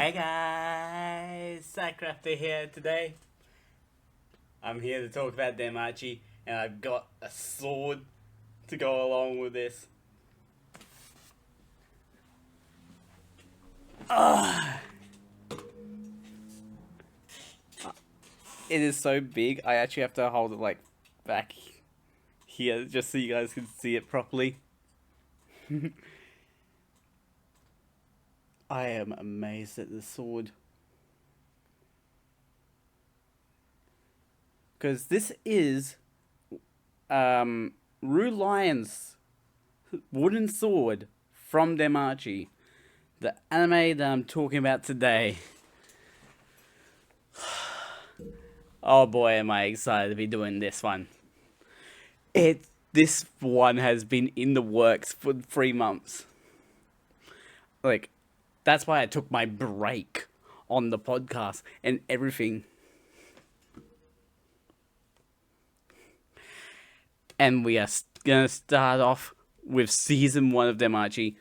Hey guys, Cycrafter here today. I'm here to talk about Danmachi, and I've got a sword to go along with this. It is so big, I actually have to hold it like back here just so you guys can see it properly. I am amazed at this sword. Because this is Ru Lion's wooden sword from Danmachi, the anime that I'm talking about today. Oh boy, am I excited to be doing this one. This one has been in the works for 3 months. Like, that's why I took my break on the podcast and everything. And we are gonna start off with season 1 of Danmachi.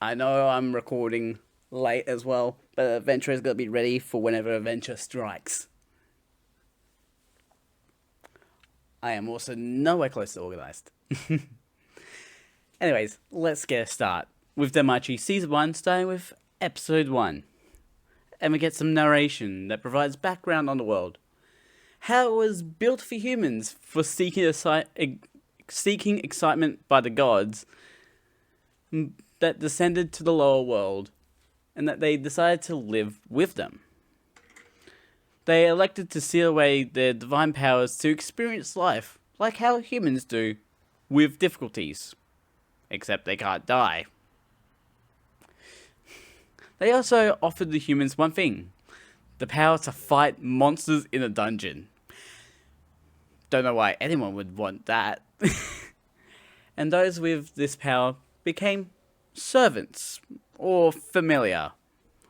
I know I'm recording late as well, but Adventure is gonna be ready for whenever Adventure strikes. I am also nowhere close to organized. Anyways, let's get a start with Danmachi Season 1, starting with Episode 1. And we get some narration that provides background on the world. How it was built for humans for seeking excitement by the gods that descended to the lower world, and that they decided to live with them. They elected to seal away their divine powers to experience life, like how humans do, with difficulties. Except they can't die. They also offered the humans one thing: the power to fight monsters in a dungeon. Don't know why anyone would want that. And those with this power became servants, or familiar,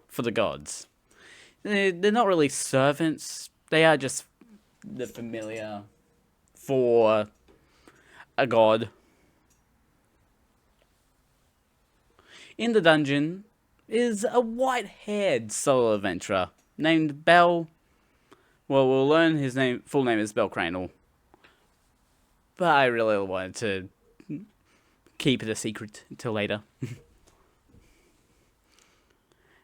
for the gods. They're not really servants, they are just the familiar for a god. In the dungeon is a white-haired solo adventurer named Bell. Well, we'll learn his full name is Bell Cranel. But I really wanted to keep it a secret until later.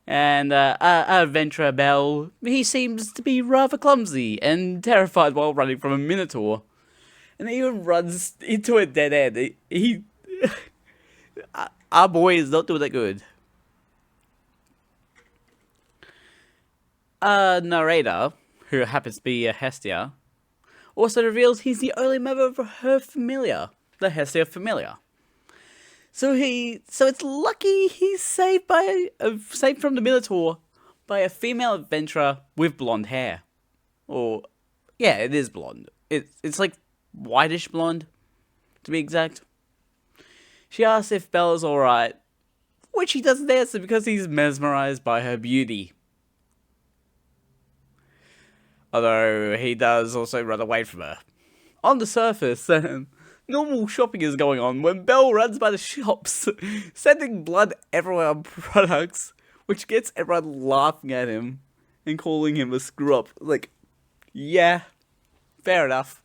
And our adventurer Bell, he seems to be rather clumsy and terrified while running from a minotaur. And he even runs into a dead end. Our boy is not doing that good. Our narrator, who happens to be a Hestia, also reveals he's the only member of her familiar, the Hestia familiar. So it's lucky he's saved saved from the Minotaur by a female adventurer with blonde hair. Or, yeah, it is blonde. It's like whitish blonde, to be exact. She asks if Bella's alright, which he doesn't answer because he's mesmerized by her beauty. Although he does also run away from her. On the surface, normal shopping is going on when Bell runs by the shops, sending blood everywhere on products, which gets everyone laughing at him and calling him a screw-up. Like, yeah, fair enough.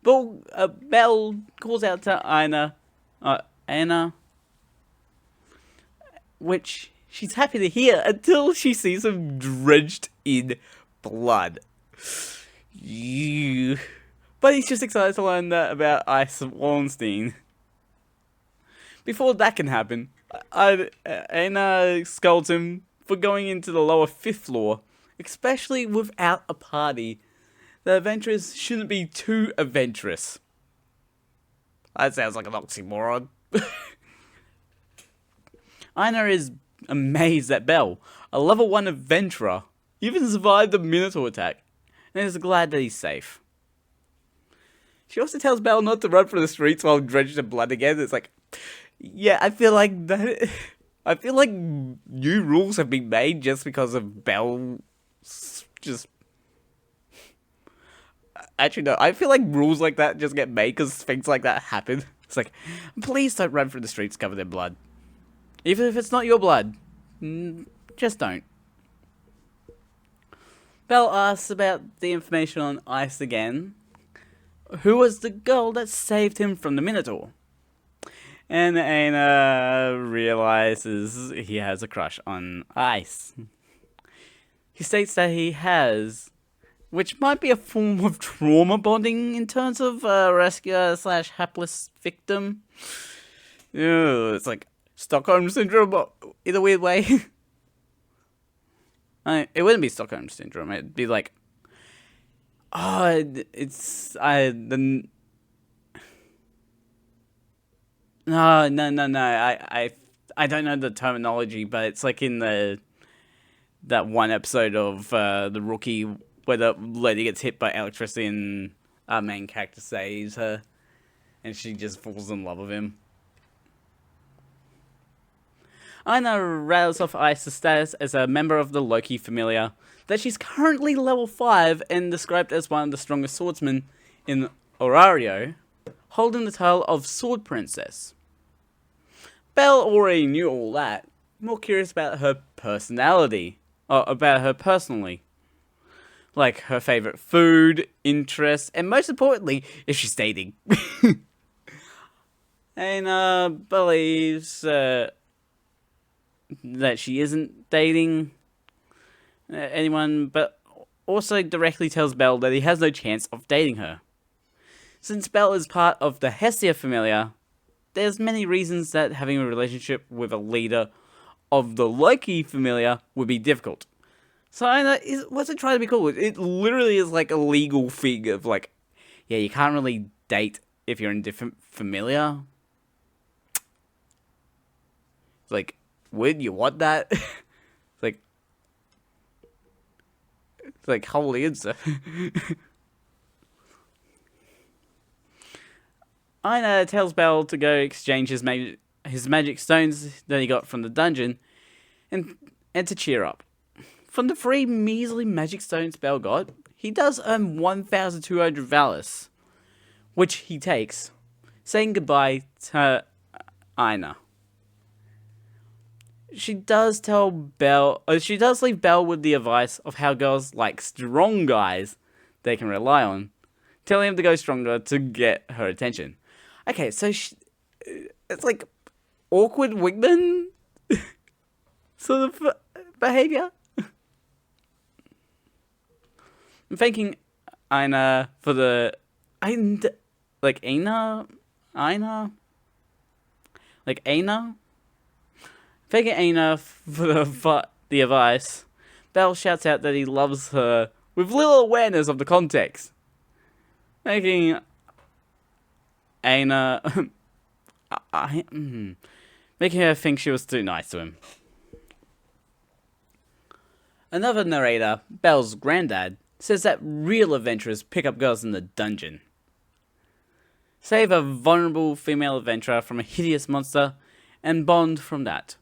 But Bell calls out to Anna, which she's happy to hear until she sees him drenched in blood. But he's just excited to learn that about Ice Wallenstein. Before that can happen, Anna scolds him for going into the lower 5th floor, especially without a party. The adventurers shouldn't be too adventurous. That sounds like an oxymoron. Anna is amazed that Bell, a level 1 adventurer, even survived the Minotaur attack, and is glad that he's safe. She also tells Bell not to run for the streets while drenched in blood again. It's like, yeah, I feel like new rules have been made just because of Bell. Actually, no. I feel like rules like that just get made because things like that happen. It's like, please don't run through the streets covered in blood. Even if it's not your blood, just don't. Belle asks about the information on Ice again. Who was the girl that saved him from the Minotaur? And Aina realizes he has a crush on Ice. He states that he has, which might be a form of trauma bonding in terms of rescuer slash hapless victim. Ew, it's like Stockholm Syndrome, but in a weird way. It wouldn't be Stockholm Syndrome. It'd be like, it's the. No. I don't know the terminology, but it's like in that one episode of The Rookie where the lady gets hit by electricity and our main character saves her, and she just falls in love with him. Aina rattles off Ice's status as a member of the Loki Familiar, that she's currently level 5 and described as one of the strongest swordsmen in Orario, holding the title of Sword Princess. Belle already knew all that, more curious about her personality, or about her personally. Like her favourite food, interests, and most importantly, if she's dating. And believes that she isn't dating anyone, but also directly tells Belle that he has no chance of dating her. Since Belle is part of the Hestia Familiar, there's many reasons that having a relationship with a leader of the Loki Familiar would be difficult. So Aina wasn't trying to be cool. It literally is like a legal thing of like, yeah, you can't really date if you're in different familiar. It's like, would you want that? It's like holy answer. Aina tells Belle to go exchange his magic stones that he got from the dungeon, and to cheer up. From the 3 measly magic stones Belle got, he does earn 1,200 Valis, which he takes, saying goodbye to Aina. She does leave Belle with the advice of how girls like strong guys they can rely on, telling him to go stronger to get her attention. Okay, so it's like awkward wingman sort of behavior. I'm thanking Aina for the Aina. Thanking Aina for the advice, Belle shouts out that he loves her with little awareness of the context, making Aina making her think she was too nice to him. Another narrator, Belle's granddad, says that real adventurers pick up girls in the dungeon. Save a vulnerable female adventurer from a hideous monster and bond from that,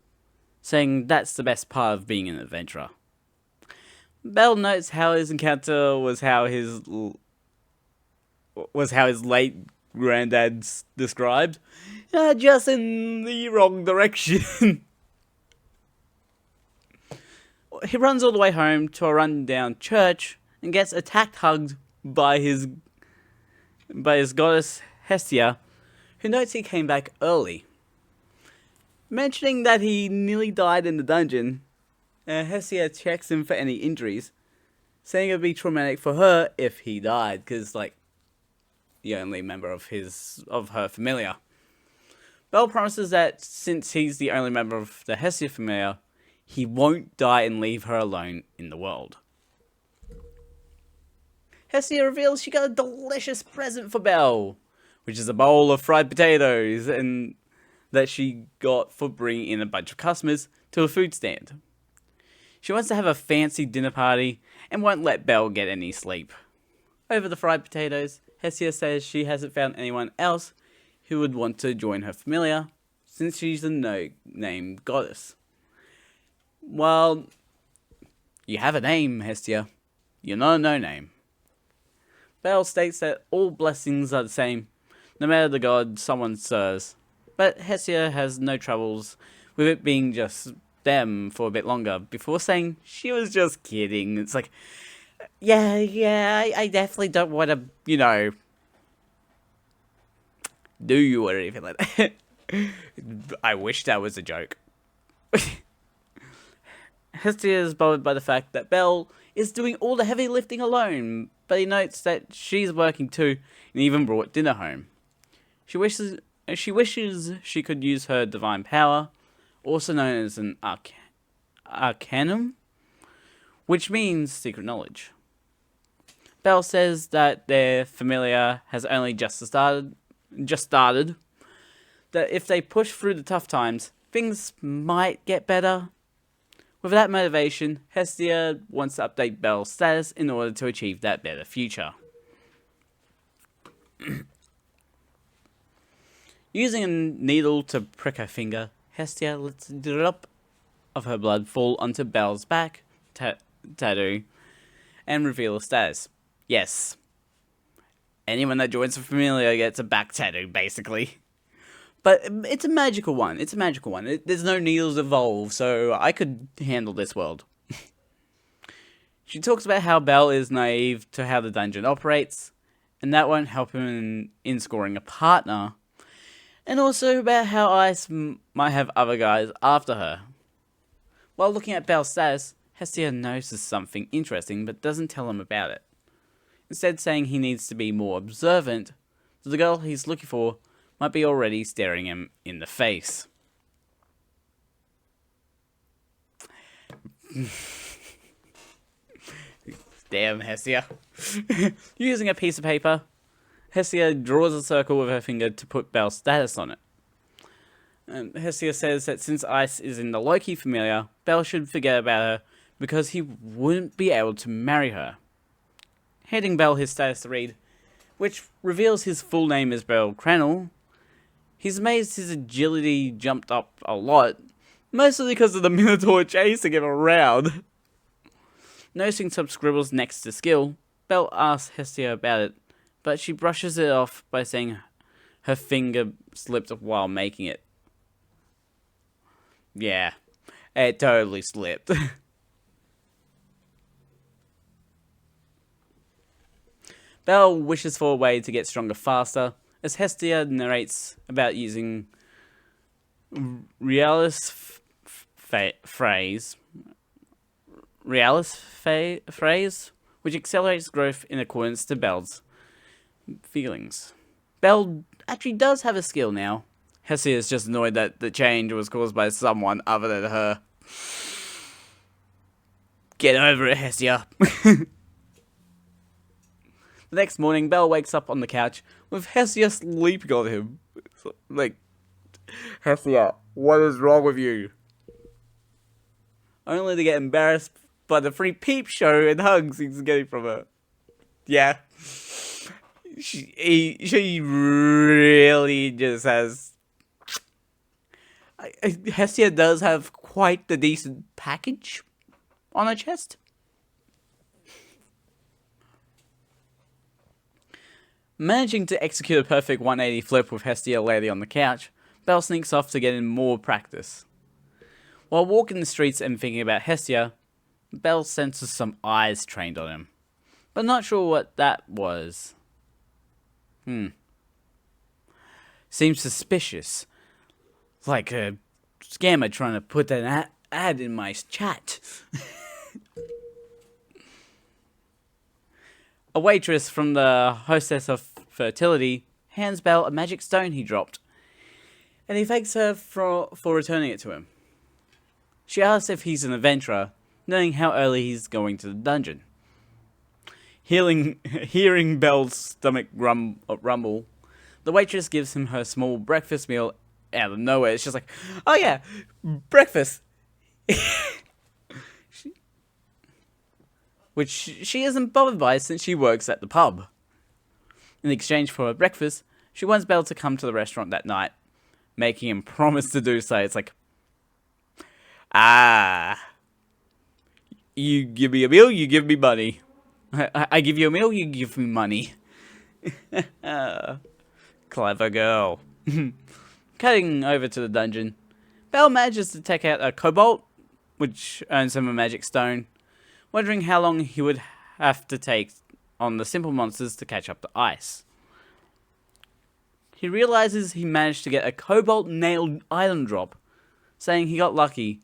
saying that's the best part of being an adventurer. Belle notes how his encounter was how his late granddad's described, just in the wrong direction. He runs all the way home to a rundown church and gets hugged by his goddess Hestia, who notes he came back early. Mentioning that he nearly died in the dungeon, Hestia checks him for any injuries, saying it would be traumatic for her if he died, because like the only member of her familiar. Belle promises that since he's the only member of the Hestia Familiar, he won't die and leave her alone in the world. Hestia reveals she got a delicious present for Belle, which is a bowl of fried potatoes, and that she got for bringing in a bunch of customers to a food stand. She wants to have a fancy dinner party and won't let Belle get any sleep. Over the fried potatoes, Hestia says she hasn't found anyone else who would want to join her familiar, since she's a no-name goddess. Well, you have a name, Hestia. You're not a no-name. Belle states that all blessings are the same, no matter the god someone serves, but Hestia has no troubles with it being just them for a bit longer, before saying she was just kidding. It's like, Yeah, I definitely don't want to, do you or anything like that. I wish that was a joke. Hestia is bothered by the fact that Belle is doing all the heavy lifting alone, but he notes that she's working too and even brought dinner home. She wishes she could use her divine power, also known as an arcanum, which means secret knowledge. Belle says that their familiar has only just started, that if they push through the tough times, things might get better. With that motivation, Hestia wants to update Belle's status in order to achieve that better future. Using a needle to prick her finger, Hestia lets a drop of her blood fall onto Belle's back tattoo and reveal her status. Yes. Anyone that joins the familiar gets a back tattoo, basically. But it's a magical one. There's no needles involved, so I could handle this world. She talks about how Belle is naive to how the dungeon operates, and that won't help him in scoring a partner. And also about how Ice might have other guys after her. While looking at Belle's status, Hestia notices something interesting but doesn't tell him about it. Instead saying he needs to be more observant, so the girl he's looking for might be already staring him in the face. Damn, Hestia. Using a piece of paper, Hestia draws a circle with her finger to put Belle's status on it. Hestia says that since Ice is in the Loki familiar, Belle should forget about her because he wouldn't be able to marry her. Handing Belle his status to read, which reveals his full name is Belle Cranell. He's amazed his agility jumped up a lot, mostly because of the Minotaur chasing him around. Noticing some scribbles next to skill, Belle asks Hestia about it, but she brushes it off by saying her finger slipped while making it. Yeah, it totally slipped. Belle wishes for a way to get stronger faster, as Hestia narrates about using Realis phrase, which accelerates growth in accordance to Belle's feelings. Belle actually does have a skill now. Hestia is just annoyed that the change was caused by someone other than her. Get over it, Hestia. The next morning, Belle wakes up on the couch with Hestia sleeping on him. Like, Hestia, what is wrong with you? Only to get embarrassed by the free peep show and hugs he's getting from her. Yeah. She really just has... Hestia does have quite the decent package on her chest. Managing to execute a perfect 180 flip with Hestia laying on the couch, Belle sneaks off to get in more practice. While walking the streets and thinking about Hestia, Belle senses some eyes trained on him, but not sure what that was. Seems suspicious. Like a scammer trying to put an ad in my chat. A waitress from the Hostess of Fertility hands Belle a magic stone he dropped, and he thanks her for returning it to him. She asks if he's an adventurer, knowing how early he's going to the dungeon. Hearing Belle's stomach rumble, the waitress gives him her small breakfast meal out of nowhere. It's just like, oh yeah, breakfast. Which she isn't bothered by since she works at the pub. In exchange for her breakfast, she wants Belle to come to the restaurant that night, making him promise to do so. It's like, you give me a meal, you give me money. I give you a meal, you give me money. Clever girl. Cutting over to the dungeon, Belle manages to take out a kobold, which earns him a magic stone. Wondering how long he would have to take on the simple monsters to catch up to Ice. He realizes he managed to get a cobalt nailed item drop, saying he got lucky,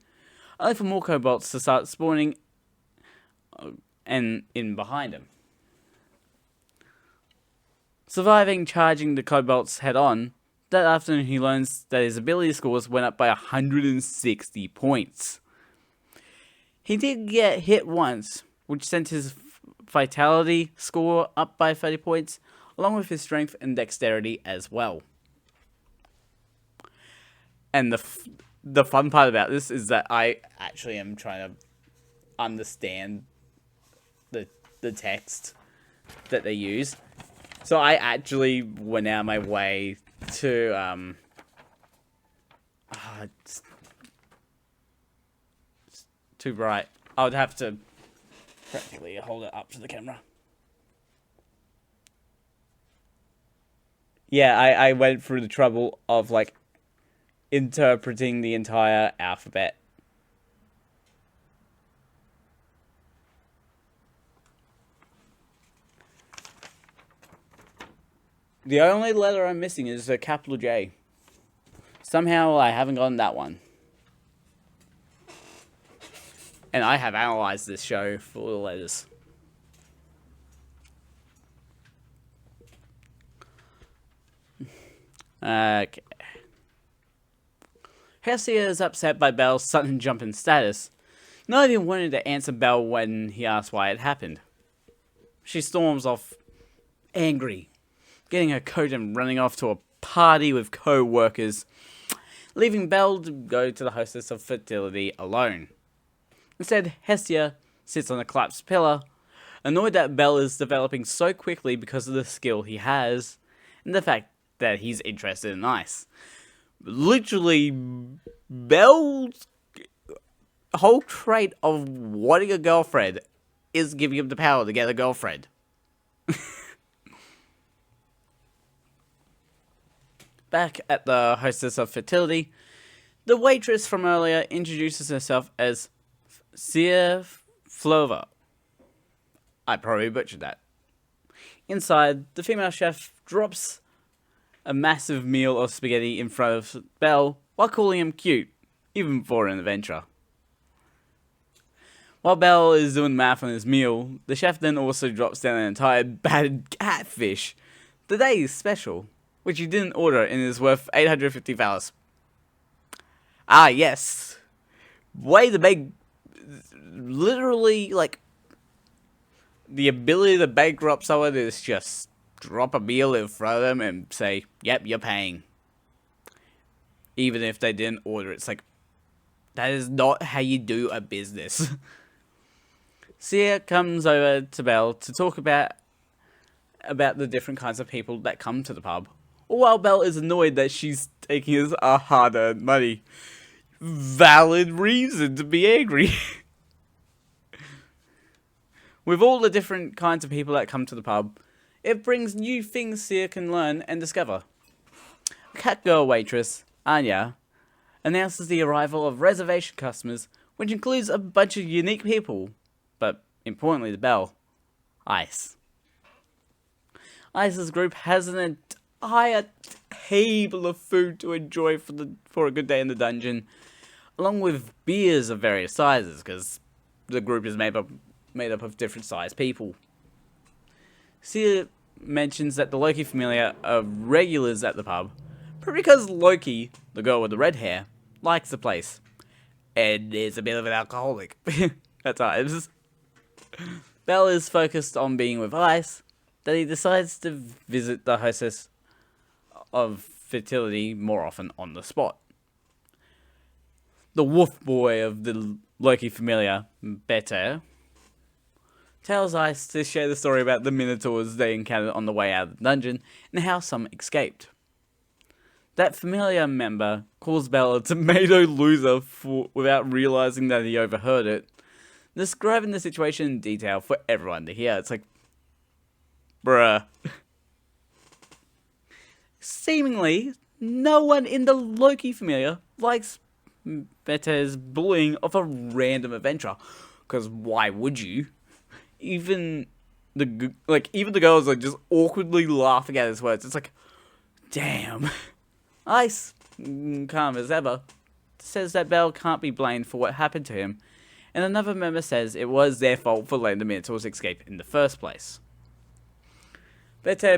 only for more kobolds to start spawning and in behind him. Surviving charging the kobolds head on, that afternoon he learns that his ability scores went up by 160 points. He did get hit once, which sent his vitality score up by 30 points, along with his strength and dexterity as well. And the fun part about this is that I actually am trying to understand the text that they use. So I actually went out of my way to it's too bright. I would have to practically hold it up to the camera. Yeah, I went through the trouble of like interpreting the entire alphabet. The only letter I'm missing is a capital J. Somehow I haven't gotten that one. And I have analyzed this show for the letters. Okay. Hestia is upset by Belle's sudden jump in status, not even wanting to answer Belle when he asks why it happened. She storms off, angry, getting her coat and running off to a party with co-workers, leaving Belle to go to the hostess of fertility alone. Instead, Hestia sits on a collapsed pillar, annoyed that Belle is developing so quickly because of the skill he has, and the fact that he's interested in ice. Literally, Belle's whole trait of wanting a girlfriend is giving him the power to get a girlfriend. Back at the hostess of fertility, the waitress from earlier introduces herself as Sia Flova. I probably butchered that. Inside, the female chef drops a massive meal of spaghetti in front of Belle while calling him cute, even for an adventure. While Belle is doing math on his meal, the chef then also drops down an entire battered catfish, the day's special, which he didn't order and is worth 850 Valis. Ah, yes. Way to make, literally, like, the ability to bankrupt someone is just drop a meal in front of them and say, yep, you're paying. Even if they didn't order, it's like, that is not how you do a business. Sia comes over to Belle to talk about the different kinds of people that come to the pub. All while Belle is annoyed that she's taking his hard-earned money. Valid reason to be angry. With all the different kinds of people that come to the pub, it brings new things Sia can learn and discover. Cat girl waitress, Anya, announces the arrival of reservation customers, which includes a bunch of unique people, but importantly to Belle, Ice. Ice's group has an entire table of food to enjoy for a good day in the dungeon, along with beers of various sizes, because the group is made up of different sized people. Sia mentions that the Loki familia are regulars at the pub, but because Loki, the girl with the red hair, likes the place, and is a bit of an alcoholic at times, Belle is focused on being with Ice, that he decides to visit the hostess of fertility more often on the spot. The wolf boy of the Loki familia, Better, tells Ice to share the story about the minotaurs they encountered on the way out of the dungeon and how some escaped. That familiar member calls Belle a tomato loser without realizing that he overheard it, describing the situation in detail for everyone to hear. It's like, bruh. Seemingly, no one in the Loki familia likes Better's bullying of a random adventurer, because why would you? even even the girls are just awkwardly laughing at his words. It's like, damn. Ice, calm as ever, says that Belle can't be blamed for what happened to him, and another member says it was their fault for letting the Minotaurs escape in the first place. Bette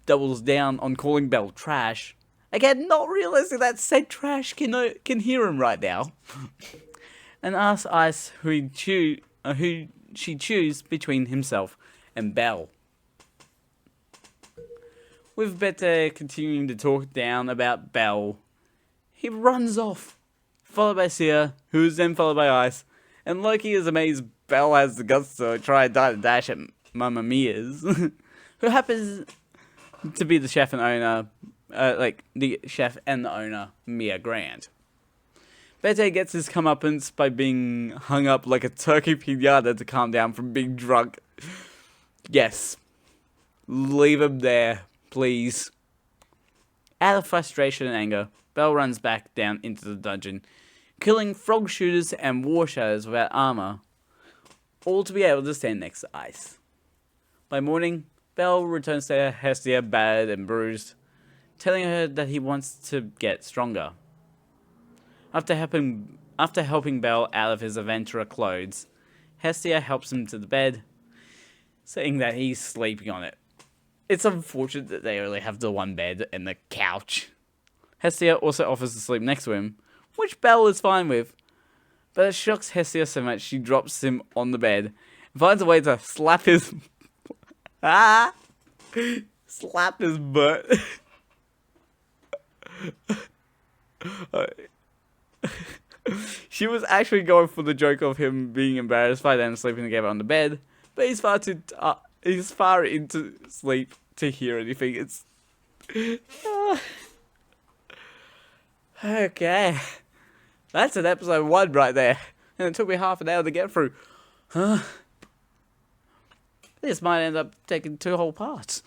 doubles down on calling Belle trash, again not realizing that said trash can hear him right now, and asks Ice who she choose between himself and Belle. With Bette continuing to talk down about Belle, he runs off, followed by Sia, who is then followed by Ice, and Loki is amazed Belle has the guts to try and dash at Mamma Mia's, who happens to be the chef and owner, the chef and the owner, Mia Grant. Bette gets his comeuppance by being hung up like a turkey pinata to calm down from being drunk. Yes. Leave him there, please. Out of frustration and anger, Belle runs back down into the dungeon, killing frog shooters and war shadows without armor, all to be able to stand next to Ice. By morning, Belle returns to Hestia battered and bruised, telling her that he wants to get stronger. After helping Belle out of his Aventura clothes, Hestia helps him to the bed, saying that he's sleeping on it. It's unfortunate that they only have the one bed and the couch. Hestia also offers to sleep next to him, which Belle is fine with, but it shocks Hestia so much she drops him on the bed and finds a way to slap his slap his butt. She was actually going for the joke of him being embarrassed by them sleeping together on the bed, but he's far into sleep to hear anything. It's okay. That's an episode 1 right there, and it took me half an hour to get through. This might end up taking 2 whole parts.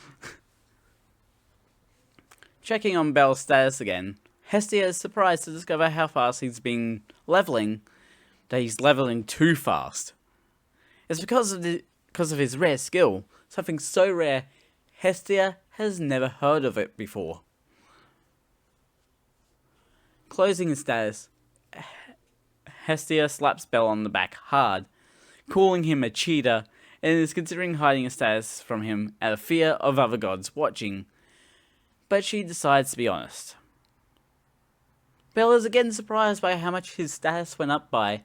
Checking on Belle's status again, Hestia is surprised to discover how fast he's been leveling, that he's leveling too fast. It's because of his rare skill, something so rare Hestia has never heard of it before. Closing his status, Hestia slaps Belle on the back hard, calling him a cheater, and is considering hiding his status from him out of fear of other gods watching, but she decides to be honest. Belle is again surprised by how much his status went up by,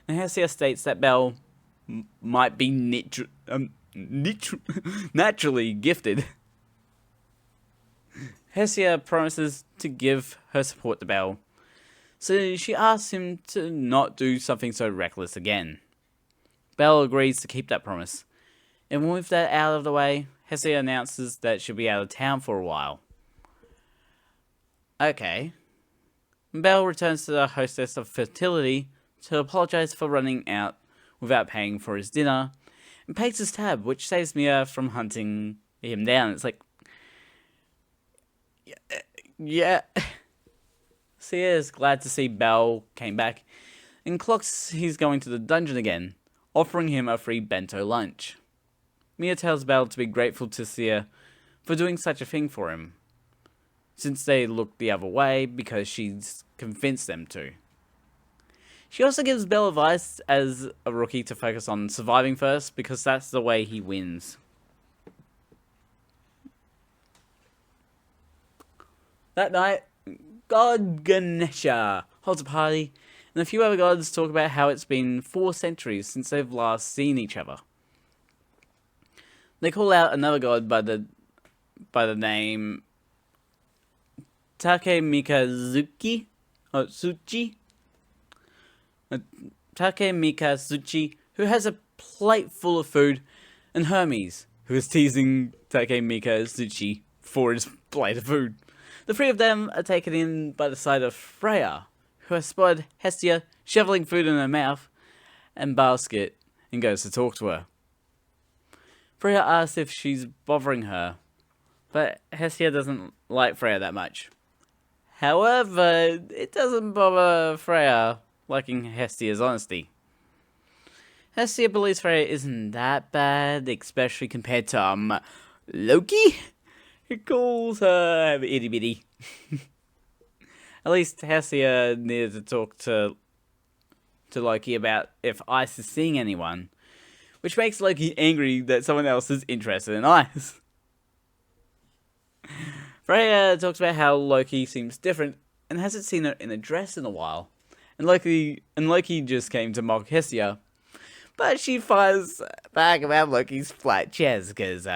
and Hestia states that Belle might be naturally gifted. Hestia promises to give her support to Belle, so she asks him to not do something so reckless again. Belle agrees to keep that promise, and with that out of the way, Hestia announces that she'll be out of town for a while. Okay. Belle returns to the hostess of fertility to apologize for running out without paying for his dinner, and pays his tab, which saves Mia from hunting him down. It's like, yeah. Sia is glad to see Belle came back, and clocks he's going to the dungeon again, offering him a free bento lunch. Mia tells Belle to be grateful to Sia for doing such a thing for him, since they looked the other way because she's convinced them to. She also gives Belle advice as a rookie to focus on surviving first, because that's the way he wins. That night, God Ganesha holds a party, and a few other gods talk about how it's been 4 centuries since they've last seen each other. They call out another god by the name Takemikazuchi, Takemikazuchi, who has a plate full of food, and Hermes, who is teasing Takemikazuchi for his plate of food. The 3 of them are taken in by the side of Freya, who has spotted Hestia shoveling food in her mouth and basket, and goes to talk to her. Freya asks if she's bothering her, but Hestia doesn't like Freya that much. However, it doesn't bother Freya liking Hestia's honesty. Hestia believes Freya isn't that bad, especially compared to, Loki? He calls her itty bitty. At least Hestia needed to talk to Loki about if Ice is seeing anyone, which makes Loki angry that someone else is interested in Ice. Freya talks about how Loki seems different and hasn't seen her in a dress in a while, and Loki just came to mock Hestia, but she fires back about Loki's flat chest because,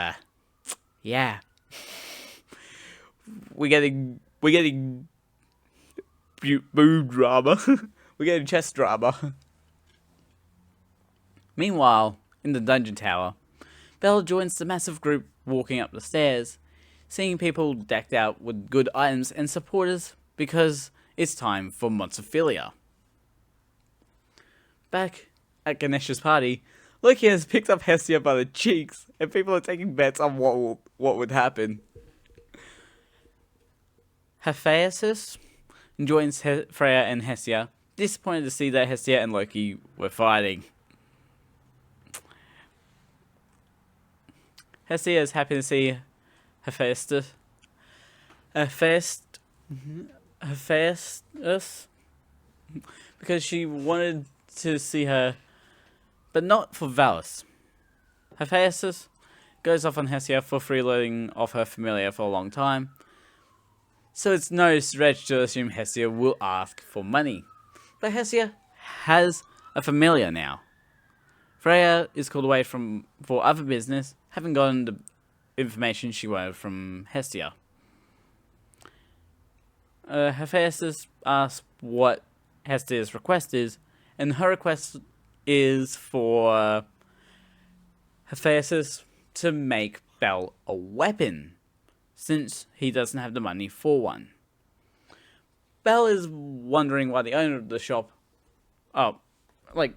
yeah, we're getting boob drama. We're getting chest drama. Meanwhile, in the dungeon tower, Belle joins the massive group walking up the stairs, seeing people decked out with good items and supporters because it's time for Monstrophilia. Back at Ganesha's party, Loki has picked up Hestia by the cheeks and people are taking bets on what would happen. Hephaestus joins Freya and Hestia, disappointed to see that Hestia and Loki were fighting. Hestia is happy to see Hephaestus because she wanted to see her, but not for Valis. Hephaestus goes off on Hestia for freeloading off her familiar for a long time, so it's no stretch to assume Hestia will ask for money. But Hestia has a familiar now. Freya is called away for other business, having gotten the information she wanted from Hestia. Hephaestus asks what Hestia's request is, and her request is for Hephaestus to make Belle a weapon, since he doesn't have the money for one. Belle is wondering why the owner of the shop... Oh,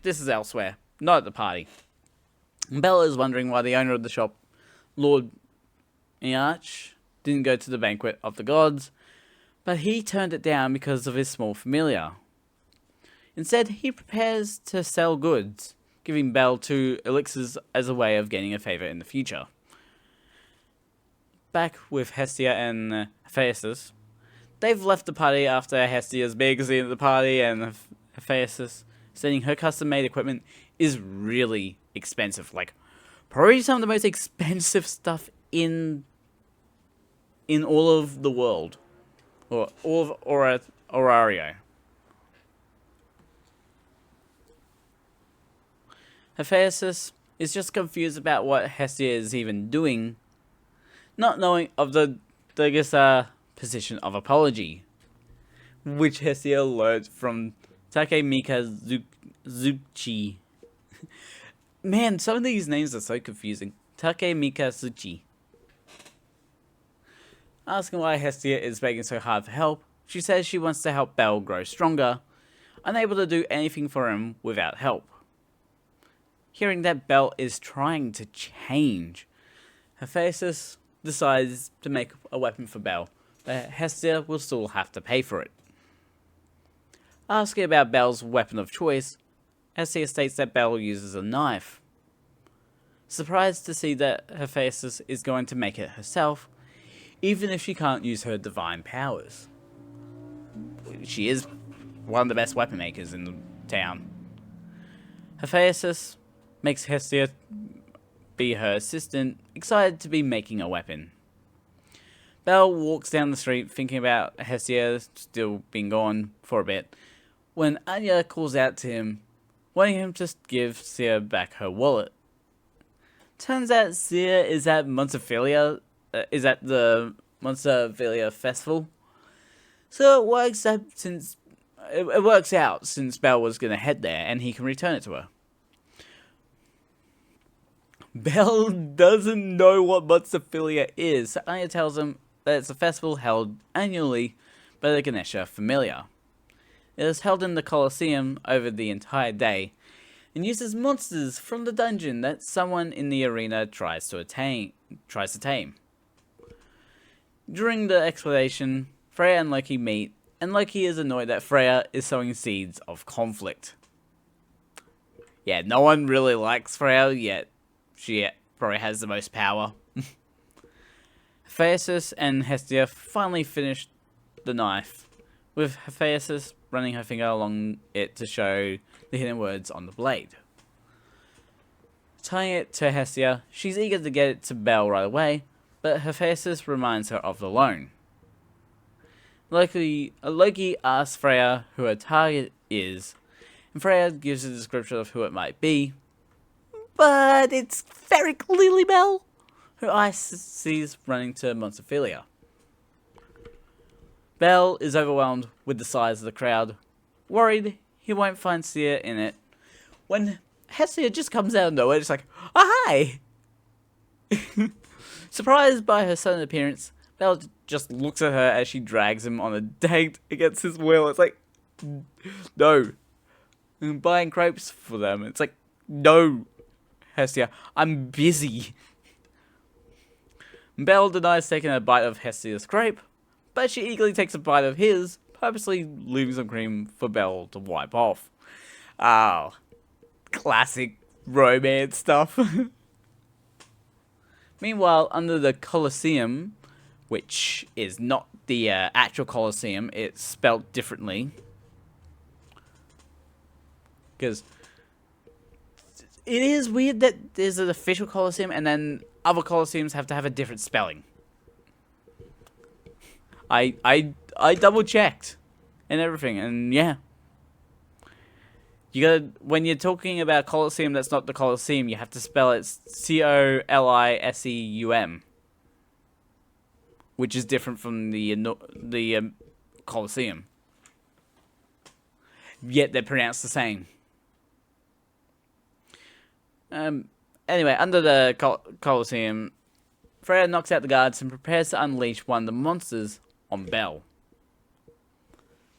this is elsewhere, not at the party. Belle is wondering why the owner of the shop, Lord Iarch, didn't go to the banquet of the gods, but he turned it down because of his small familiar. Instead, he prepares to sell goods, giving Belle 2 elixirs as a way of gaining a favor in the future. Back with Hestia and Hephaestus, they've left the party after Hestia's big scene at the party, and Hephaestus stating her custom-made equipment is really expensive. Probably some of the most expensive stuff in all of the world. Or all of Orario. Hephaestus is just confused about what Hestia is even doing, not knowing of the position of apology, which Hestia learned from Takemika Zuchi. Man, some of these names are so confusing. Takemika Zuchi. Asking why Hestia is begging so hard for help, she says she wants to help Belle grow stronger, unable to do anything for him without help. Hearing that Belle is trying to change, Hephaestus decides to make a weapon for Belle, but Hestia will still have to pay for it. Asking about Belle's weapon of choice, Hestia states that Belle uses a knife. Surprised to see that Hephaestus is going to make it herself, even if she can't use her divine powers. She is one of the best weapon makers in the town. Hephaestus makes Hestia be her assistant, excited to be making a weapon. Belle walks down the street thinking about Hestia still being gone for a bit, when Anya calls out to him, wanting him to give Sia back her wallet. Turns out Sia is at Monstrophilia, is at the Monstrophilia festival, so it works out since Belle was going to head there and he can return it to her. Belle doesn't know what Monstrophilia is, so Anya tells him that it's a festival held annually by the Ganesha Familiar. It is held in the Colosseum over the entire day, and uses monsters from the dungeon that someone in the arena tries to tame. During the explanation, Freya and Loki meet, and Loki is annoyed that Freya is sowing seeds of conflict. Yeah, no one really likes Freya, yet she probably has the most power. Hephaestus and Hestia finally finished the knife, with Hephaestus running her finger along it to show the hidden words on the blade. Tying it to Hestia, she's eager to get it to Belle right away, but Hephaestus reminds her of the loan. Loki asks Freya who her target is, and Freya gives a description of who it might be, but it's very clearly Belle, who Ice sees running to Monstophilia. Belle is overwhelmed with the size of the crowd, worried he won't find Sia in it, when Hestia just comes out of nowhere, just like, oh, hi! Surprised by her sudden appearance, Belle just looks at her as she drags him on a date against his will. It's like, no. I'm buying crepes for them. It's like, no, Hestia, I'm busy. Belle denies taking a bite of Hestia's crepe, but she eagerly takes a bite of his, purposely leaving some cream for Belle to wipe off. Oh, classic romance stuff. Meanwhile, under the Colosseum, which is not the actual Colosseum, it's spelt differently. Because it is weird that there's an official Colosseum and then other Colosseums have to have a different spelling. I double checked and everything, and yeah. You gotta, when you're talking about Colosseum that's not the Colosseum, you have to spell it Coliseum, which is different from the Colosseum. Yet they're pronounced the same. Anyway, under the Colosseum, Freya knocks out the guards and prepares to unleash one of the monsters on Belle.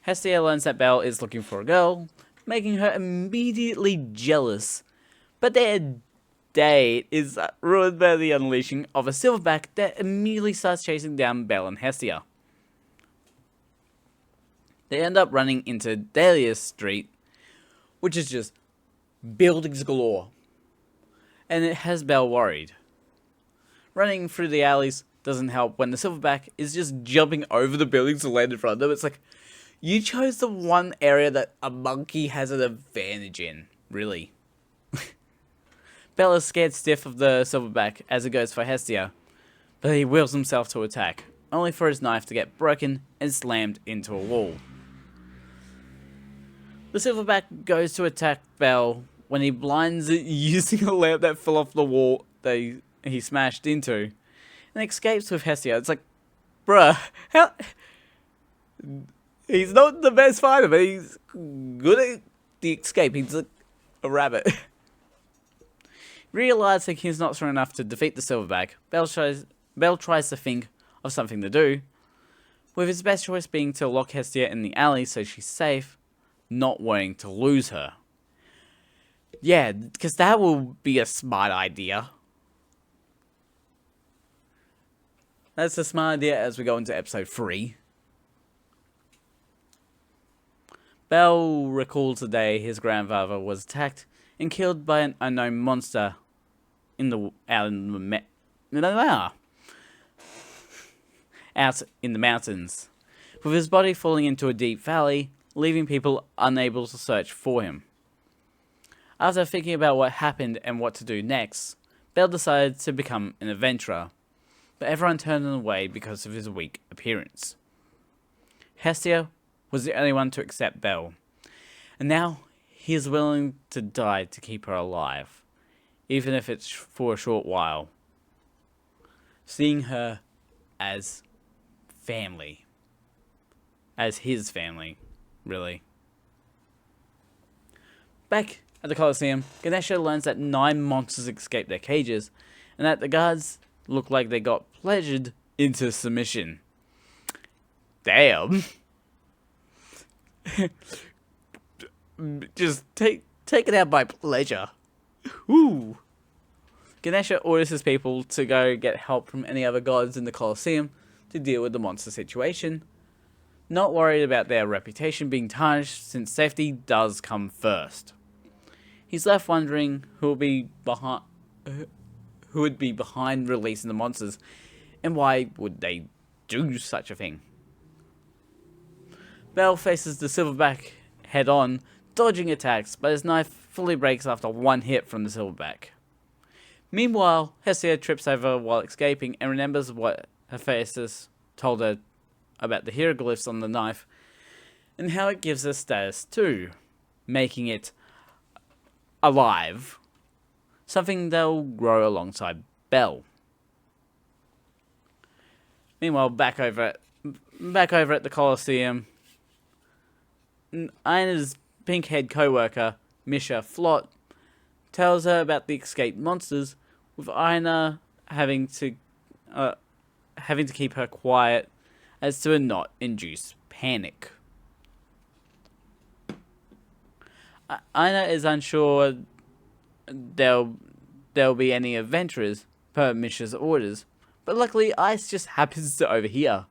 Hestia learns that Belle is looking for a girl, making her immediately jealous, but their date is ruined by the unleashing of a silverback that immediately starts chasing down Belle and Hestia. They end up running into Dahlia Street, which is just buildings galore, and it has Belle worried. Running through the alleys doesn't help when the silverback is just jumping over the buildings to land in front of them. It's like, you chose the one area that a monkey has an advantage in, really. Belle is scared stiff of the silverback as it goes for Hestia, but he wills himself to attack, only for his knife to get broken and slammed into a wall. The silverback goes to attack Belle when he blinds it using a lamp that fell off the wall that he smashed into, and escapes with Hestia. It's like, bruh, how... He's not the best fighter, but he's good at the escape. He's like a rabbit. Realizing he's not strong enough to defeat the silverback, Belle tries to think of something to do, with his best choice being to lock Hestia in the alley so she's safe, not wanting to lose her. Yeah, because that will be a smart idea. That's a smart idea as we go into episode 3. Belle recalls the day his grandfather was attacked and killed by an unknown monster out in the mountains, with his body falling into a deep valley, leaving people unable to search for him. After thinking about what happened and what to do next, Belle decided to become an adventurer, but everyone turned him away because of his weak appearance. Hestia was the only one to accept Belle, and now he is willing to die to keep her alive, even if it's for a short while, seeing her as family, as his family, really. Back at the Colosseum, Ganesha learns that 9 monsters escaped their cages, and that the guards look like they got pleasured into submission. Damn. Just take it out by pleasure. Woo. Ganesha orders his people to go get help from any other gods in the Colosseum to deal with the monster situation, not worried about their reputation being tarnished since safety does come first. He's left wondering who would be behind releasing the monsters, and why would they do such a thing. Bell faces the silverback head on, dodging attacks, but his knife fully breaks after one hit from the silverback. Meanwhile, Hestia trips over while escaping and remembers what Hephaestus told her about the hieroglyphs on the knife and how it gives her status too, making it alive, something that'll grow alongside Bell. Meanwhile, back over at the Colosseum, Ina's pink-haired co-worker, Misha Flott, tells her about the escaped monsters, with Ina having to keep her quiet as to not induce panic. Ina is unsure there'll be any adventurers per Misha's orders, but luckily Ice just happens to overhear.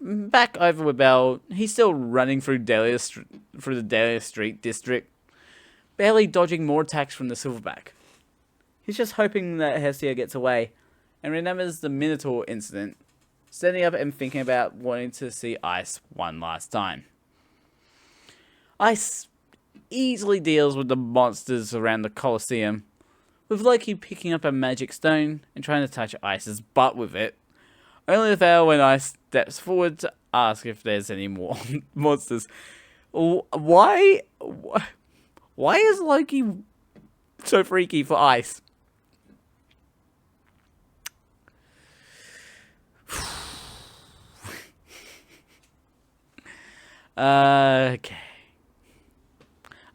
Back over with Bell, he's still running through the Dahlia Street district, barely dodging more attacks from the silverback. He's just hoping that Hestia gets away, and remembers the Minotaur incident, standing up and thinking about wanting to see Ice one last time. Ice easily deals with the monsters around the Colosseum, with Loki picking up a magic stone and trying to touch Ice's butt with it, only to fail when Ice steps forward to ask if there's any more monsters. Why is Loki so freaky for Ice? Okay.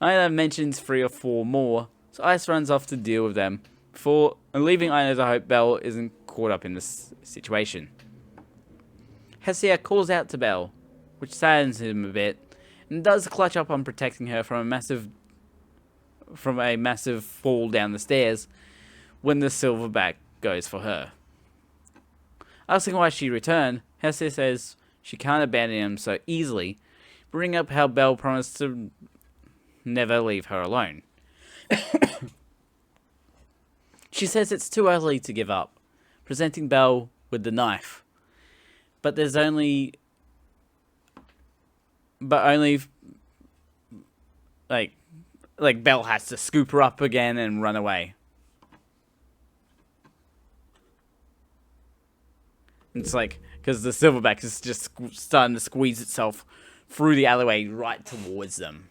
Ina mentions 3 or 4 more, so Ice runs off to deal with them, leaving Ina to hope Bell isn't caught up in this situation. Hestia calls out to Bell, which saddens him a bit, and does clutch up on protecting her from a massive fall down the stairs when the silverback goes for her. Asking why she returned, Hestia says she can't abandon him so easily, bringing up how Bell promised to never leave her alone. She says it's too early to give up, presenting Bell with the knife. But only Bell has to scoop her up again and run away. It's like, because the silverback is just starting to squeeze itself through the alleyway right towards them.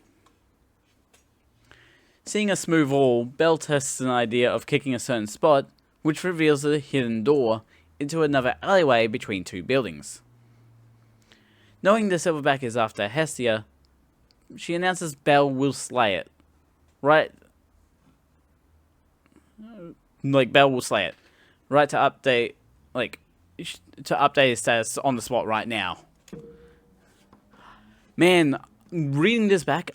Seeing a smooth wall, Bell tests an idea of kicking a certain spot, which reveals a hidden door into another alleyway between 2 buildings. Knowing the silverback is after Hestia, she announces Bell will slay it. Right? Like, Bell will slay it. Right, to update his status on the spot right now. Man, reading this back,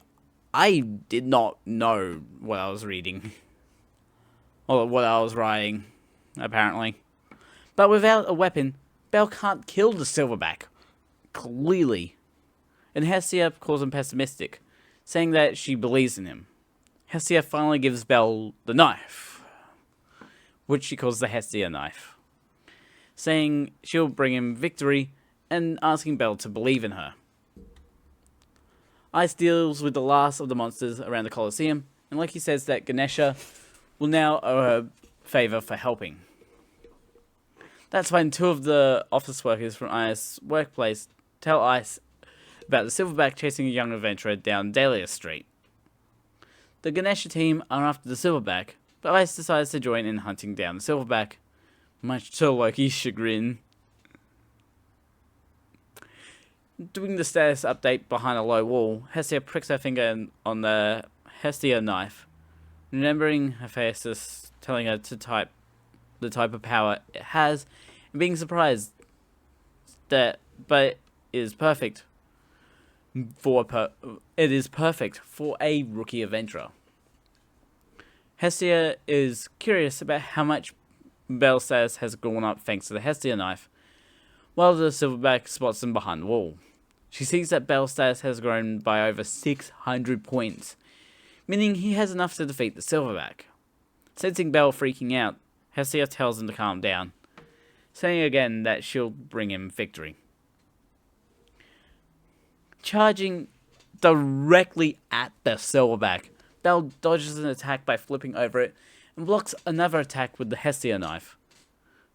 I did not know what I was reading. Or what I was writing, apparently. But without a weapon, Bell can't kill the silverback. Clearly. And Hestia calls him pessimistic, saying that she believes in him. Hestia finally gives Bell the knife, which she calls the Hestia knife, saying she'll bring him victory and asking Bell to believe in her. Ice deals with the last of the monsters around the Colosseum, and Loki says that Ganesha will now owe her favor for helping. That's when 2 of the office workers from Ice's workplace tell Ice about the silverback chasing a young adventurer down Dahlia Street. The Ganesha team are after the silverback, but Ice decides to join in hunting down the silverback, much to Loki's chagrin. Doing the status update behind a low wall, Hestia pricks her finger on the Hestia knife, remembering Hephaestus telling her to type the type of power it has, and being surprised but it is perfect for a rookie adventurer. Hestia is curious about how much Bell's status has gone up thanks to the Hestia knife, while the silverback spots them behind the wall. She sees that Bell's status has grown by over 600 points, meaning he has enough to defeat the Silverback. Sensing Bell freaking out, Hestia tells him to calm down, saying again that she'll bring him victory. Charging directly at the Silverback, Bell dodges an attack by flipping over it and blocks another attack with the Hestia knife,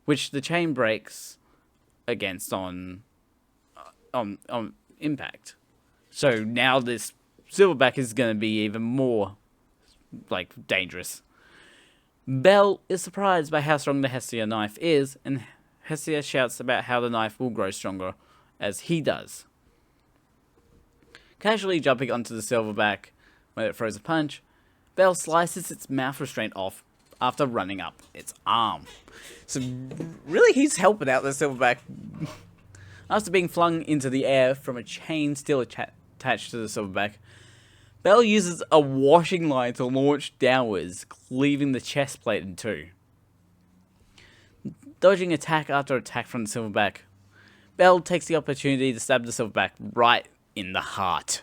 which the chain breaks against on impact. So now this Silverback is going to be even more dangerous. Bell is surprised by how strong the Hestia knife is, and Hestia shouts about how the knife will grow stronger as he does. Casually jumping onto the Silverback when it throws a punch, Bell slices its mouth restraint off after running up its arm. So really, he's helping out the Silverback. After being flung into the air from a chain still attached to the Silverback, Bell uses a washing line to launch downwards, cleaving the chest plate in two. Dodging attack after attack from the Silverback, Bell takes the opportunity to stab the Silverback right in the heart.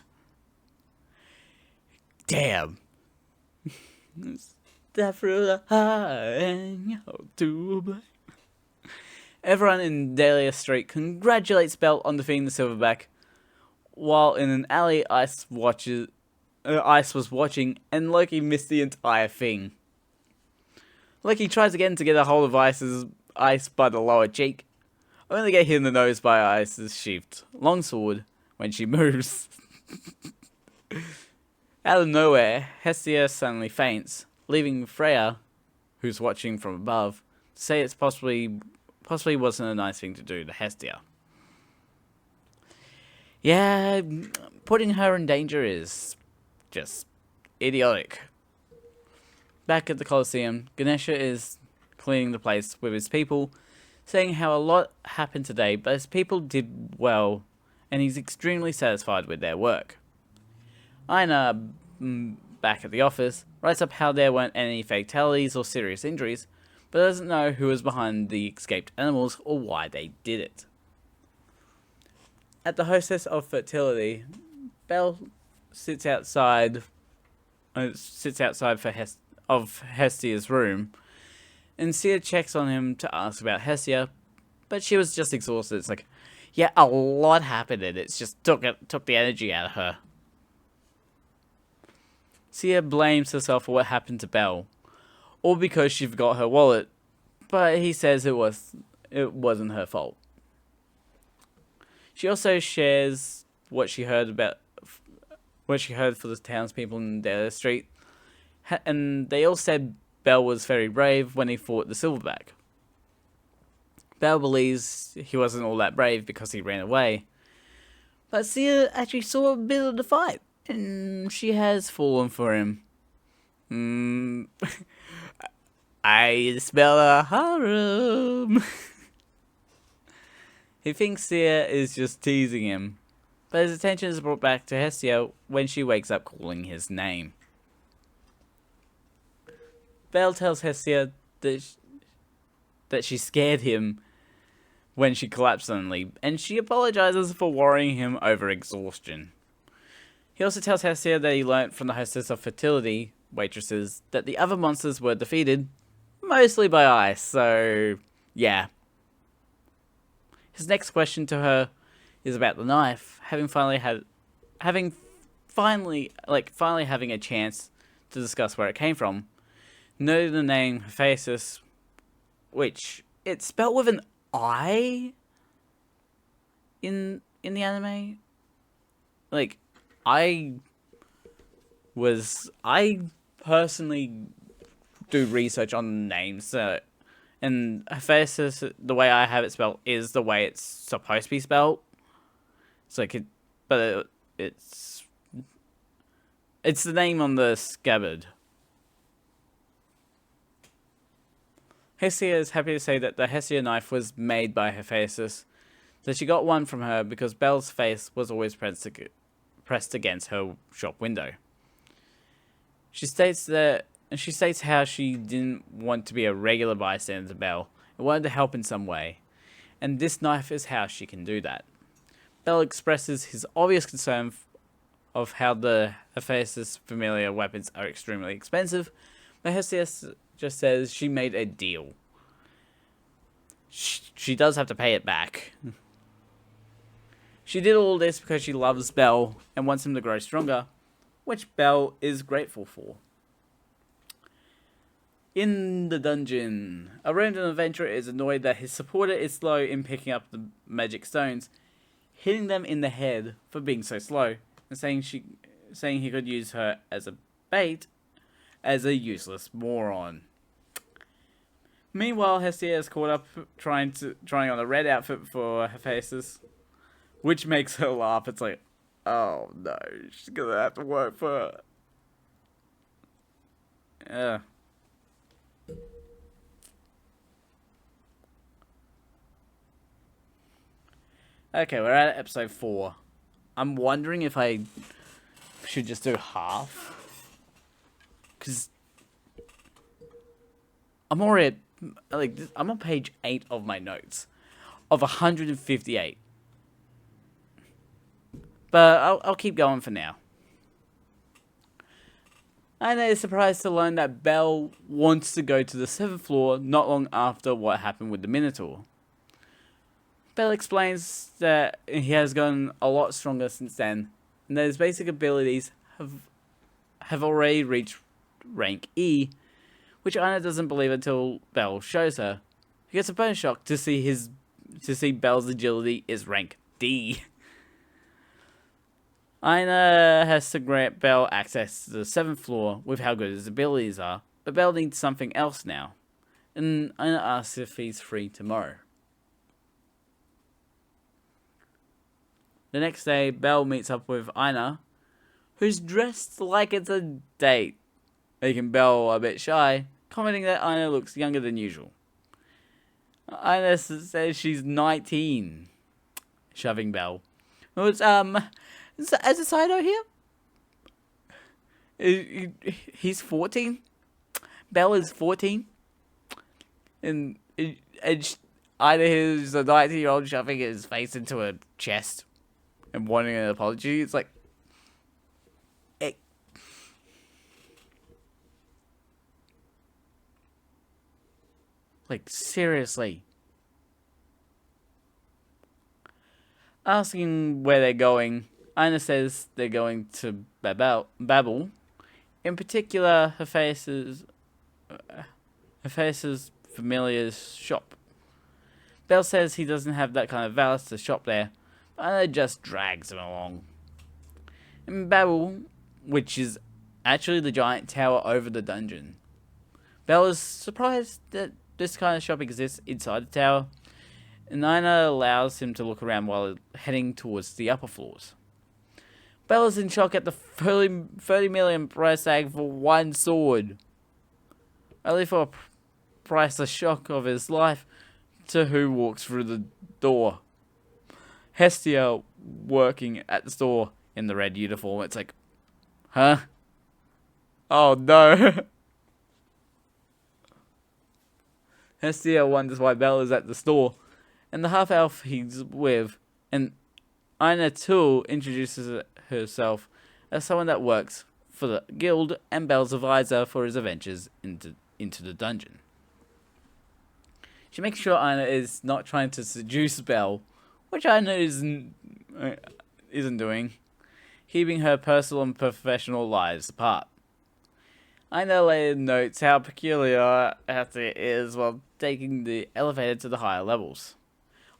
Damn. Step through the heart and you hope to blame. Everyone in Dahlia Street congratulates Bell on defeating the Silverback, while in an alley, Ice was watching, and Loki missed the entire thing. Loki tries again to get a hold of Ice by the lower cheek, only to get hit in the nose by Ice's sheathed longsword when she moves. Out of nowhere, Hestia suddenly faints, leaving Freya, who's watching from above, to say it's possibly wasn't a nice thing to do to Hestia. Yeah, putting her in danger is just idiotic. Back at the Colosseum, Ganesha is cleaning the place with his people, saying how a lot happened today, but his people did well, and he's extremely satisfied with their work. Aina, back at the office, writes up how there weren't any fatalities or serious injuries, but doesn't know who was behind the escaped animals or why they did it. At the Hostess of Fertility, Bell sits outside of Hestia's room, and Sia checks on him to ask about Hestia, but she was just exhausted. It's like, yeah, a lot happened and it's just took the energy out of her. Sia blames herself for what happened to Belle, all because she forgot her wallet, but he says it wasn't her fault. She also shares what she heard for the townspeople in Dahlia Street, and they all said Bell was very brave when he fought the Silverback. Bell believes he wasn't all that brave because he ran away, but Sia actually saw a bit of the fight, and she has fallen for him. I smell a harem. He thinks Sia is just teasing him, but his attention is brought back to Hestia when she wakes up calling his name. Belle tells Hestia that she scared him when she collapsed suddenly, and she apologizes for worrying him over exhaustion. He also tells Hestia that he learnt from the Hostess of Fertility waitresses that the other monsters were defeated mostly by ice, so yeah. His next question to her is about the knife, finally having a chance to discuss where it came from. Noted the name Hephaestus, which it's spelled with an I in the anime. Like, I personally do research on names, and Hephaestus, the way I have it spelled, is the way it's supposed to be spelled. It's like it's the name on the scabbard. Hestia is happy to say that the Hestia knife was made by Hephaestus, that she got one from her because Belle's face was always pressed against her shop window. She states how she didn't want to be a regular bystander to Belle and wanted to help in some way, and this knife is how she can do that. Belle expresses his obvious concern of how the Hephaestus familiar weapons are extremely expensive, but Hestia just says she made a deal. She does have to pay it back. She did all this because she loves Bell and wants him to grow stronger, which Bell is grateful for. In the dungeon, a random adventurer is annoyed that his supporter is slow in picking up the magic stones, hitting them in the head for being so slow, and saying he could use her as a bait, as a useless moron. Meanwhile, Hestia is caught up trying on a red outfit for Hephaestus, which makes her laugh. It's like, oh no, she's gonna have to work for her. Okay, we're at episode 4. I'm wondering if I should just do half, because I'm already at, I'm on page 8 of my notes of 158. But I'll keep going for now. And they're surprised to learn that Bell wants to go to the 7th floor not long after what happened with the Minotaur. Bell explains that he has gotten a lot stronger since then, and that his basic abilities have already reached rank E, which Anna doesn't believe until Bell shows her. He gets a bonus shock to see Bell's agility is rank D. Aina has to grant Bell access to the 7th floor with how good his abilities are, but Bell needs something else now, and Aina asks if he's free tomorrow. The next day, Bell meets up with Aina, who's dressed like it's a date, making Bell a bit shy, commenting that Aina looks younger than usual. Aina says she's 19, shoving Bell. As a side note here, he's 14. Bell is 14, and Aina hears a 19-year-old shoving his face into her chest and wanting an apology. It's like, seriously. Asking where they're going, Aina says they're going to Babel. In particular, Hephaestus' familiar's shop. Bell says he doesn't have that kind of valor to shop there, but Aina just drags him along. In Babel, which is actually the giant tower over the dungeon, Bell is surprised that this kind of shop exists inside the tower, and Aina allows him to look around while heading towards the upper floors. Bell is in shock at the 30 million price tag for one sword, only for a priceless shock of his life to who walks through the door. Hestia working at the store in the red uniform. It's like, huh? Oh no. Hestia wonders why Bell is at the store, and the half-elf he's with, and Aina too introduces herself as someone that works for the guild and Bell's advisor for his adventures into the dungeon. She makes sure Aina is not trying to seduce Bell, which Aina isn't doing, keeping her personal and professional lives apart. Aina later notes how peculiar Hestia is while taking the elevator to the higher levels.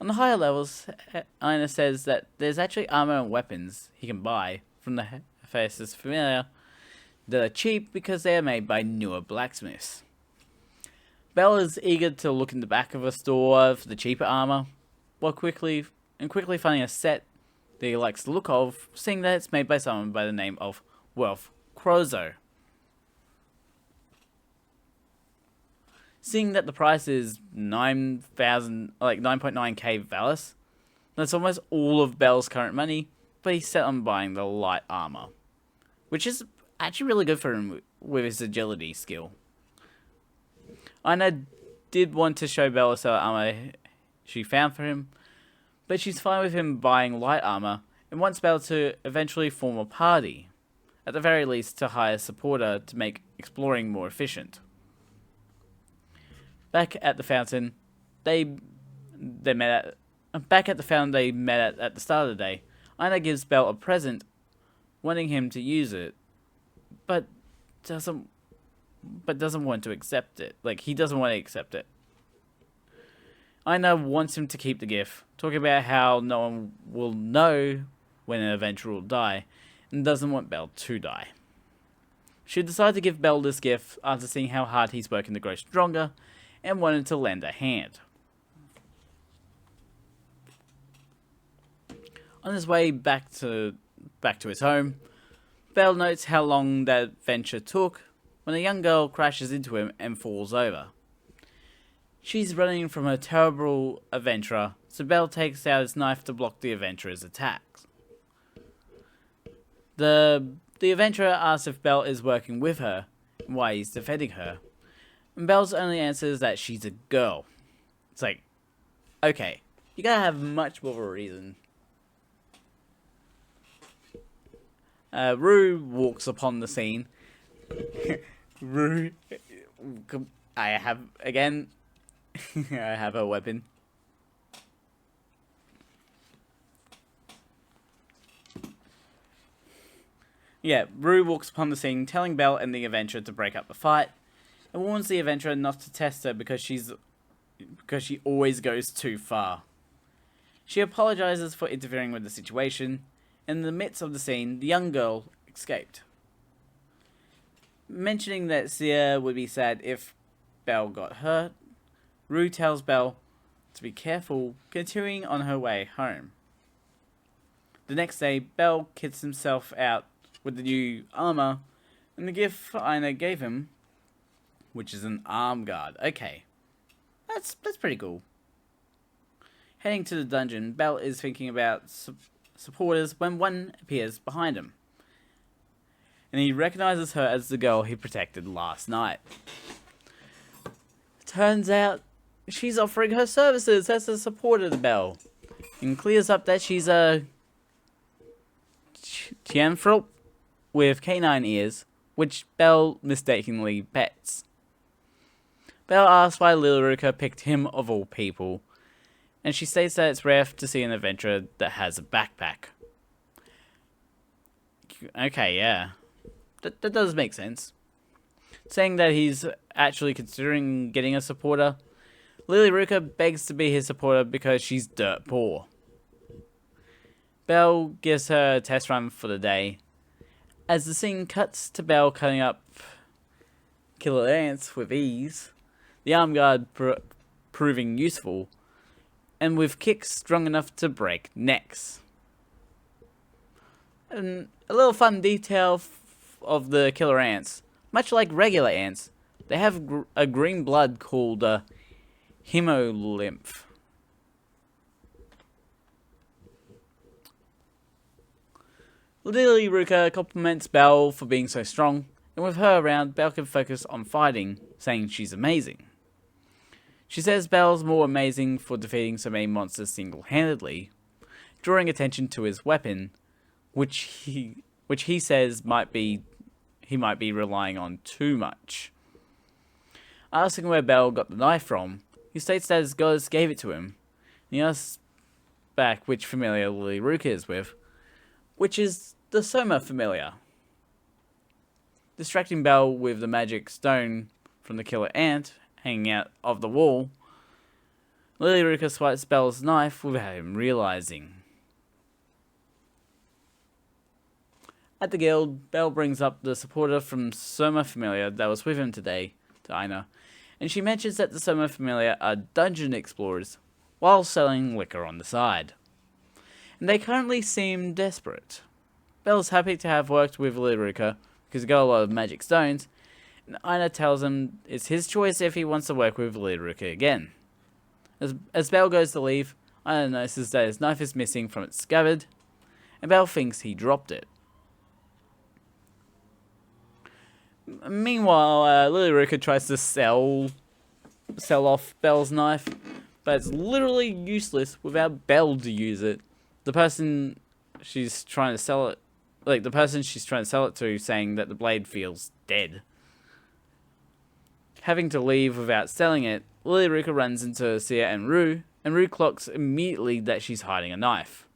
On the higher levels, Aina says that there's actually armor and weapons he can buy from the Hephaestus familiar that are cheap because they are made by newer blacksmiths. Bell is eager to look in the back of a store for the cheaper armor, while quickly finding a set that he likes the look of, seeing that it's made by someone by the name of Wolf Crozo. Seeing that the price is 9.9k Valis, that's almost all of Bell's current money, but he's set on buying the light armor, which is actually really good for him with his agility skill. Aina did want to show Bell some armor she found for him, but she's fine with him buying light armor and wants Belle to eventually form a party, at the very least to hire a supporter to make exploring more efficient. Back at the fountain, they met at the start of the day. Ina gives Belle a present, wanting him to use it, but doesn't want to accept it. Like, he doesn't want to accept it. Ina wants him to keep the gift, talking about how no one will know when an adventurer will die, and doesn't want Belle to die. She decided to give Belle this gift after seeing how hard he's working to grow stronger, and wanted to lend a hand. On his way back to his home, Belle notes how long that adventure took when a young girl crashes into him and falls over. She's running from a terrible adventurer, so Belle takes out his knife to block the adventurer's attacks. The adventurer asks if Belle is working with her and why he's defending her. And Belle's only answer is that she's a girl. It's like, okay, you gotta have much more of a reason. Rue walks upon the scene. Rue, I have a weapon. Yeah, Rue walks upon the scene, telling Belle and the adventurer to break up the fight, and warns the adventurer not to test her because she always goes too far. She apologizes for interfering with the situation, and in the midst of the scene, the young girl escaped. Mentioning that Sia would be sad if Belle got hurt, Rue tells Belle to be careful, continuing on her way home. The next day, Belle kits himself out with the new armor and the gift Ina gave him, which is an arm guard. Okay, that's pretty cool. Heading to the dungeon, Belle is thinking about supporters when one appears behind him, and he recognizes her as the girl he protected last night. Turns out she's offering her services as a supporter to Belle, and clears up that she's a Tianfrop with canine ears, which Belle mistakenly pets. Belle asks why Lilaruka picked him of all people, and she states that it's rare to see an adventurer that has a backpack. Okay, yeah. That does make sense. Saying that he's actually considering getting a supporter, Lilaruka begs to be his supporter because she's dirt poor. Belle gives her a test run for the day. As the scene cuts to Belle cutting up killer ants with ease, the arm guard proving useful, and with kicks strong enough to break necks. And a little fun detail of the killer ants, much like regular ants, they have a green blood called hemolymph. Lilaruka compliments Belle for being so strong, and with her around, Belle can focus on fighting, saying she's amazing. She says Belle's more amazing for defeating so many monsters single-handedly, drawing attention to his weapon, which he says he might be relying on too much. Asking where Belle got the knife from, he states that his goddess gave it to him. He asks back which familiar Lilaruka is with, which is the Soma familiar. Distracting Belle with the magic stone from the killer ant hanging out of the wall, Lilaruka swipes Belle's knife without him realizing. At the guild, Belle brings up the supporter from Soma Familiar that was with him today to Ina, and she mentions that the Soma Familiar are dungeon explorers while selling liquor on the side. And they currently seem desperate. Belle's happy to have worked with Lilaruka because he got a lot of magic stones, and Ina tells him it's his choice if he wants to work with Lilaruka again. As Belle goes to leave, Ina notices that his knife is missing from its scabbard, and Belle thinks he dropped it. Meanwhile, Lilaruka tries to sell off Belle's knife, but it's literally useless without Belle to use it. The person she's trying to sell it, like the person she's trying to sell it to, saying that the blade feels dead. Having to leave without selling it, Lily Ruka runs into Sia and Rue clocks immediately that she's hiding a knife.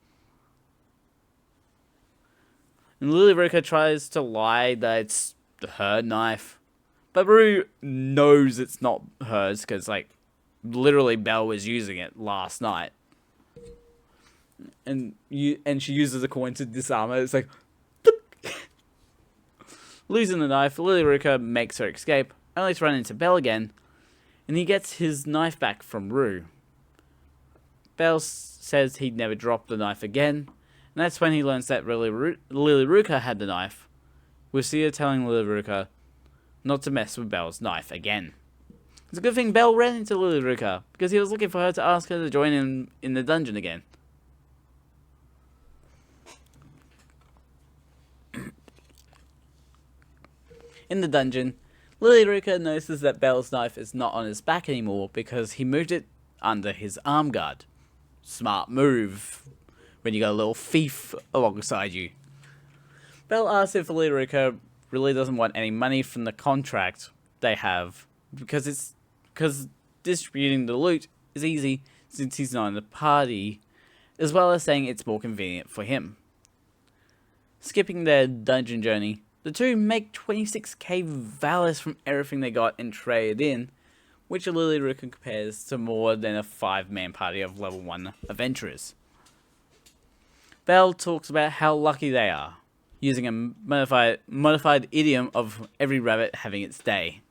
And Lily Ruka tries to lie that it's her knife, but Rue knows it's not hers because, like, literally Belle was using it last night. And she uses a coin to disarm it. It's like, losing the knife, Lily Ruka makes her escape, only to run into Belle again, and he gets his knife back from Rue. Belle says he'd never drop the knife again, and that's when he learns that Lily Ruka had the knife, with Sia telling Lily Ruka not to mess with Belle's knife again. It's a good thing Belle ran into Lily Ruka, because he was looking for her to ask her to join him in the dungeon again. In the dungeon, Lily Ruka notices that Belle's knife is not on his back anymore because he moved it under his arm guard. Smart move when you got a little thief alongside you. Belle asks if Lily Ruka really doesn't want any money from the contract they have because distributing the loot is easy since he's not in the party, as well as saying it's more convenient for him. Skipping their dungeon journey, the two make 26k Valis from everything they got and trade in, which Lily Ruka compares to more than a 5-man party of level 1 adventurers. Belle talks about how lucky they are, using a modified idiom of every rabbit having its day,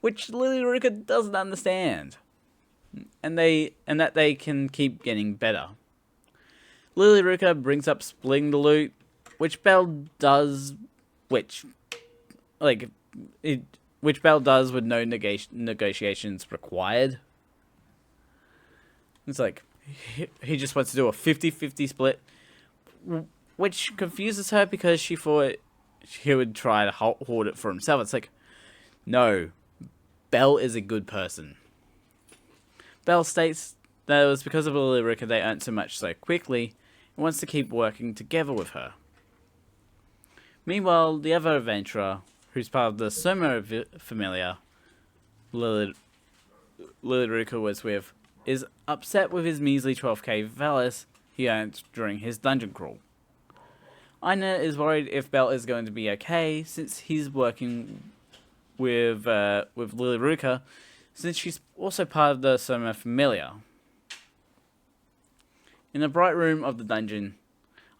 which Lily Ruka doesn't understand, and that they can keep getting better. Lily Ruka brings up splitting the loot, which Belle does. Which Belle does with no negotiations required. It's like, he just wants to do a 50-50 split, which confuses her because she thought he would try to hoard it for himself. It's like, no, Belle is a good person. Belle states that it was because of Lily Ruka they earned so much so quickly, and wants to keep working together with her. Meanwhile, the other adventurer, who's part of the Soma Familia Lily Ruka was with, is upset with his measly 12k Valis he earned during his dungeon crawl. Aina is worried if Belle is going to be okay, since he's working with Lily Ruka, since she's also part of the Soma Familia. In the bright room of the dungeon,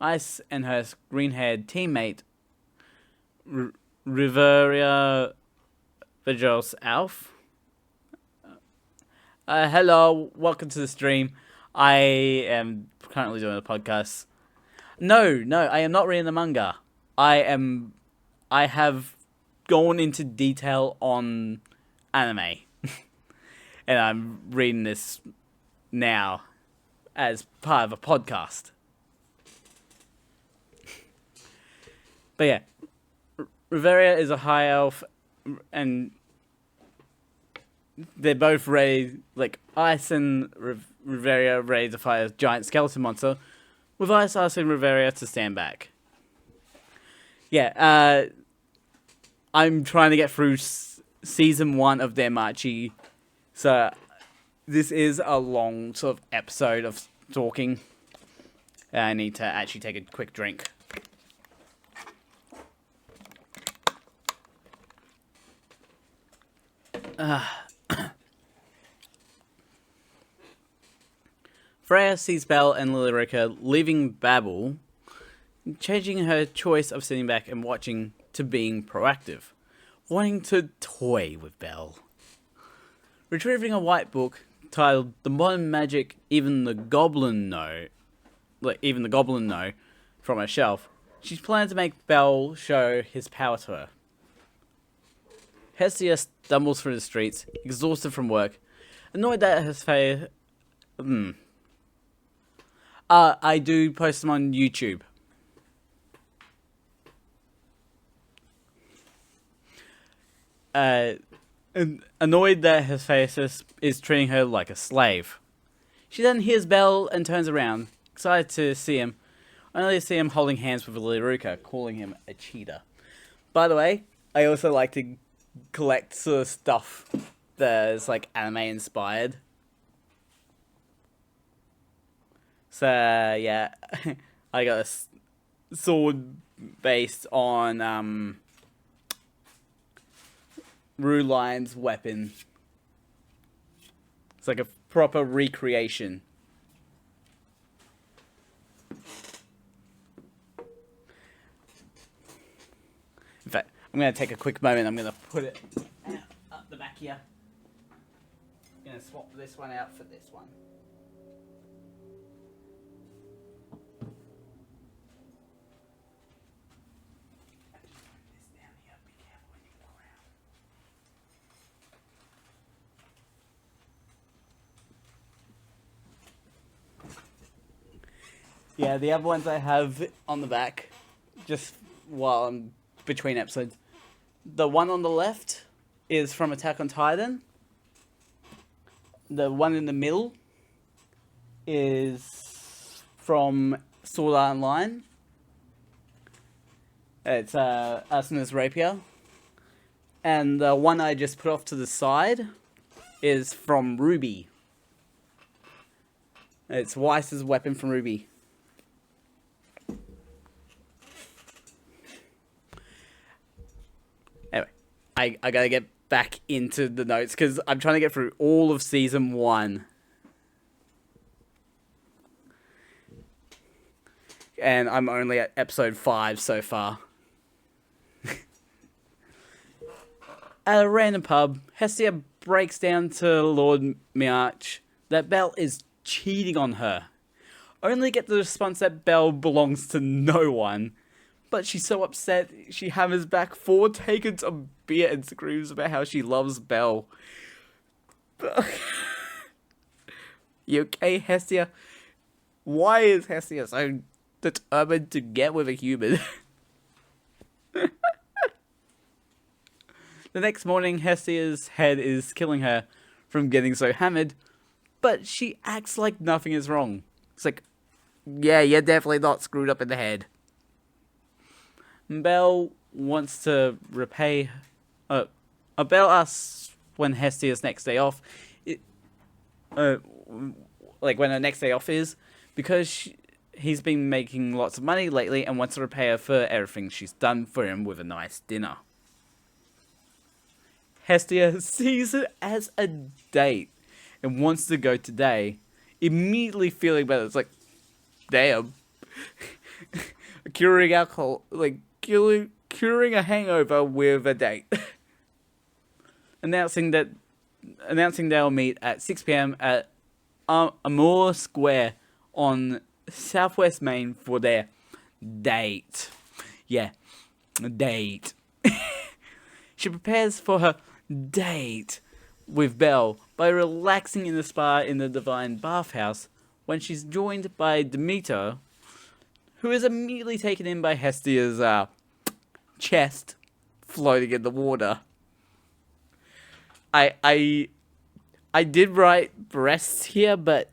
Ice and her green-haired teammate, Riveria Vajos Alf. Hello, welcome to the stream. I am currently doing a podcast. No, I am not reading the manga. I have gone into detail on anime. And I'm reading this now as part of a podcast. But yeah, Riveria is a high elf, and they're both ready, like, Ice and Riveria ready to fight a giant skeleton monster, with Ice asking Riveria to stand back. Yeah, I'm trying to get through season 1 of Danmachi, so this is a long sort of episode of talking. I need to actually take a quick drink. Freya sees Belle and Lily Ruka leaving Babel, changing her choice of sitting back and watching to being proactive, wanting to toy with Belle. Retrieving a white book titled "The Modern Magic Even the Goblin Know," from her shelf, she's planning to make Belle show his power to her. Hestia stumbles through the streets, exhausted from work, annoyed that his face. I do post them on YouTube. Annoyed that Hephaestus is treating her like a slave. She then hears Belle and turns around, excited to see him, Only to see him holding hands with Liruka, calling him a cheater. By the way, I also like to collect sort of stuff that's like anime inspired. So yeah, I got a sword based on Rulion's weapon. It's like a proper recreation. In fact, I'm going to take a quick moment. I'm going to put it up the back here. I'm going to swap this one out for this one. Yeah, the other ones I have on the back, just while I'm between episodes. The one on the left is from Attack on Titan. The one in the middle is from Sword Art Online. It's Asuna's Rapier. And the one I just put off to the side is from Ruby. It's Weiss's weapon from Ruby. Anyway, I gotta get back into the notes because I'm trying to get through all of season 1. And I'm only at episode 5 so far. At a random pub, Hestia breaks down to Lord Miach that Belle is cheating on her. Only get the response that Belle belongs to no one. But she's so upset, she hammers back 4 takens of beer and screams about how she loves Belle. You okay, Hestia? Why is Hestia so determined to get with a human? The next morning, Hestia's head is killing her from getting so hammered, but she acts like nothing is wrong. It's like, yeah, you're definitely not screwed up in the head. Belle wants to repay... Belle asks when Hestia's next day off... like when her next day off is, because he's been making lots of money lately and wants to repay her for everything she's done for him with a nice dinner. Hestia sees it as a date and wants to go today, immediately feeling better. It's like, damn. Curing alcohol, like, curing a hangover with a date. announcing they'll meet at 6 p.m. at Amour Square on Southwest Main for their date. Yeah, date. She prepares for her date with Belle by relaxing in the spa in the Divine Bathhouse when she's joined by Demeter, who is immediately taken in by Hestia's chest floating in the water. I did write breasts here, but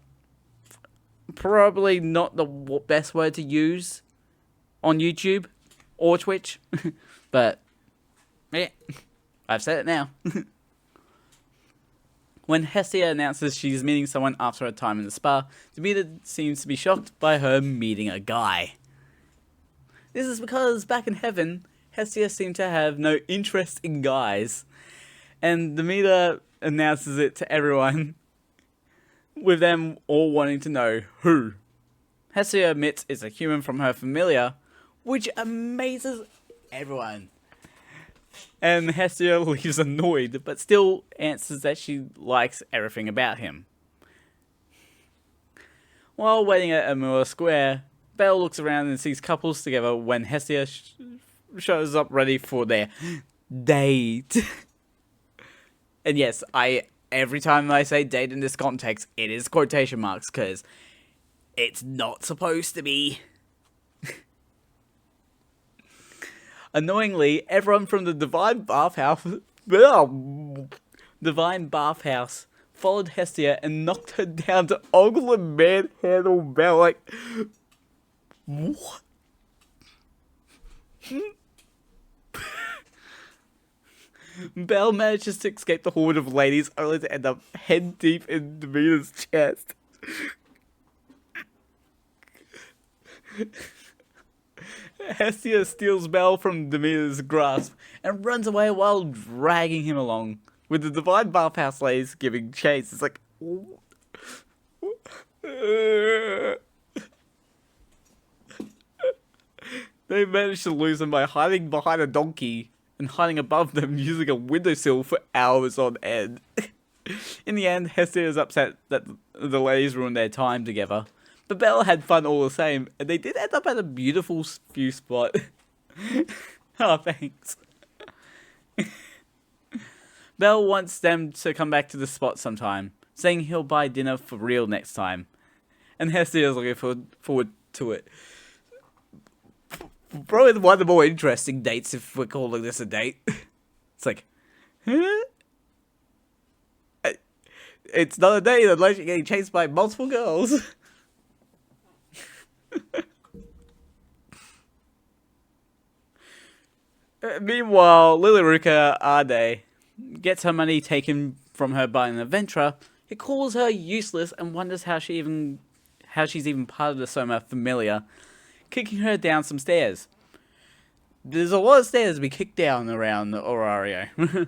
probably not the best word to use on YouTube or Twitch. But yeah, I've said it now. When Hestia announces she's meeting someone after her time in the spa, Demeter seems to be shocked by her meeting a guy. This is because back in heaven, Hestia seemed to have no interest in guys, and Demeter announces it to everyone, with them all wanting to know who. Hestia admits it's a human from her familiar, which amazes everyone. And Hestia leaves annoyed, but still answers that she likes everything about him. While waiting at Amour Square, Belle looks around and sees couples together when Hestia shows up ready for their date. And yes, every time I say date in this context, it is quotation marks, because it's not supposed to be. Annoyingly, everyone from the Divine Bathhouse followed Hestia and knocked her down to ogle and manhandle Belle. Like, What? Belle manages to escape the horde of ladies only to end up head deep in Demeter's chest. Hestia steals Belle from Demeter's grasp and runs away while dragging him along, with the divine bathhouse ladies giving chase. It's like... They managed to lose him by hiding behind a donkey and hiding above them using a windowsill for hours on end. In the end, Hestia is upset that the ladies ruined their time together. But Belle had fun all the same, and they did end up at a beautiful view spot. Oh, thanks. Belle wants them to come back to the spot sometime, saying he'll buy dinner for real next time. And Hestia is looking forward to it. Probably one of the more interesting dates, if we're calling this a date. It's like, huh? It's not a date unless you're getting chased by multiple girls. Meanwhile, Lilyruka Ade gets her money taken from her by an adventurer who calls her useless and wonders how she's even part of the Soma Familiar, kicking her down some stairs. There's a lot of stairs to be kicked down around Orario.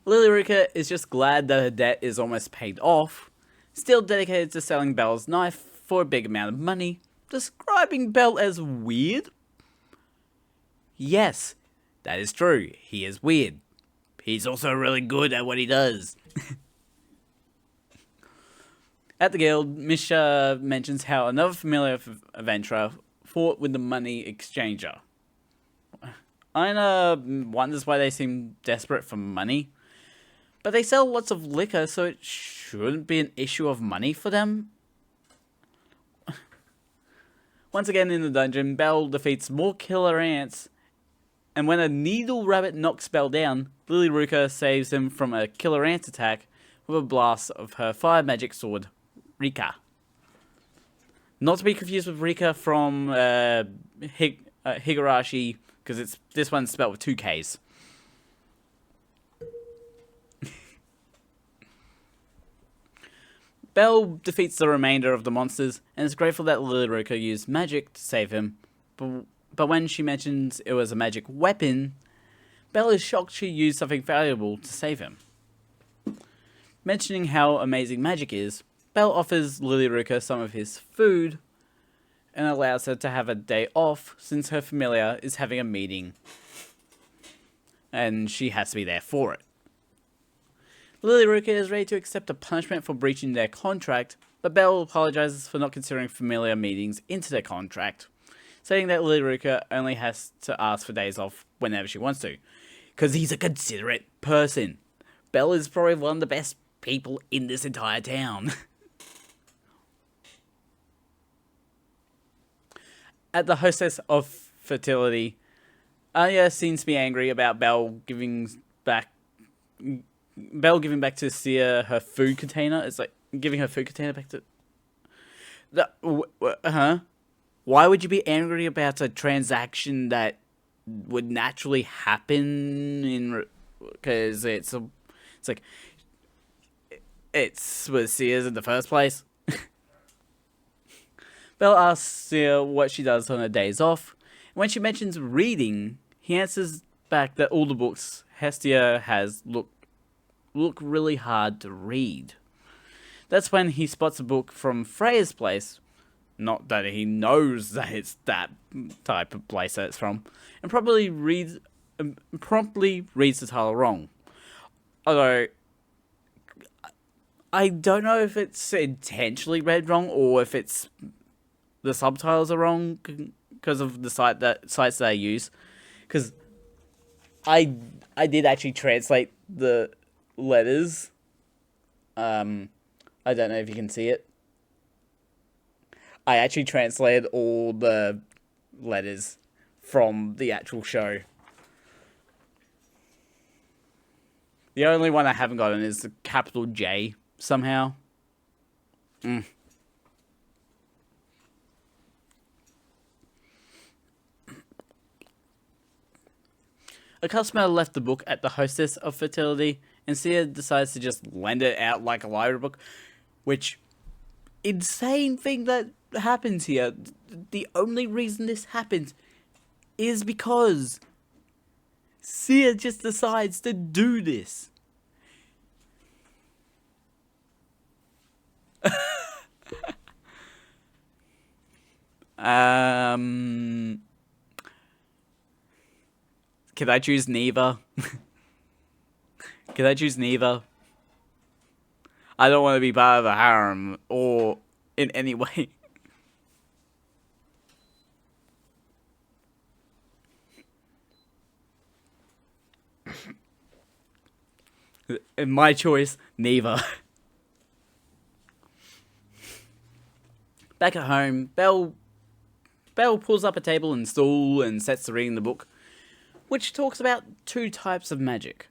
Lilyruka is just glad that her debt is almost paid off, still dedicated to selling Belle's knife for a big amount of money, describing Belle as weird. Yes, that is true. He is weird. He's also really good at what he does. At the guild, Misha mentions how another familiar adventurer fought with the money exchanger. Aina wonders why they seem desperate for money, but they sell lots of liquor, so it shouldn't be an issue of money for them. Once again in the dungeon, Belle defeats more killer ants, and when a needle rabbit knocks Belle down, Lilyruka saves him from a killer ant attack with a blast of her fire magic sword, Rika. Not to be confused with Rika from Higurashi, because this one's spelled with 2 Ks. Belle defeats the remainder of the monsters and is grateful that Lilyruka used magic to save him, but when she mentions it was a magic weapon, Belle is shocked she used something valuable to save him. Mentioning how amazing magic is, Belle offers Lilyruka some of his food and allows her to have a day off since her familiar is having a meeting and she has to be there for it. Lilyruka is ready to accept a punishment for breaching their contract, but Belle apologizes for not considering familiar meetings into their contract, saying that Lilyruka only has to ask for days off whenever she wants to, because he's a considerate person. Belle is probably one of the best people in this entire town. At the hostess of fertility, Anya seems to be angry about Belle giving back to Sia her food container. It's like giving her food container back to... Why would you be angry about a transaction that would naturally happen because it's with Sia's in the first place? Belle asks Sia what she does on her days off. When she mentions reading, he answers back that all the books Hestia has look really hard to read. That's when he spots a book from Freya's place, not that he knows that it's that type of place that it's from, and promptly reads the title wrong. Although, I don't know if it's intentionally read wrong or if it's the subtitles are wrong because of the sites that I use. Because I did actually translate the letters. I don't know if you can see it. I actually translated all the letters from the actual show. The only one I haven't gotten is the capital J somehow. A customer left the book at the hostess of fertility, and Sia decides to just lend it out like a library book, which insane thing that happens here. The only reason this happens is because Sia just decides to do this. Can I choose neither? Can I choose neither? I don't want to be part of a harem or in any way. In my choice, neither. Back at home, Belle pulls up a table and stool and sets to reading the book, which talks about two types of magic.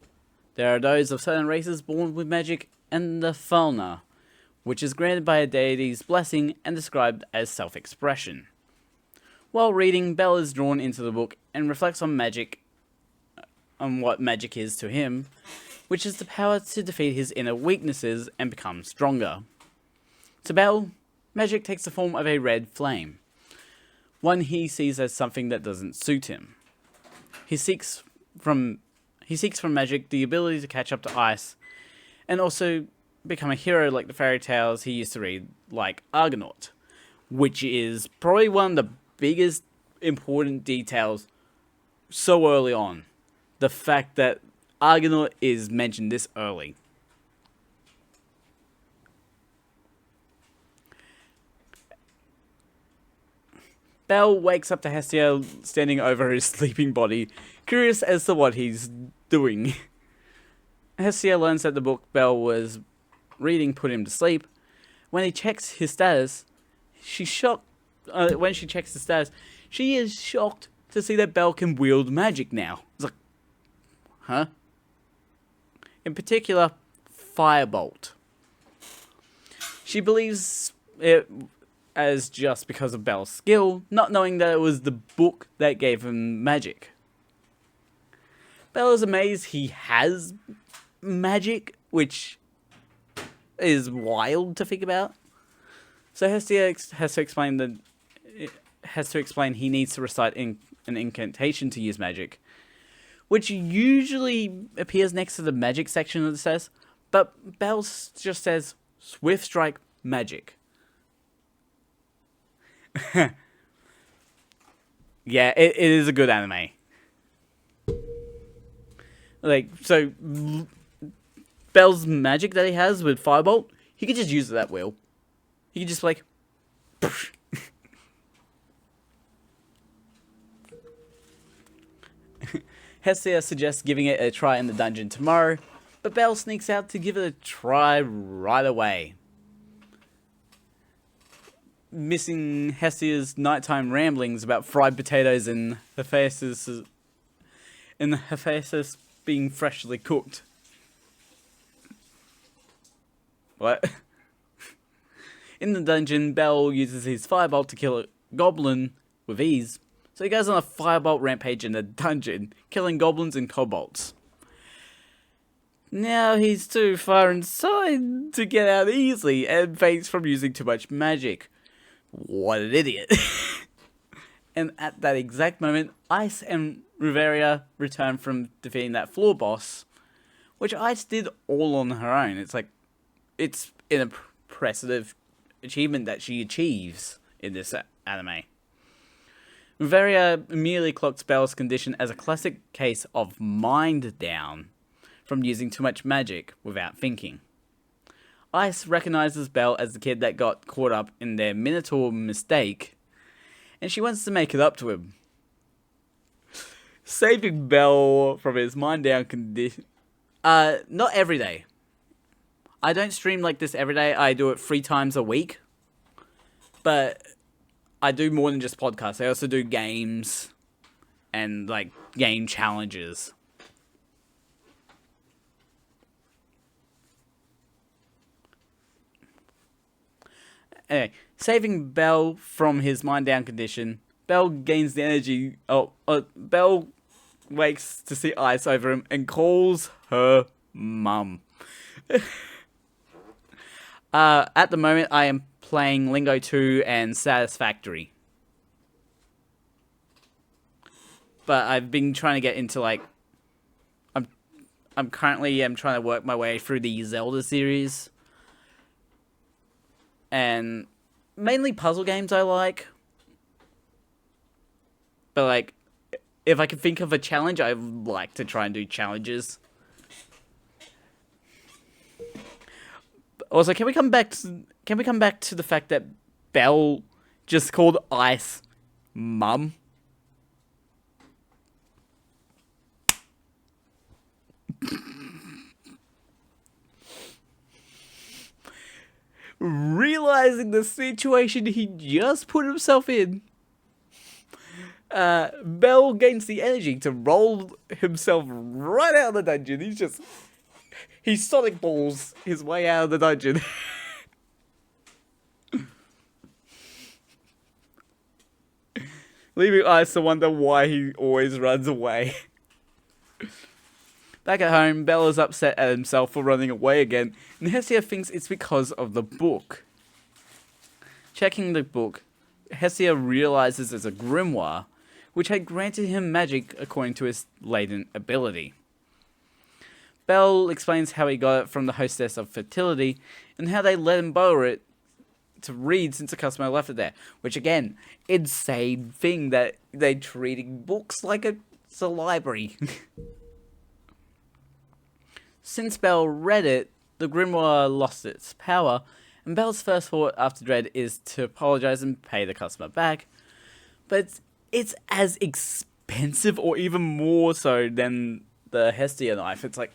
There are those of certain races born with magic, and the fauna, which is granted by a deity's blessing and described as self-expression. While reading, Belle is drawn into the book and reflects on what magic is to him, which is the power to defeat his inner weaknesses and become stronger. To Belle, magic takes the form of a red flame, one he sees as something that doesn't suit him. He seeks from magic the ability to catch up to ice, and also become a hero like the fairy tales he used to read, like Argonaut, which is probably one of the biggest important details so early on. The fact that Argonaut is mentioned this early. Belle wakes up to Hestia standing over his sleeping body, curious as to what he's doing. Hestia learns that the book Belle was reading put him to sleep. When he checks his status, she's shocked. When she checks his status, she is shocked to see that Belle can wield magic now. It's like, huh? In particular, Firebolt. She believes it as just because of Belle's skill, not knowing that it was the book that gave him magic. Belle is amazed he has magic, which is wild to think about. So Hestia has to explain he needs to recite an incantation to use magic, which usually appears next to the magic section of the says, but Belle just says Swift Strike Magic. Yeah, it is a good anime. Like, so Belle's magic that he has with Firebolt, he could just use it at will. He could just like Hestia suggests giving it a try in the dungeon tomorrow, but Belle sneaks out to give it a try right away. Missing Hestia's nighttime ramblings about fried potatoes and Hephaestus being freshly cooked. What? In the dungeon, Belle uses his firebolt to kill a goblin with ease, so he goes on a firebolt rampage in the dungeon, killing goblins and kobolds. Now he's too far inside to get out easily and faints from using too much magic. What an idiot. And at that exact moment, Ice and Riveria return from defeating that floor boss, which Ice did all on her own. It's like, it's an impressive achievement that she achieves in this anime. Riveria immediately clocks Belle's condition as a classic case of mind down from using too much magic without thinking. Ice recognizes Belle as the kid that got caught up in their Minotaur mistake, and she wants to make it up to him. Saving Belle from his mind down condition. Not every day. I don't stream like this every day. I do it 3 times a week. But I do more than just podcasts. I also do games and like game challenges. Anyway, saving Belle from his mind down condition, Belle gains the energy. Belle wakes to see ice over him and calls her mum. At the moment, I am playing Lingo 2 and Satisfactory. But I've been trying to get into, like... I'm currently trying to work my way through the Zelda series. And mainly puzzle games I like. But, like, if I can think of a challenge, I like to try and do challenges. Also, can we come back to the fact that Belle just called Ice Mum? Realizing the situation he just put himself in, Bell gains the energy to roll himself right out of the dungeon. He Sonic Balls his way out of the dungeon. Leaving Ice to wonder why he always runs away. Back at home, Belle is upset at himself for running away again, and Hestia thinks it's because of the book. Checking the book, Hestia realizes it's a grimoire, which had granted him magic according to his latent ability. Belle explains how he got it from the hostess of fertility, and how they let him borrow it to read since the customer left it there. Which again, insane thing that they're treating books like it's a library. Since Belle read it, the grimoire lost its power, and Belle's first thought after dread is to apologize and pay the customer back. But it's as expensive, or even more so, than the Hestia knife. It's like,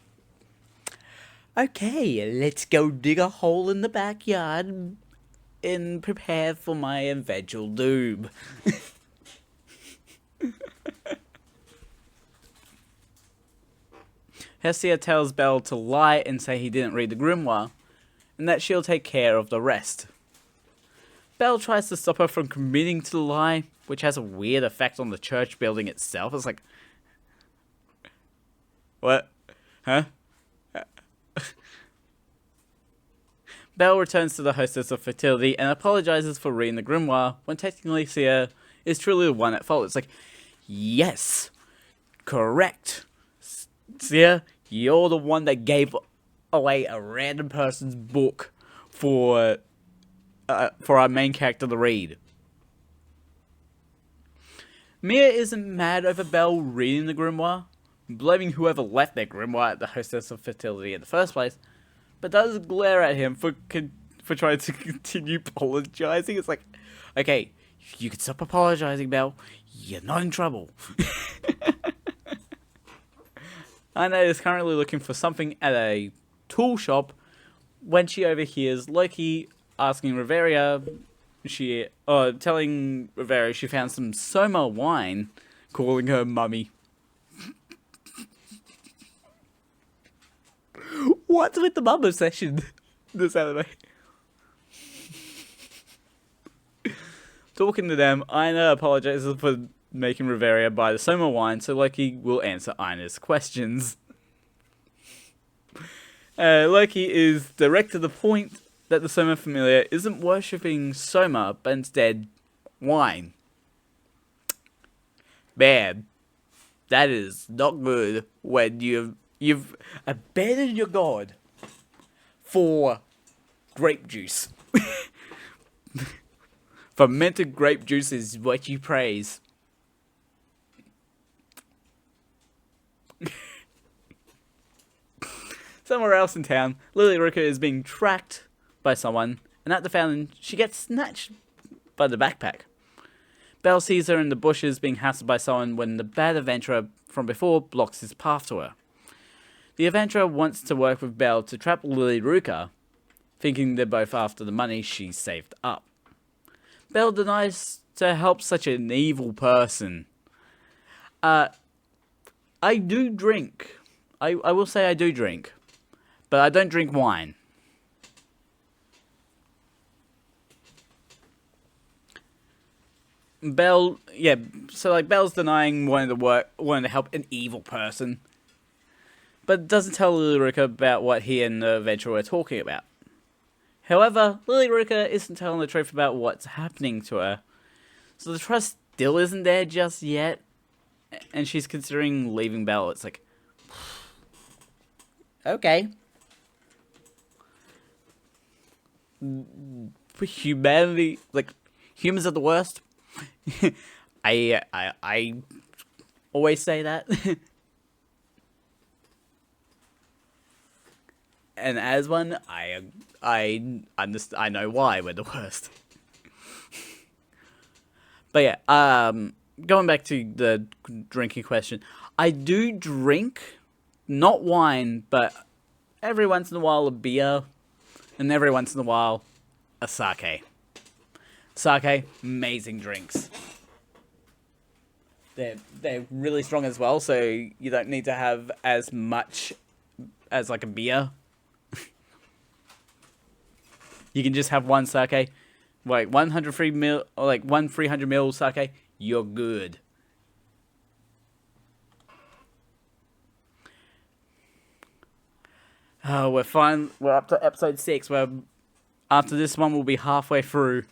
okay, let's go dig a hole in the backyard and prepare for my eventual doom. Hestia tells Belle to lie and say he didn't read the grimoire, and that she'll take care of the rest. Belle tries to stop her from committing to the lie, which has a weird effect on the church building itself. It's like, what? Huh? Belle returns to the hostess of fertility and apologizes for reading the grimoire, when technically Sia is truly the one at fault. It's like, yes, correct. Sia, you're the one that gave away a random person's book for our main character to read. Mia isn't mad over Belle reading the grimoire, blaming whoever left their grimoire at the hostess of fertility in the first place, but does glare at him for trying to continue apologizing. It's like, okay, you can stop apologizing, Belle. You're not in trouble. Anna is currently looking for something at a tool shop when she overhears Loki asking Riveria, telling Riveria she found some Soma wine, calling her mummy. What's with the mum obsession this anime? Talking to them, Aina apologizes for making Riveria buy the Soma wine so Loki will answer Aina's questions. Loki is direct to the point that the Soma Familiar isn't worshipping Soma, but instead wine. Man, that is not good when you've abandoned your god for grape juice. Fermented grape juice is what you praise. Somewhere else in town, Lily Ruka is being tracked by someone, and at the fountain, she gets snatched by the backpack. Belle sees her in the bushes being hassled by someone when the bad adventurer from before blocks his path to her. The adventurer wants to work with Belle to trap Lily Ruka, thinking they're both after the money she saved up. Belle denies to help such an evil person. I do drink. I will say I do drink. But I don't drink wine. Belle, yeah, so like Belle's denying wanting to help an evil person, but doesn't tell Lily about what he and the adventurer are talking about. However, Lily isn't telling the truth about what's happening to her, so the trust still isn't there just yet, and she's considering leaving Belle. It's like, okay. Humanity, like, humans are the worst. I always say that. And as one, I know why we're the worst. But yeah, going back to the drinking question, I do drink, not wine, but every once in a while a beer, and every once in a while a sake. Sake, amazing drinks. They're really strong as well, so you don't need to have as much as like a beer. You can just have one sake, like 103 mil, or like 300 ml sake. You're good. Oh, we're up to episode 6. Where after this one, we'll be halfway through.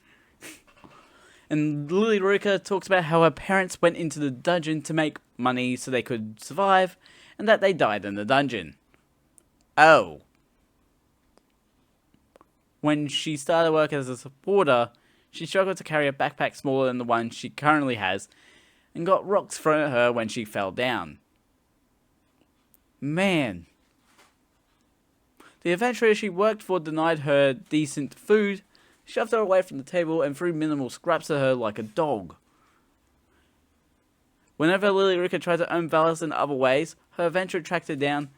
And Lily talks about how her parents went into the dungeon to make money so they could survive, and that they died in the dungeon. Oh. When she started work as a supporter, she struggled to carry a backpack smaller than the one she currently has, and got rocks thrown at her when she fell down. Man. The adventurer she worked for denied her decent food, shoved her away from the table, and threw minimal scraps at her like a dog. Whenever Lily tried to earn balance in other ways, her adventurer tracked her down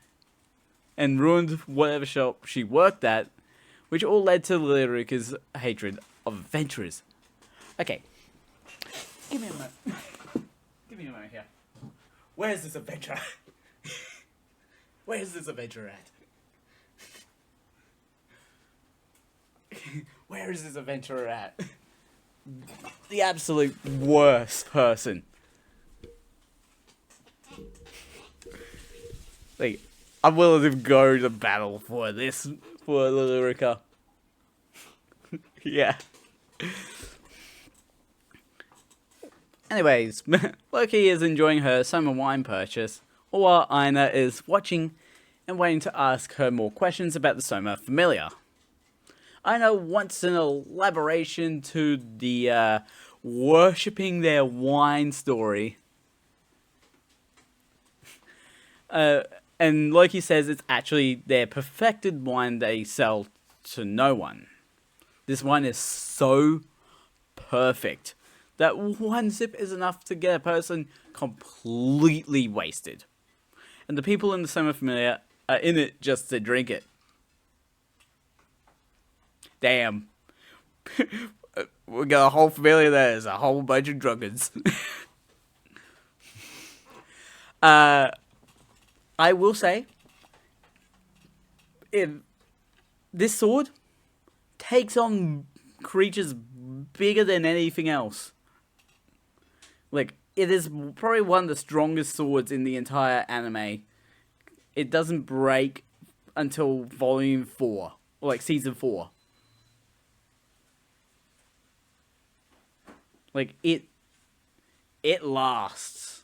and ruined whatever shop she worked at, which all led to Lily hatred of adventurers. Okay. Give me a moment. Give me a moment here. Where's this adventurer? Where's this adventurer at? Where is this adventurer at? The absolute worst person. Like, I'm willing to go to battle for this, for Lily. Yeah. Anyways, Loki is enjoying her summer wine purchase, while Aina is watching and waiting to ask her more questions about the Soma Familiar. Aina wants an elaboration to the worshipping their wine story. And Loki says it's actually their perfected wine they sell to no one. This wine is so perfect that one sip is enough to get a person completely wasted. And the people in the Soma Familiar are in it just to drink it. Damn. We got a whole familiar there. There's a whole bunch of drunkards. I will say, if this sword takes on creatures bigger than anything else. Like, it is probably one of the strongest swords in the entire anime. It doesn't break until volume 4, or like season 4. Like, it lasts.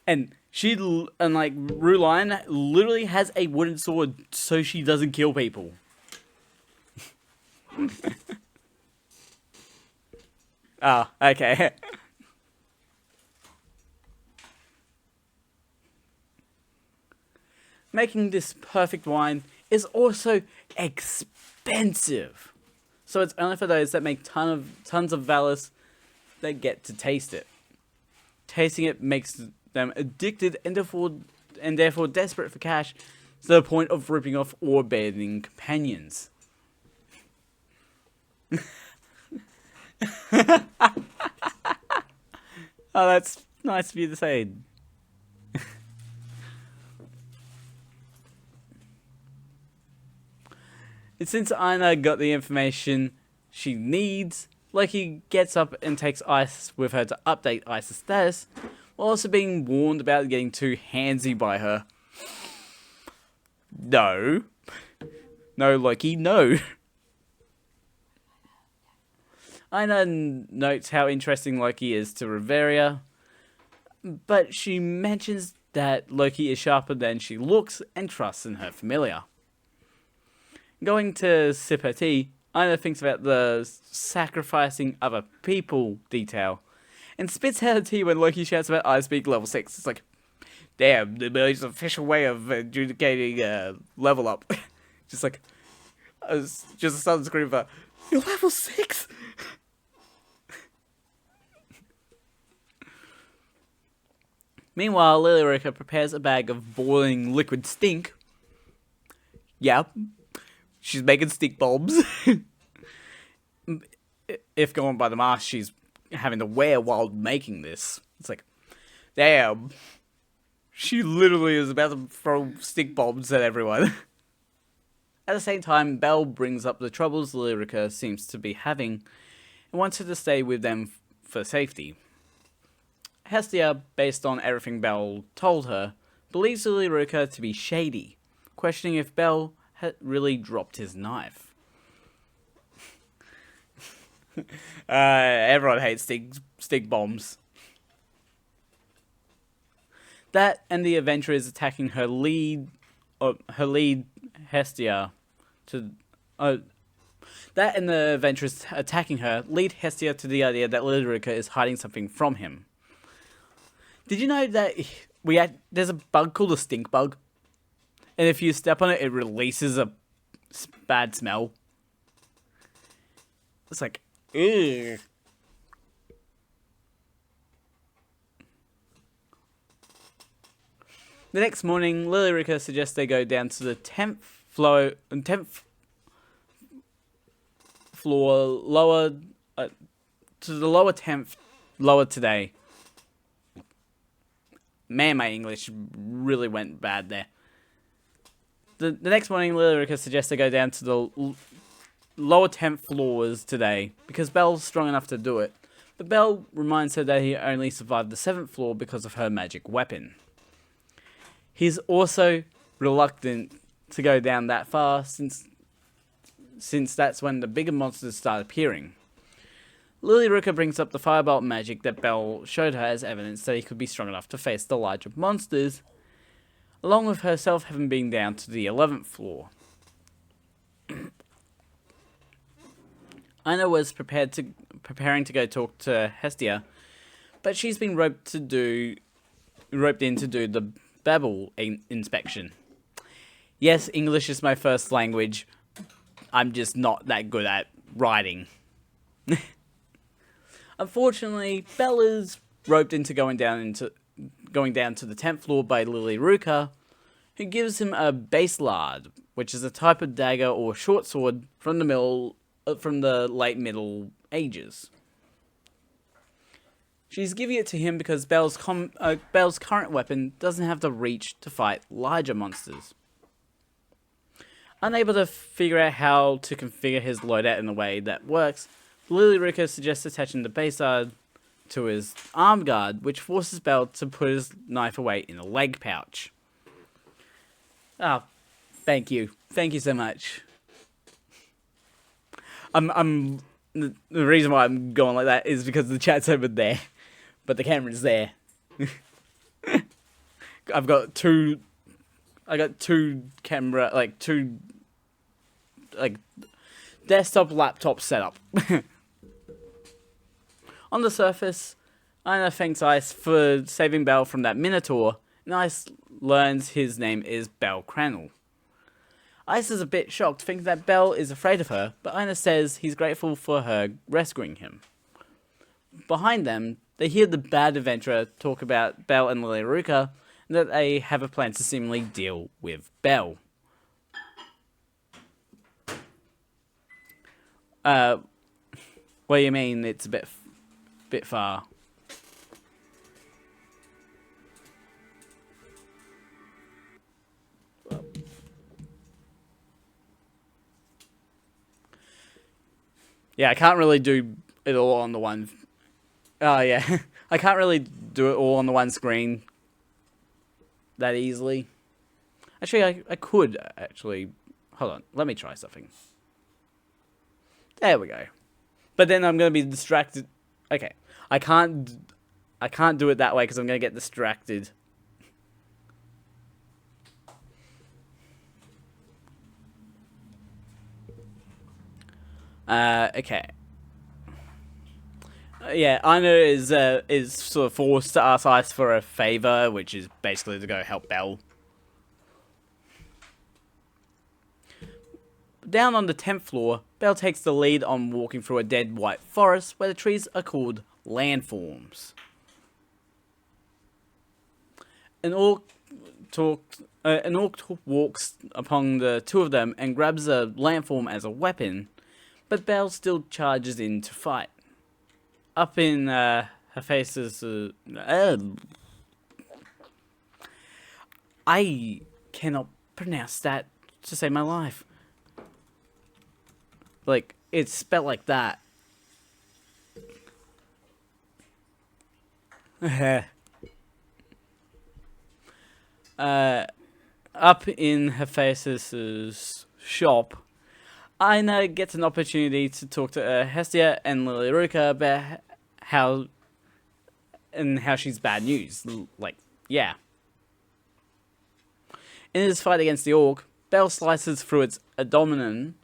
And Ruline literally has a wooden sword so she doesn't kill people. Oh, okay. Making this perfect wine is also expensive. So it's only for those that make tons of Valis that get to taste it. Tasting it makes them addicted and therefore desperate for cash to the point of ripping off or abandoning companions. Oh, that's nice of you to say. Since Aina got the information she needs, Loki gets up and takes Ice with her to update Ice's status, while also being warned about getting too handsy by her. No. No, Loki, no. Aina notes how interesting Loki is to Reveria, but she mentions that Loki is sharper than she looks and trusts in her familiar. Going to sip her tea, Aina thinks about the sacrificing other people detail, and spits out her tea when Loki shouts about Ice Beak level 6. It's like, damn, the most official way of adjudicating level up. Just like, just a sudden scream for, you're level 6? Meanwhile, Lily-Rika prepares a bag of boiling liquid stink. Yeah, she's making stink bombs. If going by the mask she's having to wear while making this. It's like, damn. She literally is about to throw stink bombs at everyone. At the same time, Belle brings up the troubles Lily-Rika seems to be having and wants her to stay with them for safety. Hestia, based on everything Belle told her, believes Lily-Rika to be shady, questioning if Belle had really dropped his knife. Everyone hates stink bombs. That and the adventurers attacking her lead Hestia that and the adventurers attacking her lead Hestia to the idea that Lily-Rika is hiding something from him. Did you know that there's a bug called a stink bug? And if you step on it, it releases a bad smell. It's like, ew. The next morning, Lily-Rika suggests they go down to the 10th floor lower, to the lower 10th, lower today. Man, my English really went bad there. The next morning, Lily-Rika suggests they go down to the lower 10th floors today, because Belle's strong enough to do it. But Belle reminds her that he only survived the 7th floor because of her magic weapon. He's also reluctant to go down that far, since that's when the bigger monsters start appearing. Lily-Rika brings up the firebolt magic that Belle showed her as evidence that he could be strong enough to face the larger monsters, along with herself having been down to the 11th floor. Aina was preparing to go talk to Hestia, but she's been roped in to do the Babel inspection. Yes, English is my first language. I'm just not that good at writing. Unfortunately, Bella's roped into going down to the 10th floor by Lily-Rika, who gives him a baselard, which is a type of dagger or short sword from the late Middle Ages. She's giving it to him because Belle's current weapon doesn't have the reach to fight larger monsters. Unable to figure out how to configure his loadout in a way that works, Lily-Rika suggests attaching the baselard to his arm guard, which forces Belle to put his knife away in a leg pouch. Oh, thank you so much. The reason why I'm going like that is because the chat's over there, but the camera's there. I got two desktop laptop setup. On the surface, Aina thanks Ice for saving Belle from that Minotaur, and Ice learns his name is Belle Cranel. Ice is a bit shocked, thinking that Belle is afraid of her, but Aina says he's grateful for her rescuing him. Behind them, they hear the bad adventurer talk about Belle and Lily-Rika, and that they have a plan to seemingly deal with Belle. What do you mean it's a bit far? Yeah, I can't really do it all on the one. Oh, yeah. I can't really do it all on the one screen that easily. Actually, I could, actually. Hold on. Let me try something. There we go. But then I'm going to be distracted. Okay. I can't do it that way because I'm going to get distracted. Okay. Yeah, Anna is sort of forced to ask Ice for a favor, which is basically to go help Belle. Down on the 10th floor, Belle takes the lead on walking through a dead white forest where the trees are called landforms. An orc walks upon the two of them and grabs a landform as a weapon, but Belle still charges in to fight. Up in her face is... I cannot pronounce that to save my life. Like, it's spelled like that. Up in Hephaestus' shop, Aina gets an opportunity to talk to Hestia and Lilyruka about how she's bad news. Like, yeah. In his fight against the orc, Belle slices through its abdomen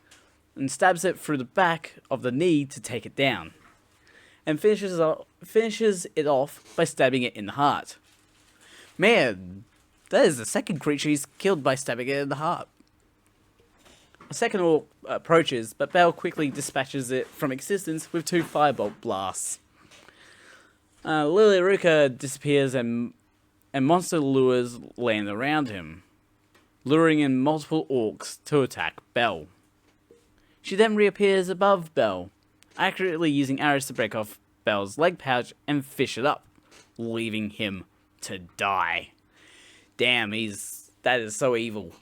and stabs it through the back of the knee to take it down, and finishes it off by stabbing it in the heart. Man, that is the second creature he's killed by stabbing it in the heart. A second orc approaches, but Belle quickly dispatches it from existence with 2 firebolt blasts. Lilyruka disappears and monster lures land around him, luring in multiple orcs to attack Belle. She then reappears above Belle, accurately using arrows to break off Belle's leg pouch and fish it up, leaving him to die. Damn, that is so evil.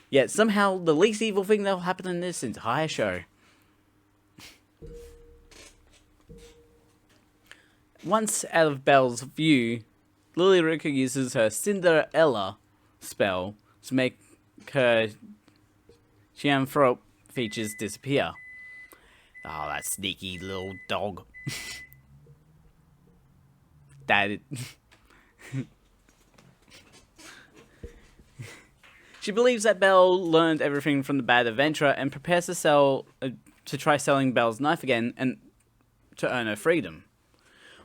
Yet somehow the least evil thing that will happen in this entire show. Once out of Belle's view, Lilyruka uses her Cinderella spell to make her Chianthrope features disappear. Oh, that sneaky little dog. She believes that Belle learned everything from the bad adventurer and prepares to try selling Belle's knife again and to earn her freedom.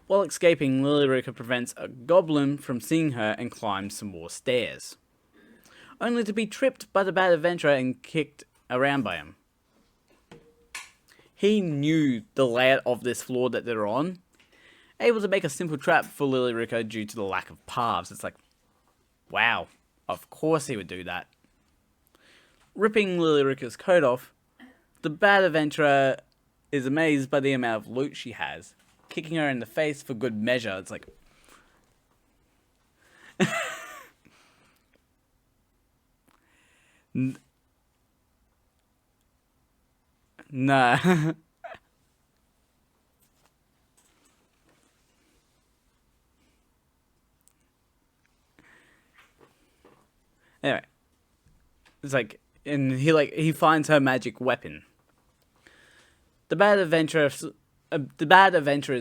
While escaping, Lilyruka prevents a goblin from seeing her and climbs some more stairs, only to be tripped by the bad adventurer and kicked around by him. He knew the layout of this floor that they're on, able to make a simple trap for Lilyruka due to the lack of paths. It's like, wow, of course he would do that. Ripping Lilyruka's coat off, the bad adventurer is amazed by the amount of loot she has, kicking her in the face for good measure. It's like... Nah. Anyway, it's like, and he finds her magic weapon. The bad adventurer's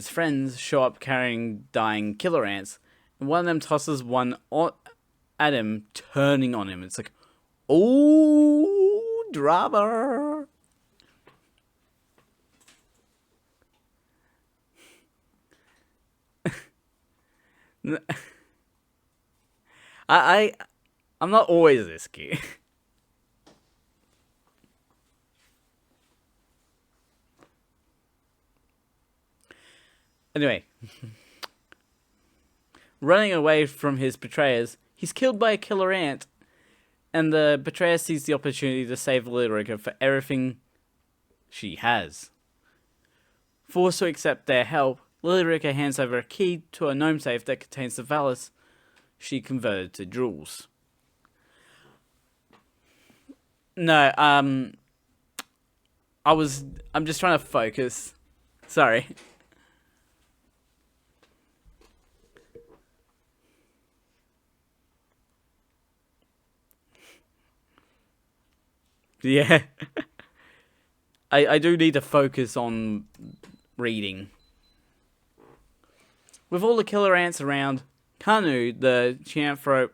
friends show up carrying dying killer ants, and one of them tosses one at him, turning on him. It's like, oh, drama. I'm not always this cute. Anyway, running away from his betrayers, he's killed by a killer ant, and the betrayer sees the opportunity to save Lilyruka for everything she has. Forced to accept their help, Lilyruka hands over a key to a gnome safe that contains the Valis she converted to jewels. No, I'm just trying to focus. Sorry. Yeah. I do need to focus on reading. With all the killer ants around, Kanu, the Chianthrope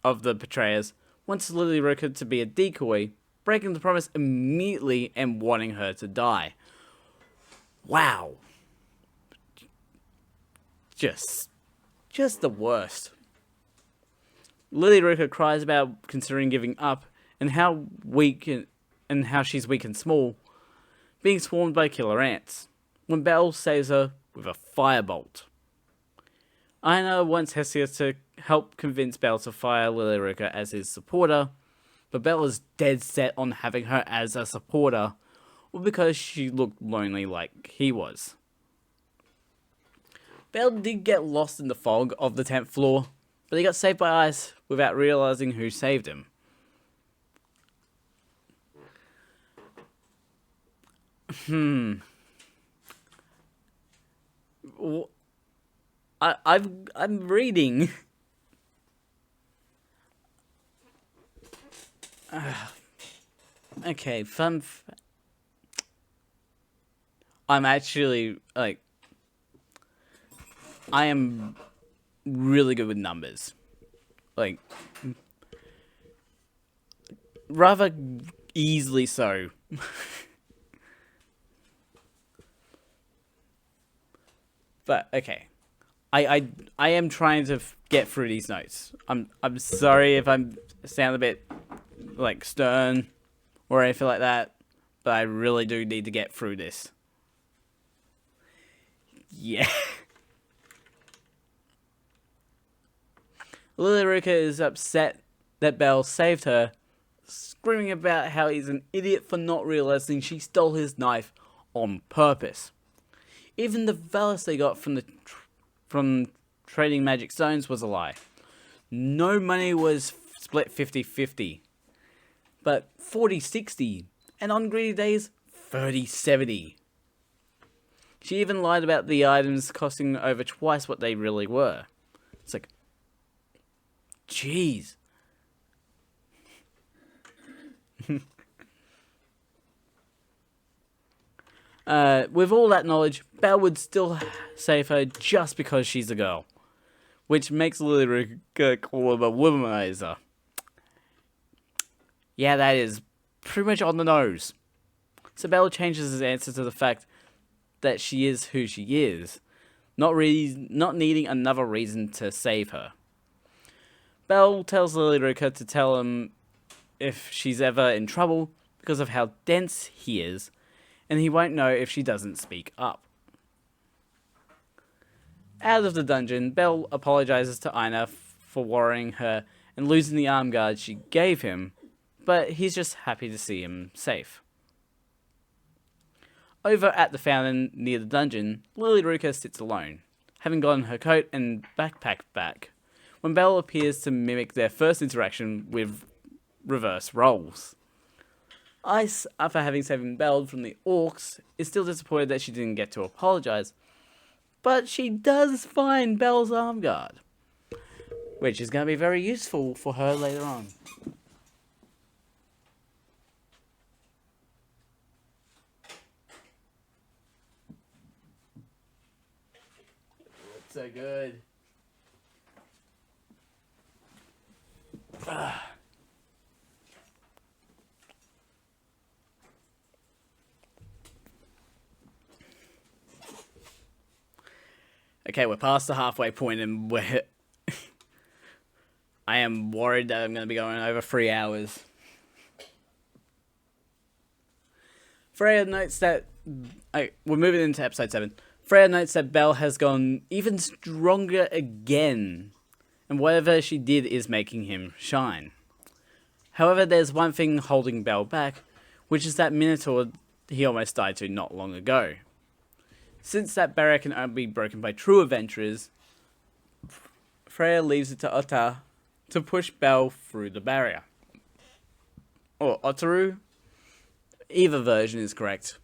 of the betrayers, wants Lily Roker to be a decoy, breaking the promise immediately and wanting her to die. Wow. Just the worst. Lily Roker cries about considering giving up and how how she's weak and small, being swarmed by killer ants, when Belle saves her with a firebolt. Aina wants Hestia to help convince Belle to fire Lily Roker as his supporter, but Belle is dead set on having her as a supporter, or because she looked lonely like he was. Belle did get lost in the fog of the 10th floor, but he got saved by ice without realizing who saved him. I'm reading. Okay, I'm actually like, I am really good with numbers, like rather easily so. But okay, I am trying to get through these notes. I'm sorry if I'm sound a bit like stern or anything like that, but I really do need to get through this. Yeah. Lily Roker is upset that Belle saved her, screaming about how he's an idiot for not realizing she stole his knife on purpose. Even the Valis they got from trading magic stones was a lie. No money was split 50-50, but 40-60, and on greedy days, 30-70. She even lied about the items costing over twice what they really were. It's like, jeez. With all that knowledge, Belle would still save her just because she's a girl, which makes Lily Roker call her a womanizer. Yeah, that is pretty much on the nose. So Belle changes his answer to the fact that she is who she is, not needing another reason to save her. Belle tells Lily Roker to tell him if she's ever in trouble because of how dense he is, and he won't know if she doesn't speak up. Out of the dungeon, Belle apologizes to Aina for worrying her and losing the arm guard she gave him, but he's just happy to see him safe. Over at the fountain near the dungeon, Lily Roker sits alone, having gotten her coat and backpack back, when Belle appears to mimic their first interaction with reverse roles. Ice, after having saved Belle from the orcs, is still disappointed that she didn't get to apologize, but she does find Belle's arm guard, which is going to be very useful for her later on. So good. Okay, we're past the halfway point and we're... I am worried that I'm going to be going over 3 hours. Freya notes that... we're moving into episode 7. Freya notes that Belle has gone even stronger again, and whatever she did is making him shine. However, there's one thing holding Belle back, which is that Minotaur he almost died to not long ago. Since that barrier can only be broken by true adventurers, Freya leaves it to Ota to push Belle through the barrier. Or Otaru? Either version is correct.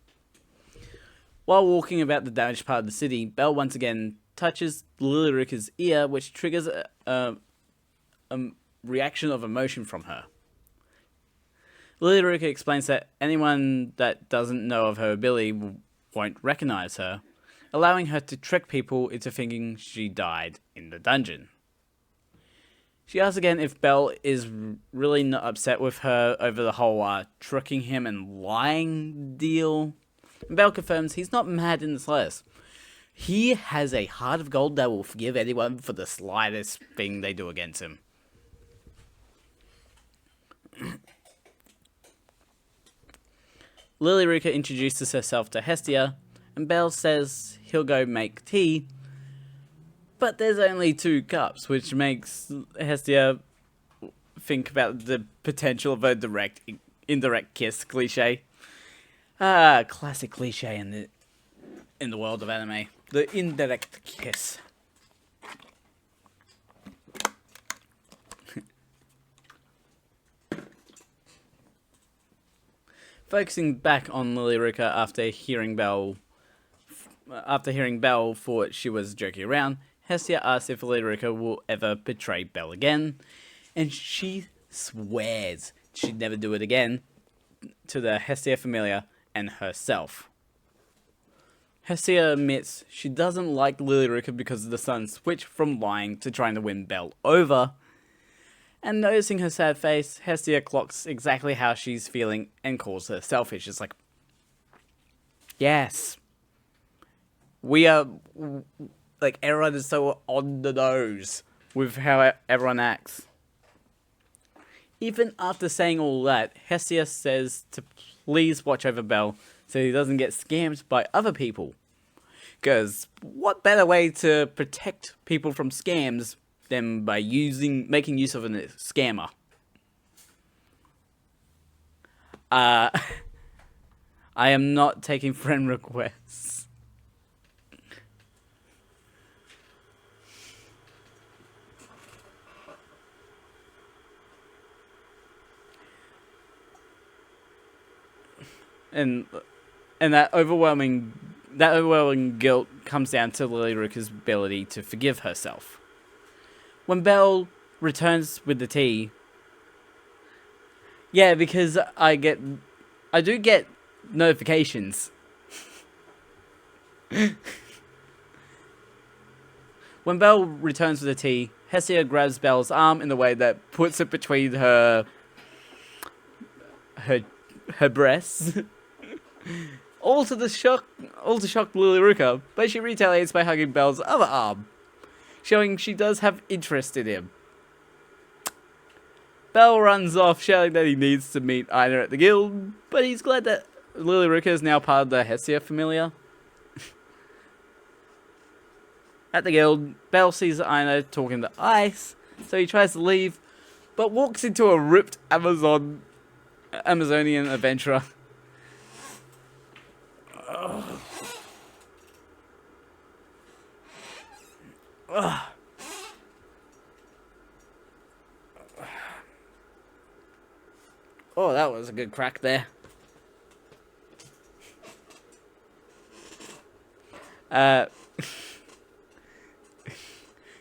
While walking about the damaged part of the city, Belle once again touches Lilyrika's ear, which triggers a reaction of emotion from her. Lilyrika explains that anyone that doesn't know of her ability won't recognize her, allowing her to trick people into thinking she died in the dungeon. She asks again if Belle is really not upset with her over the whole tricking him and lying deal. And Belle confirms he's not mad in the slightest. He has a heart of gold that will forgive anyone for the slightest thing they do against him. Lilyrika introduces herself to Hestia, and Belle says he'll go make tea, but there's only 2 cups, which makes Hestia think about the potential of a indirect kiss cliche. Classic cliche in the world of anime. The indirect kiss. Focusing back on Lilyrika after hearing Belle thought she was joking around, Hestia asks if Lilyrika will ever betray Belle again, and she swears she'd never do it again to the Hestia Familiar and herself. Hestia admits she doesn't like Lilyrika because of the sudden switch from lying to trying to win Belle over, and noticing her sad face, Hestia clocks exactly how she's feeling and calls her selfish. It's like, yes, we are, like, everyone is so on the nose with how everyone acts. Even after saying all that, Hestia says to please watch over Belle so he doesn't get scammed by other people. Because what better way to protect people from scams than by making use of a scammer? I am not taking friend requests. And that overwhelming guilt comes down to Lilyrika's ability to forgive herself. When Belle returns with the tea, yeah, because I do get notifications. When Belle returns with the tea, Hestia grabs Belle's arm in a way that puts it between her breasts. all to shock Lilyrika, but she retaliates by hugging Belle's other arm, showing she does have interest in him. Belle runs off, shouting that he needs to meet Ina at the guild, but he's glad that Lilyrika is now part of the Hestia Familiar. At the guild, Belle sees Ina talking to Ice, so he tries to leave, but walks into a ripped Amazonian adventurer. Oh, that was a good crack there.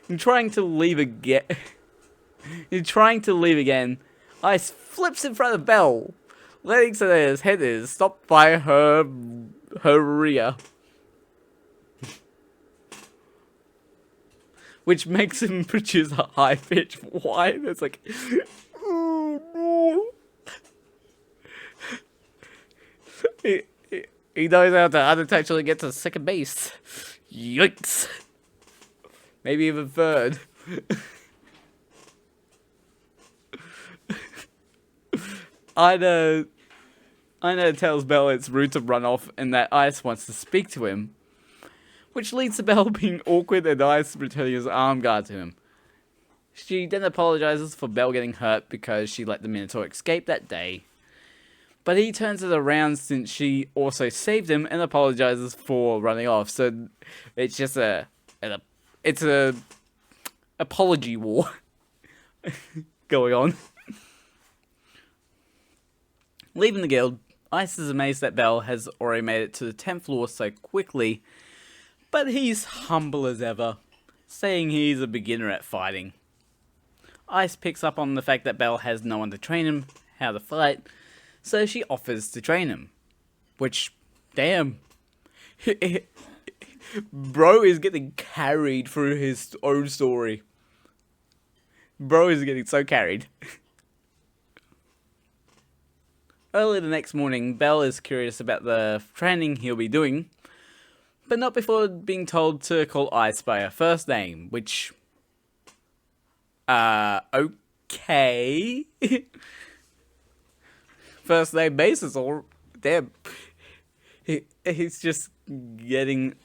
In trying to leave again, Ice flips in front of Belle, letting so that his head is stopped by her rear. Which makes him produce a high-pitched whine. It's like, oh no. He knows how to unintentionally get to second base. Yikes. Maybe even third. Ina tells Belle it's rude to run off and that Ice wants to speak to him, which leads to Belle being awkward and Ice returning his arm guard to him. She then apologizes for Belle getting hurt because she let the Minotaur escape that day, but he turns it around since she also saved him and apologizes for running off. So it's just it's a apology war going on. Leaving the guild, Ice is amazed that Belle has already made it to the 10th floor so quickly, but he's humble as ever, saying he's a beginner at fighting. Ice picks up on the fact that Belle has no one to train him how to fight, so she offers to train him. Which, damn. Bro is getting carried through his own story. Bro is getting so carried. Early the next morning, Belle is curious about the training he'll be doing, but not before being told to call Ice by her first name, which... okay. First name basis, or... damn. He's just getting...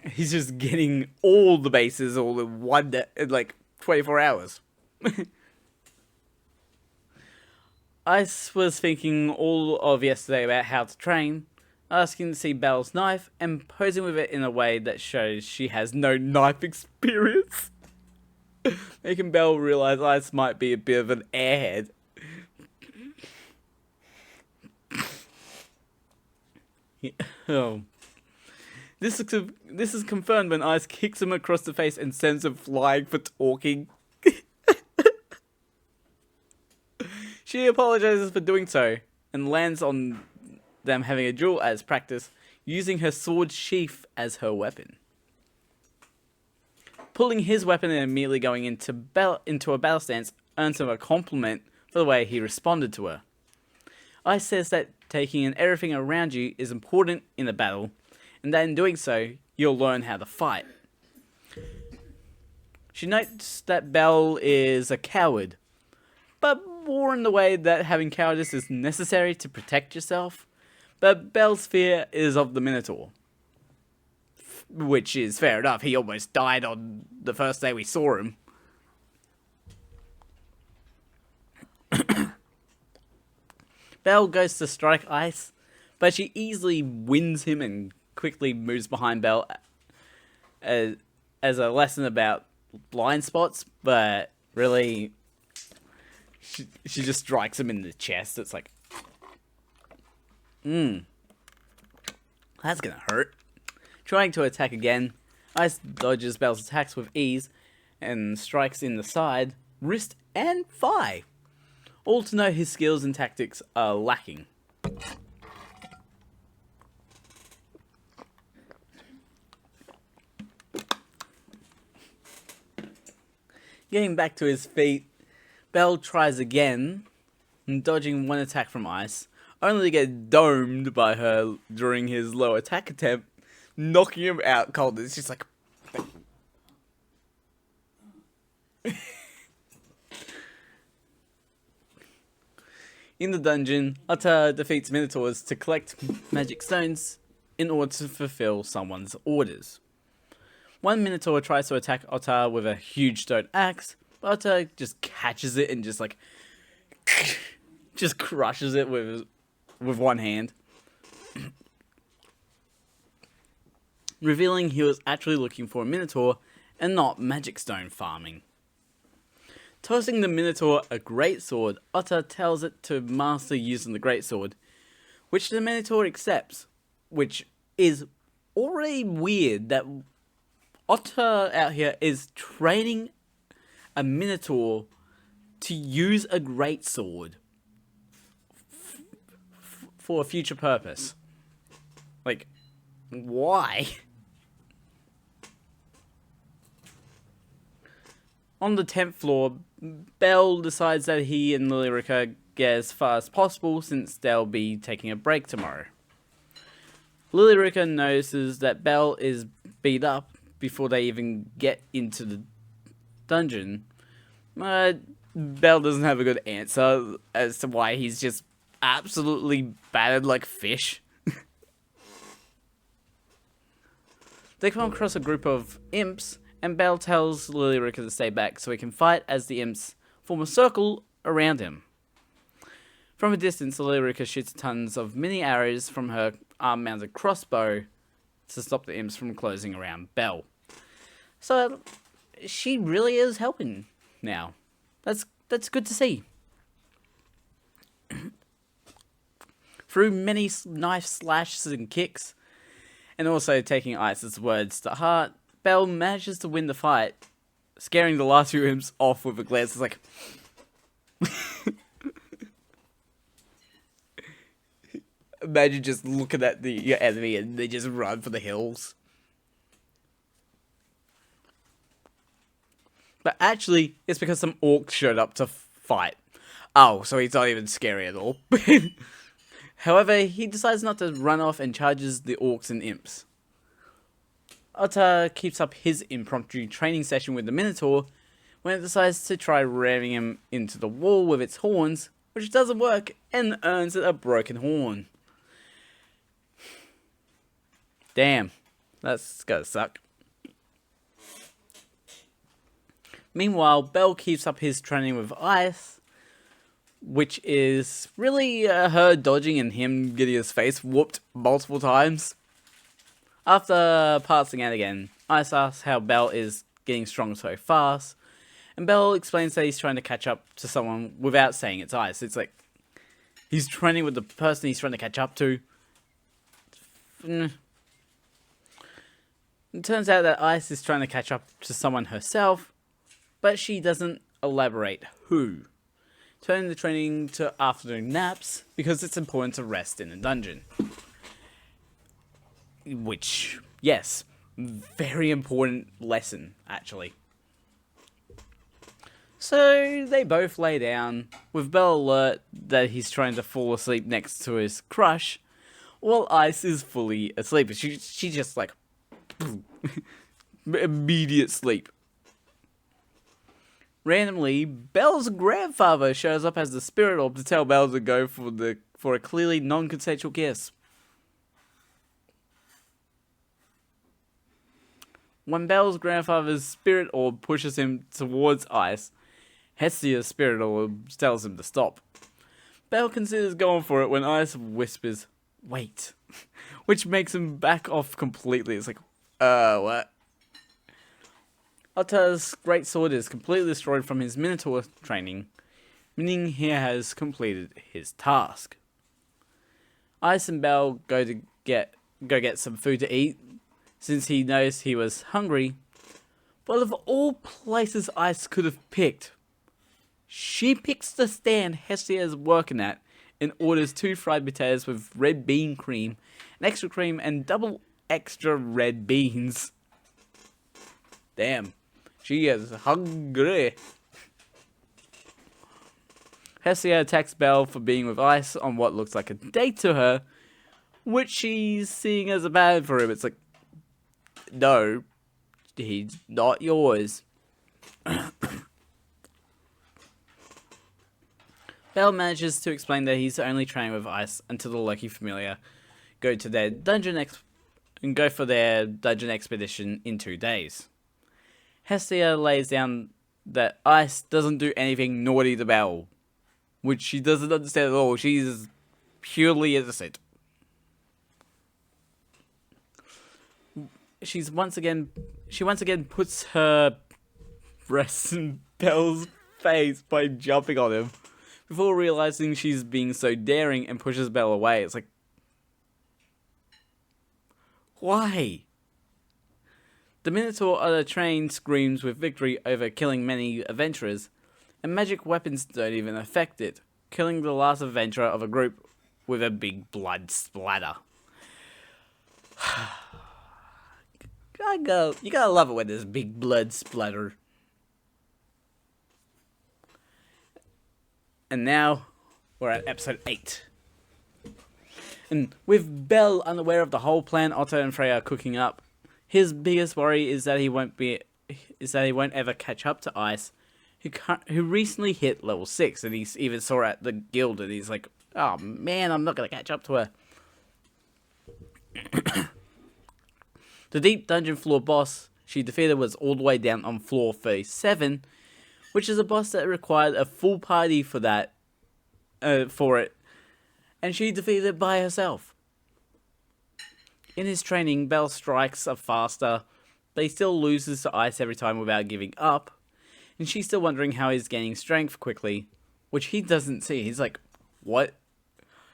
he's just getting all the bases all in one day, in like 24 hours. Ice was thinking all of yesterday about how to train, asking to see Belle's knife and posing with it in a way that shows she has no knife experience. Making Belle realize Ice might be a bit of an airhead. Oh. This is confirmed when Ice kicks him across the face and sends him flying for talking. She apologizes for doing so and lands on them having a duel as practice, using her sword sheath as her weapon. Pulling his weapon and immediately going into a battle stance earns him a compliment for the way he responded to her. Ice says that taking in everything around you is important in a battle, and that in doing so, you'll learn how to fight. She notes that Belle is a coward, but more in the way that having cowardice is necessary to protect yourself. But Belle's fear is of the Minotaur. Which is fair enough, he almost died on the first day we saw him. Belle goes to strike Ice, but she easily wins him and quickly moves behind Belle as a lesson about blind spots, but really... She just strikes him in the chest. It's like, that's gonna hurt. Trying to attack again, Ice dodges Belle's attacks with ease and strikes in the side, wrist, and thigh. All to know his skills and tactics are lacking. Getting back to his feet, Belle tries again, dodging one attack from Ice, only to get domed by her during his low attack attempt, knocking him out cold. It's just like... In the dungeon, Utter defeats Minotaurs to collect magic stones in order to fulfill someone's orders. One Minotaur tries to attack Utter with a huge stone axe, but Utter just catches it and just like just crushes it with one hand, revealing he was actually looking for a Minotaur and not magic stone farming. Tossing the Minotaur a greatsword, Utter tells it to master using the greatsword, which the Minotaur accepts, which is already weird that Utter out here is training a Minotaur to use a greatsword for a future purpose. Like, why? On the 10th floor, Belle decides that he and Lilyricka get as far as possible since they'll be taking a break tomorrow. Lilyricka notices that Belle is beat up before they even get into the dungeon. Belle doesn't have a good answer as to why he's just absolutely battered like fish. They come across a group of imps, and Belle tells Lilyricka to stay back so he can fight as the imps form a circle around him. From a distance, Lilyricka shoots tons of mini arrows from her arm-mounted crossbow to stop the imps from closing around Belle. So, she really is helping now. That's good to see. through many knife slashes and kicks, and also taking Ice's words to heart, Belle manages to win the fight, scaring the last few imps off with a glance. It's like, imagine just looking at your enemy and they just run for the hills. But actually, it's because some orcs showed up to fight. Oh, so he's not even scary at all. However, he decides not to run off and charges the orcs and imps. Otter keeps up his impromptu training session with the Minotaur when it decides to try ramming him into the wall with its horns, which doesn't work and earns it a broken horn. Damn, that's gotta suck. Meanwhile, Belle keeps up his training with Ice, which is really her dodging and him getting his face whooped multiple times. After passing out again, Ice asks how Belle is getting strong so fast, and Belle explains that he's trying to catch up to someone without saying it's Ice. It's like, he's training with the person he's trying to catch up to. It turns out that Ice is trying to catch up to someone herself, but she doesn't elaborate who. Turning the training to afternoon naps because it's important to rest in a dungeon. Which, yes, very important lesson, actually. So they both lay down, with Belle alert that he's trying to fall asleep next to his crush, while Ice is fully asleep. She just like, immediate sleep. Randomly, Belle's grandfather shows up as the spirit orb to tell Belle to go for a clearly non-consensual kiss. When Belle's grandfather's spirit orb pushes him towards Ice, Hestia's spirit orb tells him to stop. Belle considers going for it when Ice whispers, "Wait," which makes him back off completely. It's like, what? Otter's great sword is completely destroyed from his Minotaur training, meaning he has completed his task. Ice and Belle go get some food to eat, since he knows he was hungry. But of all places Ice could have picked, she picks the stand Hestia is working at and orders 2 fried potatoes with red bean cream, an extra cream, and double extra red beans. Damn. She is hungry. Hestia attacks Belle for being with Ice on what looks like a date to her, which she's seeing as a bad for him. It's like, no, he's not yours. Belle manages to explain that he's only training with Ice until the Loki Familiar go for their dungeon expedition in 2 days. Hestia lays down that Ice doesn't do anything naughty to Belle, which she doesn't understand at all. She's purely innocent. She once again puts her breast in Belle's face by jumping on him, before realizing she's being so daring and pushes Belle away. It's like, why? The Minotaur on a train screams with victory over killing many adventurers, and magic weapons don't even affect it, killing the last adventurer of a group with a big blood splatter. You gotta love it when there's big blood splatter. And now, we're at episode 8. And with Belle unaware of the whole plan Otto and Freya are cooking up, his biggest worry is that he won't ever catch up to Ice, who recently hit level 6, and he's even saw her at the guild, and he's like, oh man, I'm not gonna catch up to her. The deep dungeon floor boss she defeated was all the way down on floor 37, which is a boss that required a full party for it, and she defeated it by herself. In his training, Belle's strikes are faster, but he still loses to Ice every time without giving up, and she's still wondering how he's gaining strength quickly, which he doesn't see. He's like, what?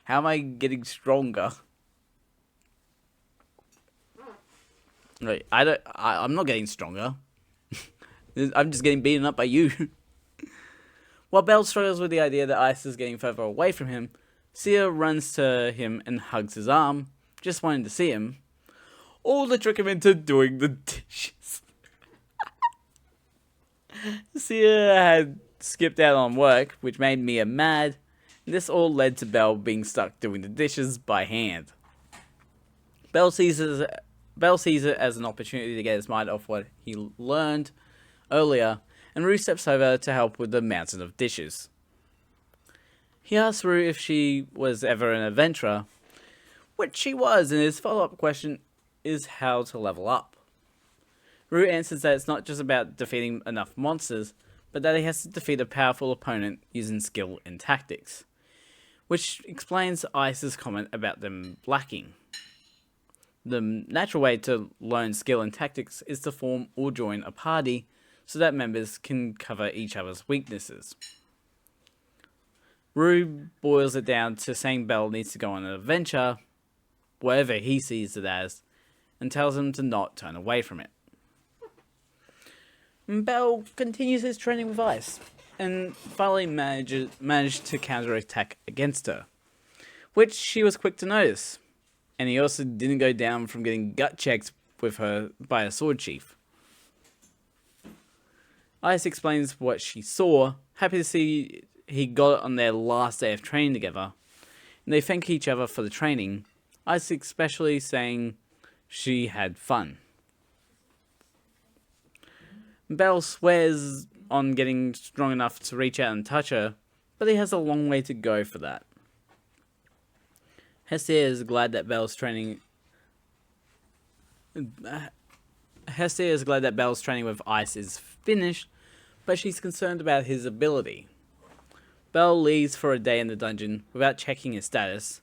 How am I getting stronger? Right, I'm not getting stronger. I'm just getting beaten up by you. While Bell struggles with the idea that Ice is getting further away from him, Sia runs to him and hugs his arm, just wanting to see him. All to trick him into doing the dishes. Sia had skipped out on work, which made Mia mad, and this all led to Bell being stuck doing the dishes by hand. Bell sees it as an opportunity to get his mind off what he learned earlier, and Rue steps over to help with the mountain of dishes. He asks Rue if she was ever an adventurer, which she was, and his follow-up question is how to level up. Rue answers that it's not just about defeating enough monsters, but that he has to defeat a powerful opponent using skill and tactics, which explains Ice's comment about them lacking. The natural way to learn skill and tactics is to form or join a party so that members can cover each other's weaknesses. Rue boils it down to saying Bell needs to go on an adventure, whatever he sees it as, and tells him to not turn away from it. Bell continues his training with Ice, and finally managed to counterattack against her, which she was quick to notice. And he also didn't go down from getting gut checked with her by a sword chief. Ice explains what she saw, happy to see he got it on their last day of training together, and they thank each other for the training, Ice especially saying she had fun. Bell swears on getting strong enough to reach out and touch her, but he has a long way to go for that. Hestia is glad that Bell's training with Ice is finished, but she's concerned about his ability. Bell leaves for a day in the dungeon without checking his status,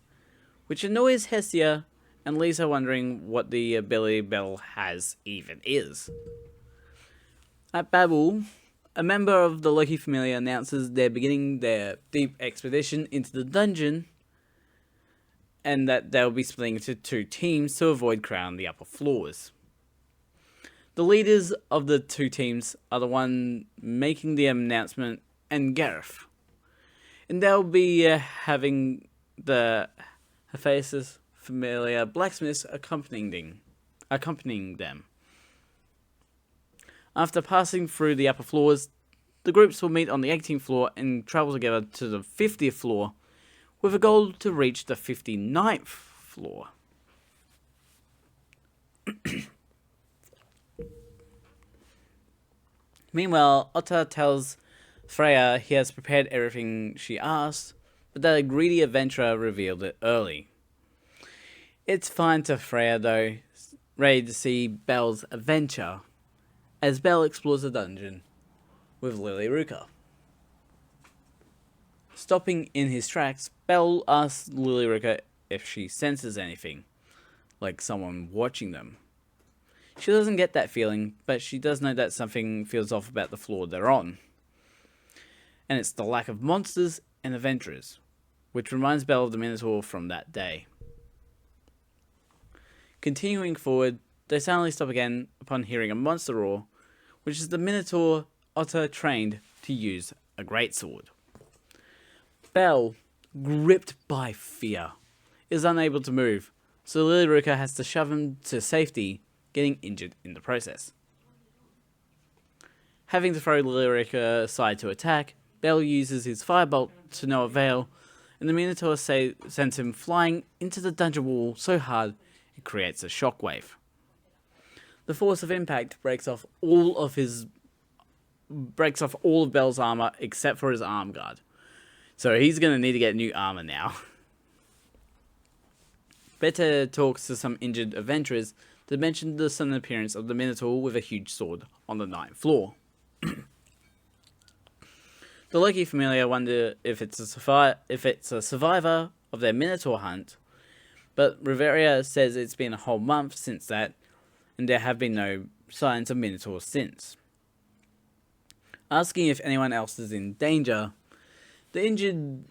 which annoys Hestia and leaves her wondering what the ability Bell has even is. At Babel, a member of the Loki Familia announces they're beginning their deep expedition into the dungeon, and that they'll be splitting into 2 teams to avoid crowding the upper floors. The leaders of the 2 teams are the one making the announcement and Gareth. And they'll be having the Hephaestus Familia blacksmiths accompanying them. After passing through the upper floors, the groups will meet on the 18th floor and travel together to the 50th floor, with a goal to reach the 59th floor. Meanwhile, Otta tells Freya he has prepared everything she asked, but that a greedy adventurer revealed it early. It's fine to Freya though, ready to see Bell's adventure, as Bell explores the dungeon with Lily Ruka. Stopping in his tracks, Bell asks Lily Ruka if she senses anything, like someone watching them. She doesn't get that feeling, but she does know that something feels off about the floor they're on. And it's the lack of monsters and adventurers, which reminds Bell of the Minotaur from that day. Continuing forward, they suddenly stop again upon hearing a monster roar, which is the Minotaur Otter trained to use a greatsword. Bell, gripped by fear, is unable to move, so Lily Ruka has to shove him to safety, getting injured in the process. Having to throw Lily Ruka aside to attack, Bell uses his firebolt to no avail, and the Minotaur sends him flying into the dungeon wall so hard it creates a shockwave. The force of impact breaks off all of Bell's armor except for his arm guard. So he's going to need to get new armor now. Beta talks to some injured adventurers to mention the sudden appearance of the Minotaur with a huge sword on the 9th floor. The Loki Familia wonder if it's a survivor of their Minotaur hunt, but Riveria says it's been a whole month since that, and there have been no signs of Minotaurs since. Asking if anyone else is in danger, the injured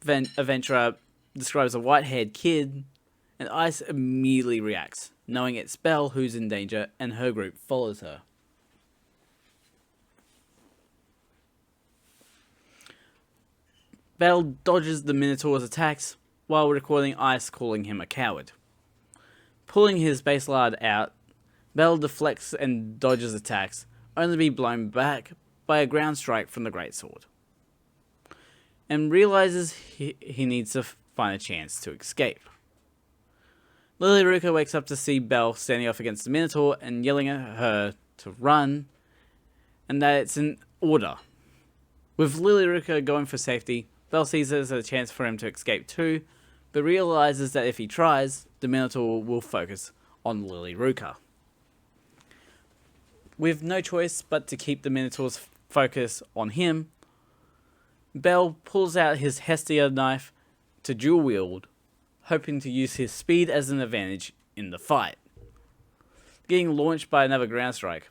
adventurer describes a white-haired kid, and Ice immediately reacts, knowing it's Belle who's in danger, and her group follows her. Belle dodges the Minotaur's attacks while recording Ice calling him a coward. Pulling his baselard out, Belle deflects and dodges attacks, only to be blown back by a ground strike from the greatsword, and realizes he needs to find a chance to escape. Lily Ruka wakes up to see Belle standing off against the Minotaur and yelling at her to run, and that it's an order. With Lily Ruka going for safety, Belle sees it as a chance for him to escape too, but realizes that if he tries, the Minotaur will focus on Lily Ruka. With no choice but to keep the Minotaur's focus on him, Belle pulls out his Hestia knife to dual wield, hoping to use his speed as an advantage in the fight. Getting launched by another ground strike,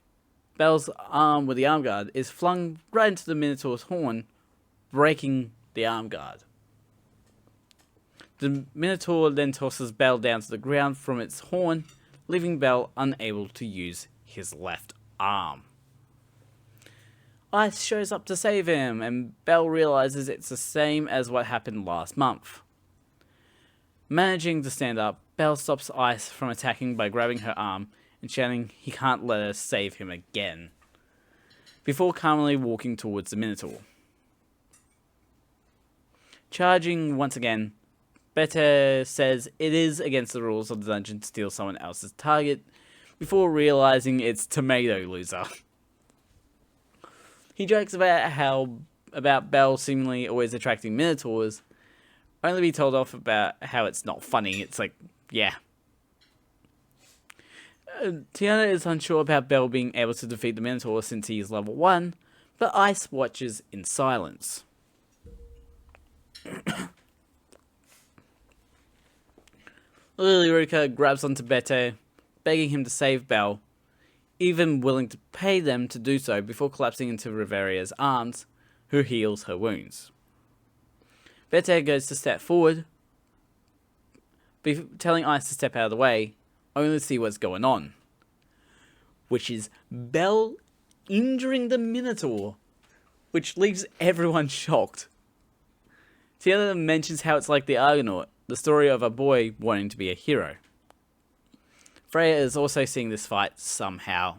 Belle's arm with the arm guard is flung right into the Minotaur's horn, breaking the arm guard. The Minotaur then tosses Belle down to the ground from its horn, leaving Belle unable to use his left arm. Ice shows up to save him, and Belle realizes it's the same as what happened last month. Managing to stand up, Belle stops Ice from attacking by grabbing her arm and shouting he can't let her save him again, before calmly walking towards the Minotaur. Charging once again, Bete says it is against the rules of the dungeon to steal someone else's target, before realizing it's Tomato Loser. He jokes about Belle seemingly always attracting Minotaurs, only to be told off about how it's not funny. It's like, yeah. Tiana is unsure about Belle being able to defeat the Minotaur since he is level 1, but Ice watches in silence. Lily Ruka grabs onto Bete, begging him to save Belle, even willing to pay them to do so before collapsing into Riveria's arms, who heals her wounds. Bete goes to step forward, telling Ice to step out of the way, only to see what's going on, which is Belle injuring the Minotaur, which leaves everyone shocked. Tiana mentions how it's like the Argonaut, the story of a boy wanting to be a hero. Freya is also seeing this fight somehow,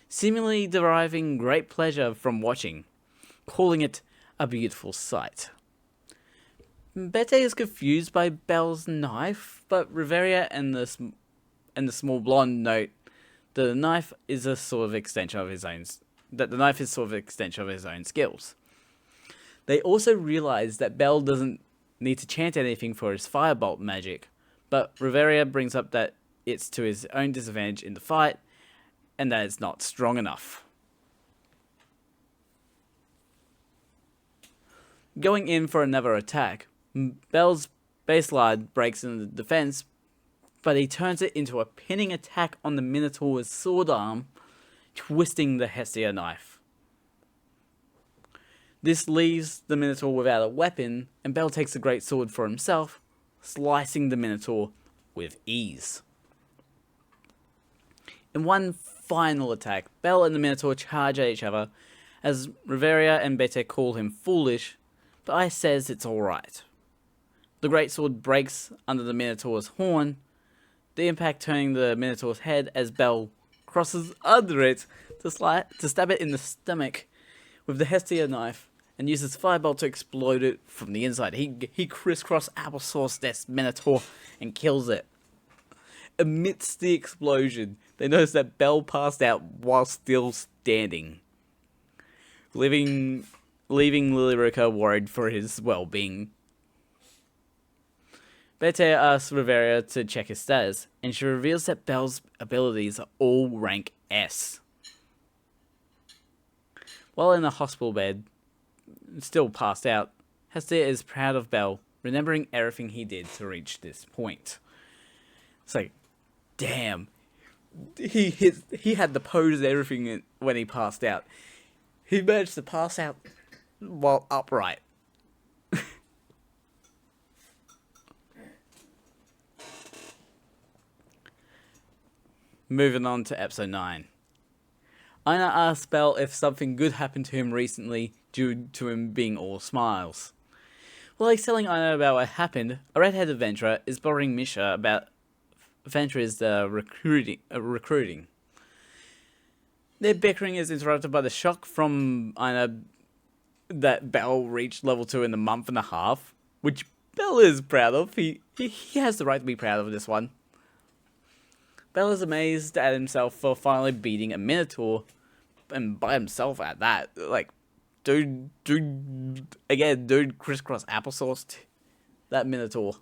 seemingly deriving great pleasure from watching, calling it a beautiful sight. Bete is confused by Belle's knife, but Riveria and the small blonde note that the knife is a sort of extension of his own. That the knife is sort of an extension of his own skills. They also realize that Belle doesn't need to chant anything for his firebolt magic, but Riveria brings up that it's to his own disadvantage in the fight, and that it's not strong enough. Going in for another attack, Belle's baselard breaks into the defense, but he turns it into a pinning attack on the Minotaur's sword arm, twisting the Hestia knife. This leaves the Minotaur without a weapon, and Belle takes the great sword for himself, slicing the Minotaur with ease. In one final attack, Belle and the Minotaur charge at each other, as Riveria and Bete call him foolish, but Ice says it's alright. The greatsword breaks under the Minotaur's horn, the impact turning the Minotaur's head as Belle crosses under it to stab it in the stomach with the Hestia knife, and uses firebolt to explode it from the inside. He crisscross applesauce this Minotaur and kills it. Amidst the explosion, they notice that Belle passed out while still standing, leaving Lily Ruka worried for his well-being. Bete asks Riveria to check his status, and she reveals that Belle's abilities are all rank S. While in a hospital bed, still passed out, Hestia is proud of Belle, remembering everything he did to reach this point. It's like, damn, he had the pose and everything when he passed out. He managed to pass out while upright. Moving on to episode 9. Aina asks Belle if something good happened to him recently due to him being all smiles. While he's telling Aina about what happened, a redhead adventurer is bothering Misha about Venture's recruiting. Their bickering is interrupted by the shock from Aina that Belle reached level 2 in a month and a half, which Belle is proud of. He has the right to be proud of this one. Belle is amazed at himself for finally beating a Minotaur, and by himself at that. Like, dude, crisscross applesauce that Minotaur.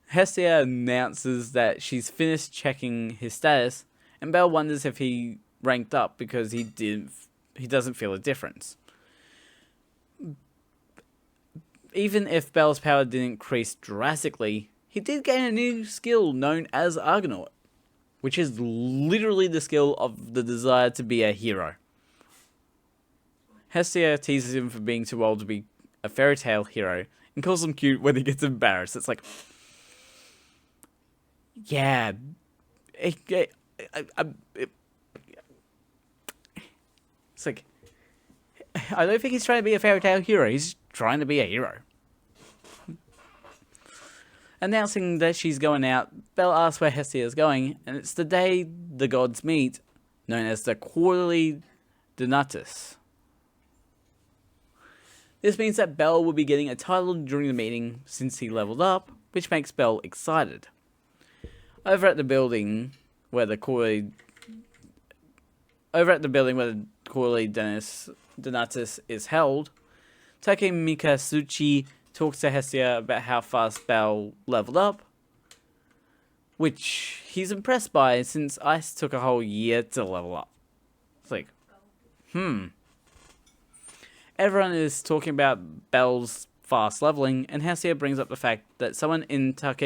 Hestia announces that she's finished checking his status, and Belle wonders if he ranked up because he doesn't feel a difference. Even if Belle's power didn't increase drastically, he did gain a new skill known as Argonaut, which is literally the skill of the desire to be a hero. Hestia teases him for being too old to be a fairy tale hero, and calls him cute when he gets embarrassed. It's like, yeah, it's like, I don't think he's trying to be a fairy tale hero, he's trying to be a hero. Announcing that she's going out, Belle asks where Hestia is going, and it's the day the gods meet, known as the quarterly Donatus. This means that Belle will be getting a title during the meeting since he leveled up, which makes Belle excited. Over at the building where the quarterly Donatus is held, Take Mikasuchi talks to Hestia about how fast Belle leveled up, which he's impressed by since Ice took a whole year to level up. It's like, Everyone is talking about Belle's fast leveling, and Hestia brings up the fact that someone in Take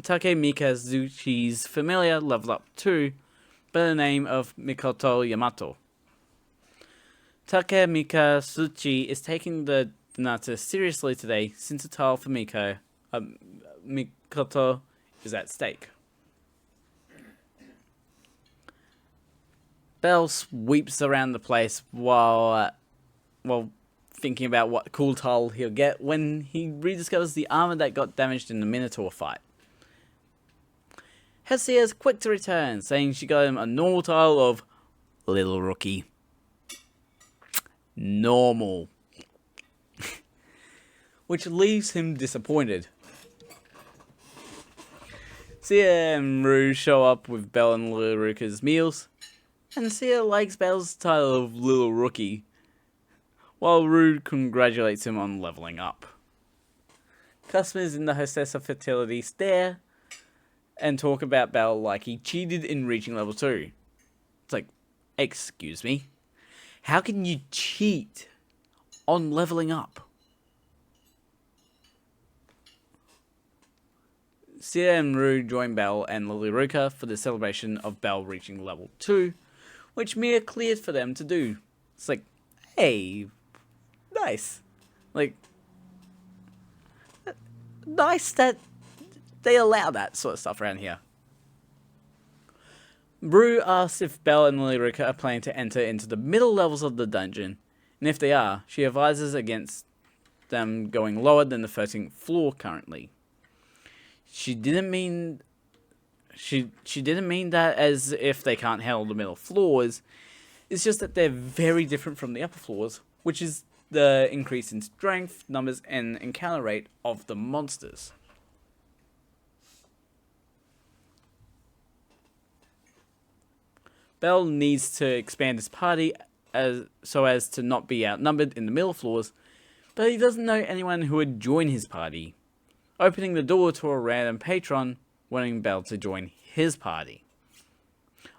Mikazuchi's familiar leveled up too, by the name of Mikoto Yamato. Take Mikazuchi is taking the Donatus seriously today since the tile for Mikoto is at stake. Belle sweeps around the place while thinking about what cool tile he'll get when he rediscovers the armor that got damaged in the Minotaur fight. Hestia is quick to return, saying she got him a normal tile of Little Rookie. Normal. Which leaves him disappointed. Sia and Rue show up with Belle and Little Rookie's meals, and Sia likes Belle's title of Little Rookie, while Rue congratulates him on leveling up. Customers in the Hostess of Fertility stare and talk about Belle like he cheated in reaching level 2. It's like, excuse me? How can you cheat on leveling up? Sia and Rue join Belle and Lilyruka for the celebration of Belle reaching level 2, which Mia cleared for them to do. It's like, hey, nice. Like, nice that they allow that sort of stuff around here. Rue asks if Belle and Lilyruka are planning to enter into the middle levels of the dungeon, and if they are, she advises against them going lower than the 13th floor currently. She didn't mean that as if they can't handle the middle floors. It's just that they're very different from the upper floors, which is the increase in strength, numbers, and encounter rate of the monsters. Belle needs to expand his party so as to not be outnumbered in the middle floors, but he doesn't know anyone who would join his party, opening the door to a random patron wanting Belle to join his party.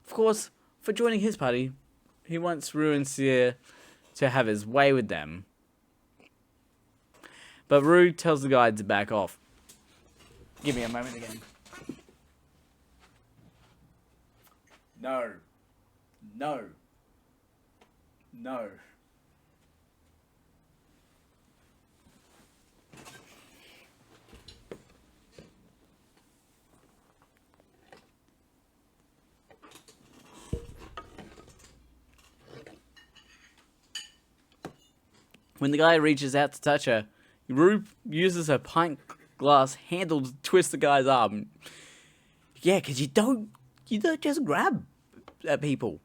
Of course, for joining his party, he wants Rue and Sia to have his way with them. But Rue tells the guy to back off. Give me a moment again. No. No. No. When the guy reaches out to touch her, Rue uses her pint glass handle to twist the guy's arm. Yeah, because you don't just grab at people.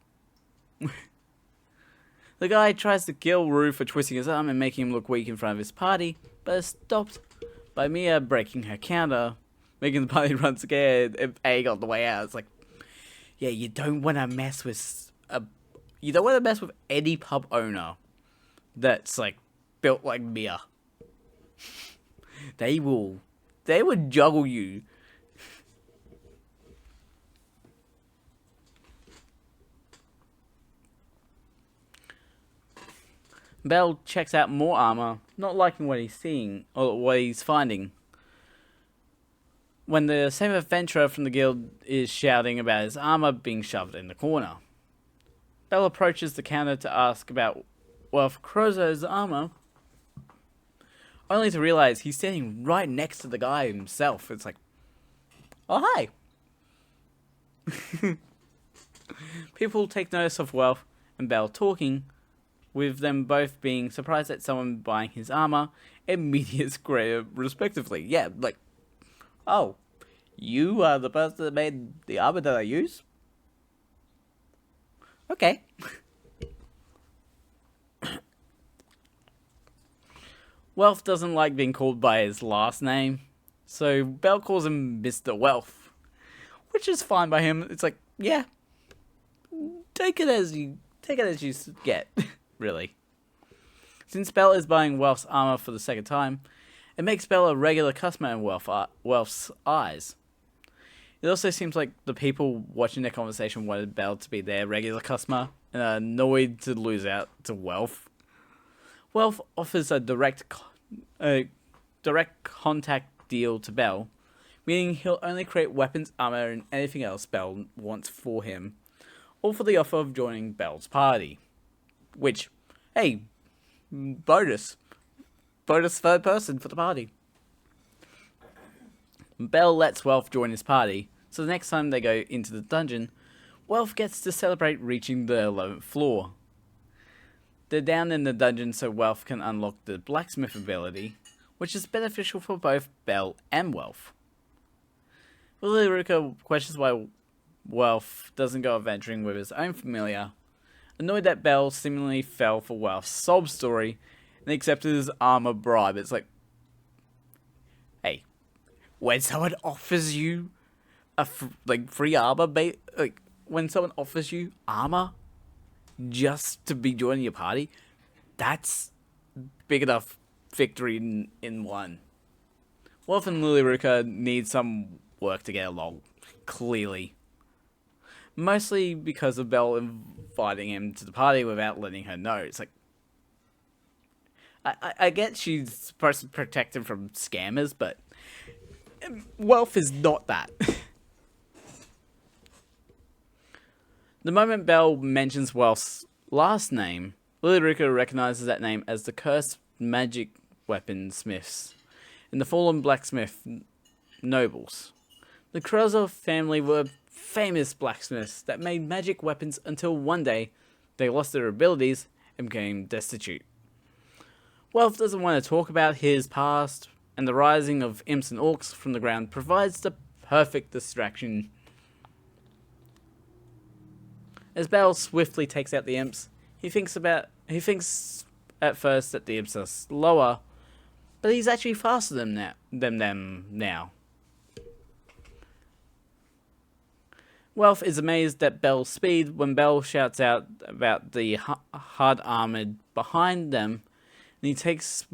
The guy tries to kill Rue for twisting his arm and making him look weak in front of his party, but is stopped by Mia breaking her counter, making the party run scared and egg on the way out. It's like, yeah, you don't want to mess with any pub owner that's like built like Mia. They would juggle you. Bell checks out more armor, not liking what he's seeing or what he's finding. When the same adventurer from the guild is shouting about his armor being shoved in the corner. Bell approaches the counter to ask about Wolf Crozo's armor, only to realize he's standing right next to the guy himself. It's like, oh, hi. People take notice of Wolf and Bell talking, with them both being surprised at someone buying his armor and Media's Grey respectively. Yeah, like, oh, you are the person that made the armor that I use? Okay. Wealth doesn't like being called by his last name, so Bell calls him Mr. Wealth, which is fine by him. It's like, yeah, take it as you get, really. Since Bell is buying Wealth's armor for the second time, it makes Bell a regular customer in Wealth's eyes. It also seems like the people watching their conversation wanted Bell to be their regular customer and are annoyed to lose out to Wealth. Wealth offers a direct contact deal to Bell, meaning he'll only create weapons, armor, and anything else Bell wants for him, all for the offer of joining Bell's party. Which, hey, bonus third person for the party. Bell lets Wealth join his party, so the next time they go into the dungeon, Wealth gets to celebrate reaching the 11th floor. They're down in the dungeon so Wealth can unlock the blacksmith ability, which is beneficial for both Bell and Wealth. Lily Ruka questions why Wealth doesn't go adventuring with his own familiar, annoyed that Bell seemingly fell for Wealth's sob story and accepted his armor bribe. It's like, hey, when someone offers you a free armor, when someone offers you armor just to be joining your party, that's big enough victory in one. Wolf and Lilyruka need some work to get along, clearly. Mostly because of Bell inviting him to the party without letting her know. It's like, I get she's supposed to protect him from scammers, but Wealth is not that. The moment Bell mentions Wealth's last name, Lilyruka recognizes that name as the cursed magic weapon smiths in the fallen blacksmith nobles. The Krozov family were famous blacksmiths that made magic weapons until one day they lost their abilities and became destitute. Wealth doesn't want to talk about his past, and the rising of imps and orcs from the ground provides the perfect distraction. As Bell swiftly takes out the imps, he thinks at first that the imps are slower, but he's actually faster than them now. Wealth is amazed at Bell's speed when Bell shouts out about the hard-armored behind them, and he takes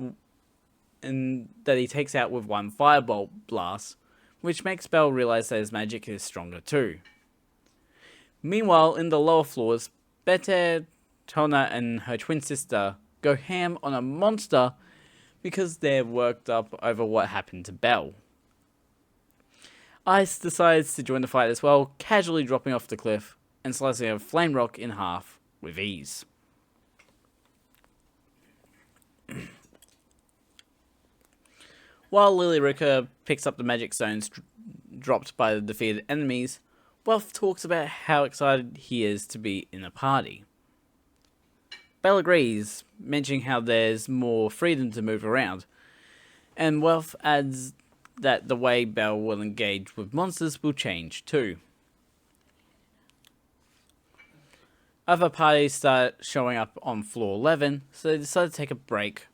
out with one firebolt blast, which makes Bell realize that his magic is stronger too. Meanwhile, in the lower floors, Bete, Tona, and her twin sister go ham on a monster because they're worked up over what happened to Bell. Ice decides to join the fight as well, casually dropping off the cliff and slicing a flame rock in half with ease. While Lilyruka picks up the magic stones dropped by the defeated enemies, Wealth talks about how excited he is to be in a party. Belle agrees, mentioning how there's more freedom to move around, and Wealth adds that the way Belle will engage with monsters will change too. Other parties start showing up on floor 11, so they decide to take a break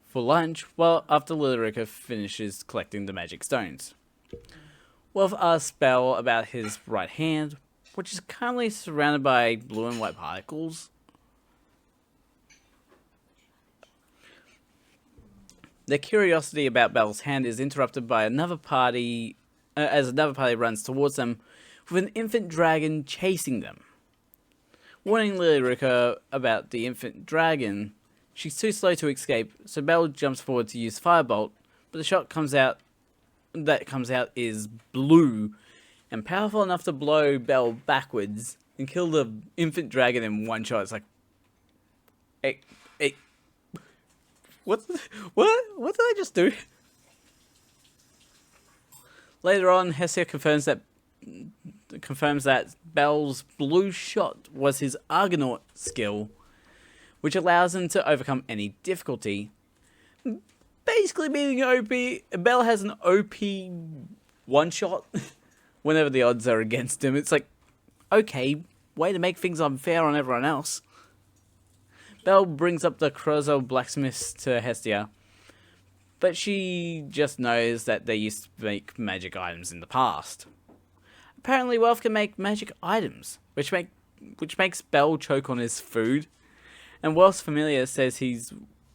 for lunch after Lillyricka finishes collecting the magic stones. Wealth asks Belle about his right hand, which is currently surrounded by blue and white particles. Their curiosity about Belle's hand is interrupted by another party, as another party runs towards them with an infant dragon chasing them. Warning Lillyricka about the infant dragon, she's too slow to escape, so Belle jumps forward to use Firebolt, but the shot that comes out is blue and powerful enough to blow Belle backwards and kill the infant dragon in one shot. It's like, hey, what did I just do? Later on, Hestia confirms that Belle's blue shot was his Argonaut skill, which allows him to overcome any difficulty. Basically meaning Belle has an OP one shot whenever the odds are against him. It's like, okay, way to make things unfair on everyone else. Belle brings up the Crozo blacksmiths to Hestia, but she just knows that they used to make magic items in the past. Apparently, Wealth can make magic items, which makes Belle choke on his food, and Wealth's familiar says he's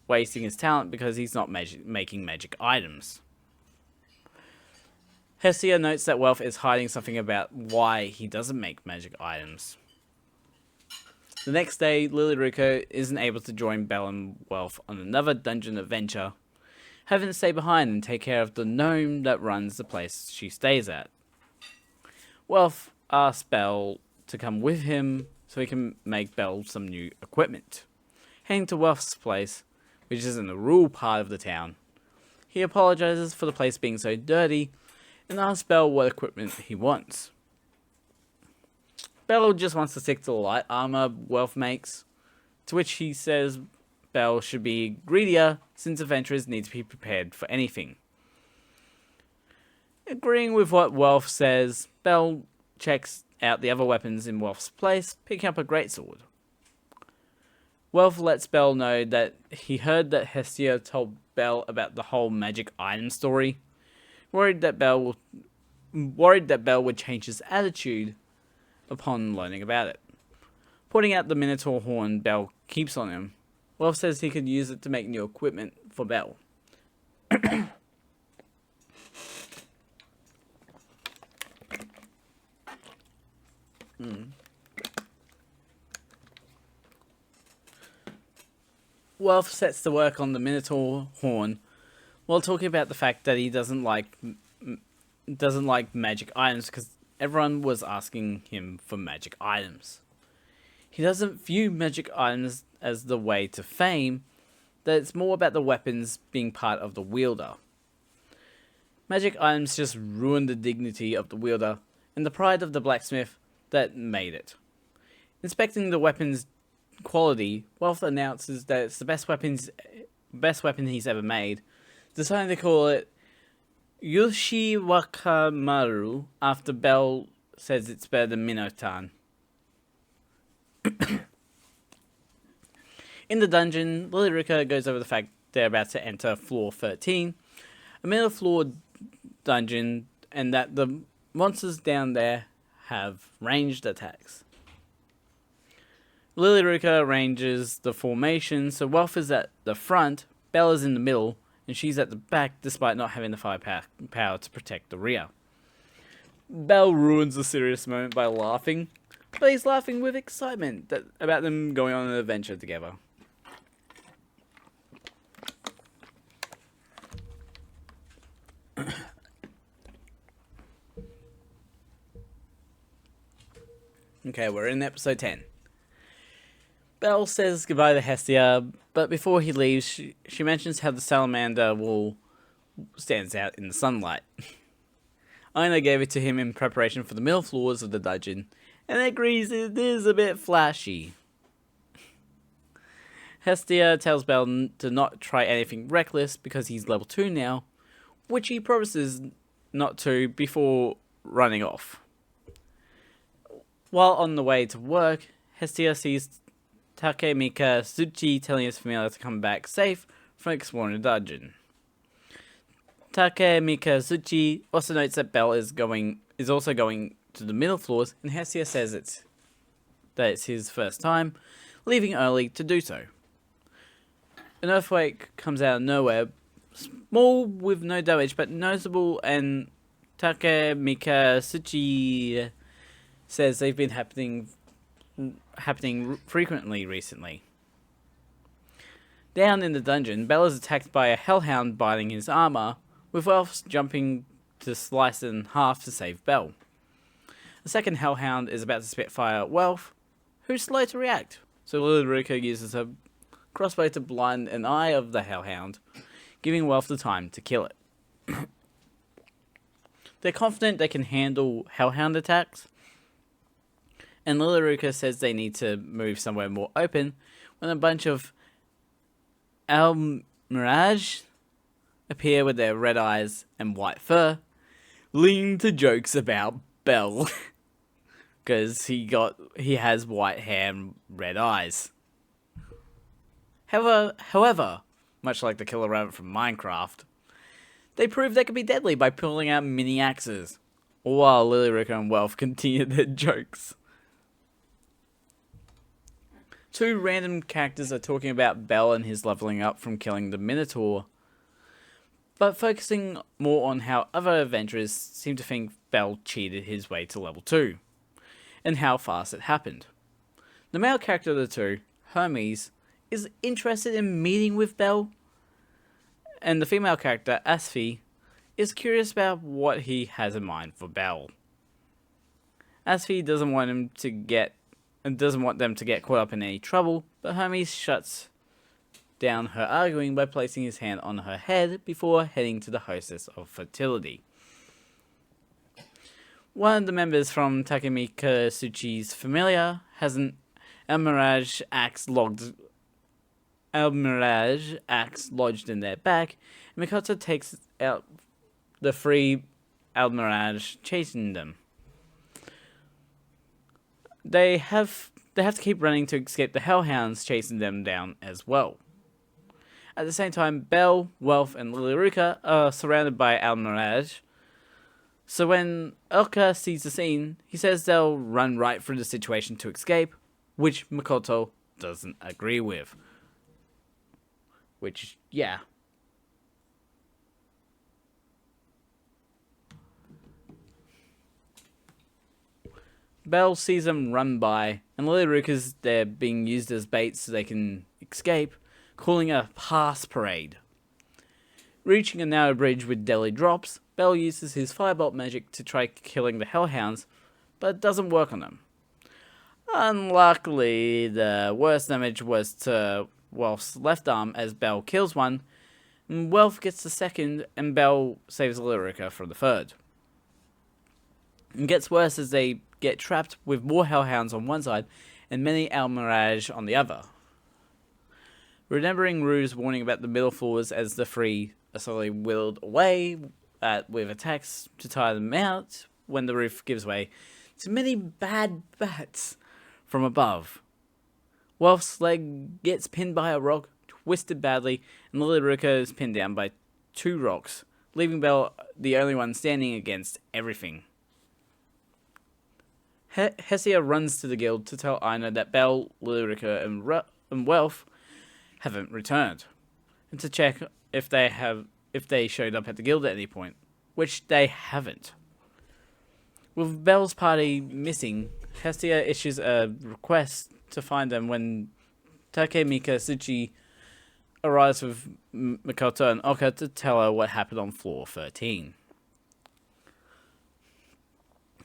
wasting his talent because he's not making magic items. Hestia notes that Wealth is hiding something about why he doesn't make magic items. The next day, Lillyricka isn't able to join Belle and Wealth on another dungeon adventure, having to stay behind and take care of the gnome that runs the place she stays at. Wealth asks Belle to come with him so he can make Belle some new equipment. Heading to Wealth's place, which is in the rural part of the town, he apologizes for the place being so dirty and asks Belle what equipment he wants. Belle just wants to stick to the light armor Wealth makes, to which he says Belle should be greedier since adventurers need to be prepared for anything. Agreeing with what Wealth says, Belle checks out the other weapons in Wealth's place, picking up a greatsword. Wealth lets Belle know that he heard that Hestia told Belle about the whole magic item story, worried that Belle would change his attitude upon learning about it. Pointing out the Minotaur horn Belle keeps on him, Wealth says he could use it to make new equipment for Belle. Wealth sets to work on the Minotaur horn while talking about the fact that he doesn't like magic items because everyone was asking him for magic items. He doesn't view magic items as the way to fame, that it's more about the weapons being part of the wielder. Magic items just ruin the dignity of the wielder and the pride of the blacksmith that made it. Inspecting the weapon's quality, Wealth announces that it's the best weapon he's ever made, deciding to call it Yoshiwakamaru after Belle says it's better than Minotan. In the dungeon, Lillyricka goes over the fact they're about to enter floor 13, a middle floor dungeon, and that the monsters down there have ranged attacks. Lillyricka arranges the formation so Wealth is at the front, Belle is in the middle, and she's at the back despite not having the firepower to protect the rear. Belle ruins the serious moment by laughing, but he's laughing with excitement about them going on an adventure together. Okay, we're in episode 10. Belle says goodbye to Hestia, but before he leaves, she mentions how the salamander wool stands out in the sunlight. Aina gave it to him in preparation for the middle floors of the dungeon, and agrees it is a bit flashy. Hestia tells Belle to not try anything reckless because he's level 2 now, which he promises not to before running off. While on the way to work, Hestia sees Takemika Tsuchi telling his familiar to come back safe from exploring the dungeon. Takemika Tsuchi also notes that Belle is also going to the middle floors, and Hestia says that it's his first time, leaving early to do so. An earthquake comes out of nowhere, small with no damage, but noticeable, and Takemika Tsuchi says they've been happening frequently recently. Down in the dungeon, Belle is attacked by a hellhound biting his armor, with Elf jumping to slice it in half to save Belle. The second hellhound is about to spit fire at Welf, who's slow to react, so Lilirika uses her crossbow to blind an eye of the hellhound, giving Welf the time to kill it. They're confident they can handle hellhound attacks, and Lilirika says they need to move somewhere more open when a bunch of Almirage appear with their red eyes and white fur, leading to jokes about Belle, because he has white hair and red eyes. However, much like the killer rabbit from Minecraft, they prove they can be deadly by pulling out mini axes, all while Lilirika and Welf continue their jokes. Two random characters are talking about Belle and his leveling up from killing the Minotaur, but focusing more on how other adventurers seem to think Belle cheated his way to level 2, and how fast it happened. The male character of the two, Hermes, is interested in meeting with Belle, and the female character, Asfi, is curious about what he has in mind for Belle. Asfi doesn't want them to get caught up in any trouble, but Hermes shuts down her arguing by placing his hand on her head before heading to the hostess of fertility. One of the members from Takemika Tsuchi's familiar has an Almirage axe lodged in their back, and Mikoto takes out the free Almirage chasing them. They have to keep running to escape the hellhounds chasing them down as well. At the same time, Belle, Welf, and Lilirika are surrounded by Almirage. So when Elka sees the scene, he says they'll run right through the situation to escape, which Mikoto doesn't agree with. Which, yeah. Belle sees them run by, and Lilirika's there being used as bait so they can escape, calling a pass parade. Reaching a narrow bridge with deadly drops, Belle uses his firebolt magic to try killing the hellhounds, but it doesn't work on them. Unluckily, the worst damage was to Welf's left arm as Belle kills one, and Welf gets the second, and Belle saves Lilirika from the third. It gets worse as they get trapped with more hellhounds on one side and many Almirage on the other. Remembering Rue's warning about the middle floors as the three are slowly whittled away with attacks to tire them out when the roof gives way to many bad bats from above. Welf's leg gets pinned by a rock, twisted badly, and Lilirika is pinned down by two rocks, leaving Belle the only one standing against everything. Hestia runs to the guild to tell Aina that Belle, Lilirika, and Welf haven't returned, and to check if they showed up at the guild at any point, which they haven't. With Belle's party missing, Hestia issues a request to find them when Takemika Tsuchi arrives with Mikoto and Oka to tell her what happened on floor 13.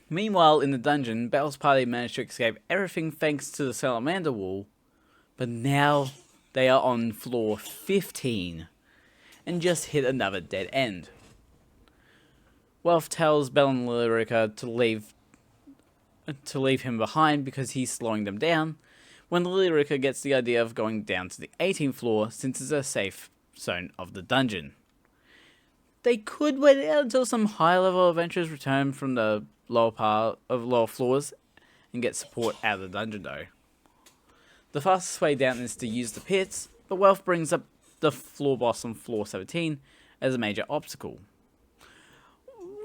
Meanwhile, in the dungeon, Belle's party managed to escape everything thanks to the salamander wall, but now they are on floor 15 and just hit another dead end. Welf tells Belle and Lilirika to leave him behind because he's slowing them down, when Lilyruka gets the idea of going down to the 18th floor since it's a safe zone of the dungeon. They could wait it out until some high-level adventurers return from the lower floors and get support out of the dungeon though. The fastest way down is to use the pits, but Wealth brings up the floor boss on floor 17 as a major obstacle.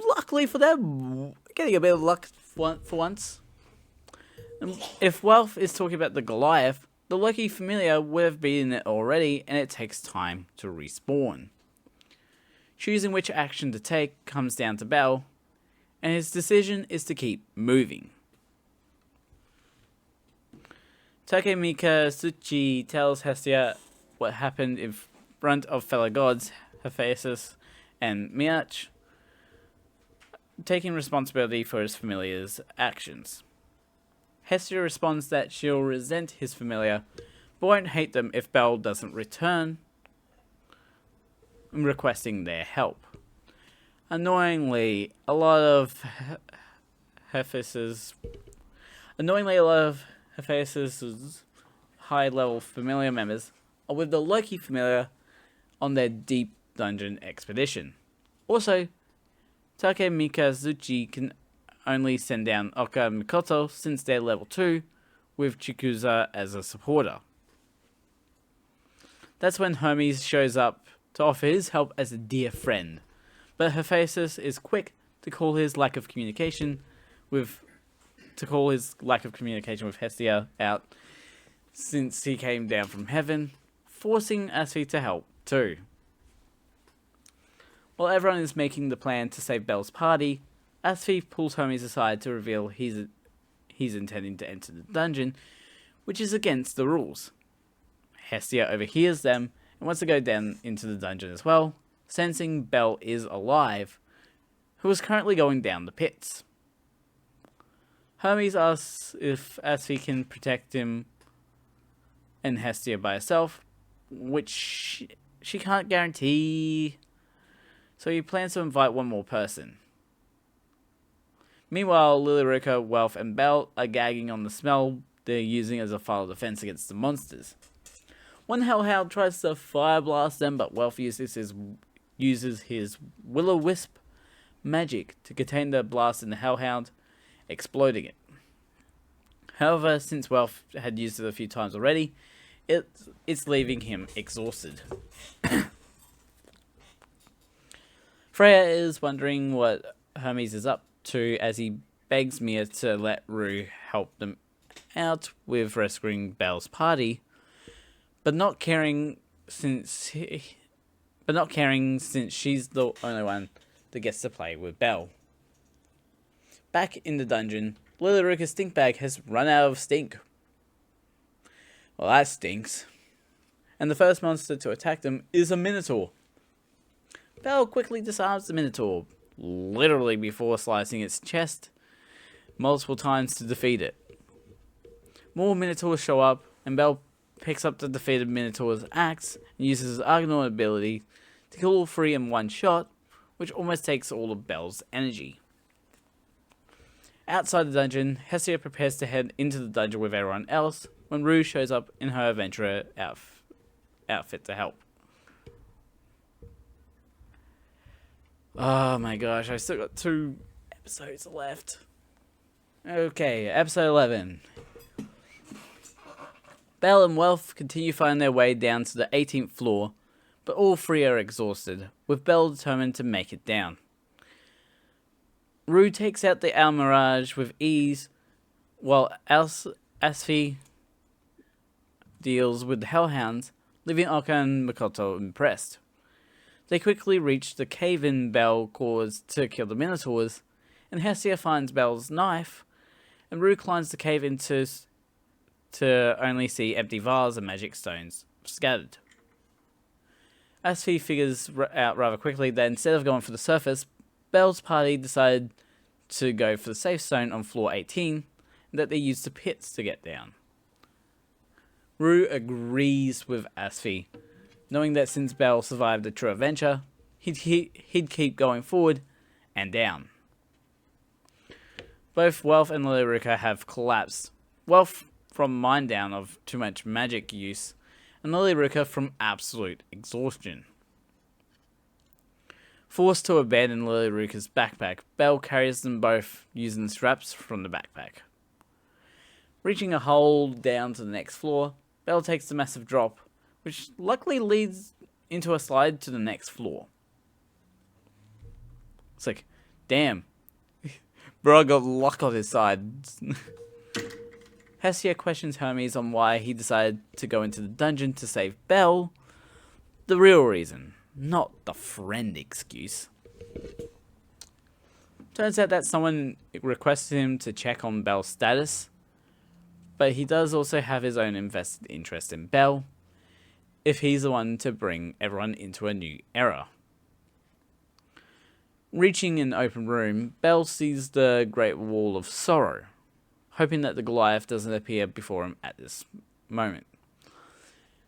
Luckily for them, getting a bit of luck for once. And if Wealth is talking about the Goliath, the Lucky Familiar would have been in it already, and it takes time to respawn. Choosing which action to take comes down to Bell, and his decision is to keep moving. Takemika Tsuchi tells Hestia what happened in front of fellow gods, Hephaestus and Miach, taking responsibility for his familiar's actions. Hestia responds that she'll resent his familiar, but won't hate them if Bell doesn't return, requesting their help. Annoyingly, a lot of Hephaestus' high-level familiar members are with the Loki familiar on their deep dungeon expedition. Also, Take Mikazuchi can only send down Oka Mikoto since they're level 2, with Chikusa as a supporter. That's when Hermes shows up to offer his help as a dear friend, but Hephaestus is quick to call his lack of communication with Hestia out since he came down from heaven, forcing Asfi to help too. While everyone is making the plan to save Bell's party, Asfi pulls Hermes aside to reveal he's intending to enter the dungeon, which is against the rules. Hestia overhears them and wants to go down into the dungeon as well, sensing Bell is alive, who is currently going down the pits. Hermes asks if Asfi can protect him and Hestia by herself, which she can't guarantee, so he plans to invite one more person. Meanwhile, Lilyruka, Wealth, and Bell are gagging on the smell they're using as a final defense against the monsters. One Hellhound tries to fire blast them, but Wealth uses his Will-O-Wisp magic to contain the blast in the Hellhound, exploding it. However, since Wealth had used it a few times already, it's leaving him exhausted. Freya is wondering what Hermes is up to as he begs Mia to let Rue help them out with rescuing Bell's party, but not caring since she's the only one that gets to play with Bell. Back in the dungeon, Lilyruka's stink bag has run out of stink. Well, that stinks. And the first monster to attack them is a Minotaur. Bell quickly disarms the Minotaur, literally before slicing its chest multiple times to defeat it. More Minotaurs show up, and Bell picks up the defeated Minotaur's axe and uses his Argonaut ability to kill all three in one shot, which almost takes all of Bell's energy. Outside the dungeon, Hestia prepares to head into the dungeon with everyone else when Rue shows up in her adventurer outfit to help. Oh my gosh, I still got 2 episodes left. Okay, episode 11. Bell and Wealth continue finding their way down to the 18th floor, but all 3 are exhausted, with Bell determined to make it down. Rue takes out the Almirage with ease, while Asfi deals with the Hellhounds, leaving Oka and Makoto impressed. They quickly reach the cave-in Bell caused to kill the Minotaurs, and Hestia finds Bell's knife, and Rue climbs the cave into to only see empty vials and magic stones scattered. Asfi figures out rather quickly that instead of going for the surface, Bell's party decided to go for the safe zone on floor 18, and that they used the pits to get down. Rue agrees with Asfi, knowing that since Bell survived the true adventure, he'd keep going forward and down. Both Wealth and Lilyruka have collapsed. Wealth from mind down of too much magic use, and Lilyruka from absolute exhaustion. Forced to abandon Lilyruka's backpack, Belle carries them both using the straps from the backpack. Reaching a hole down to the next floor, Belle takes the massive drop, which luckily leads into a slide to the next floor. It's like, damn, bro got luck on his side. Hestia questions Hermes on why he decided to go into the dungeon to save Belle. The real reason, not the friend excuse. Turns out that someone requested him to check on Belle's status, but he does also have his own invested interest in Belle, if he's the one to bring everyone into a new era. Reaching an open room, Belle sees the Great Wall of Sorrow, hoping that the Goliath doesn't appear before him at this moment.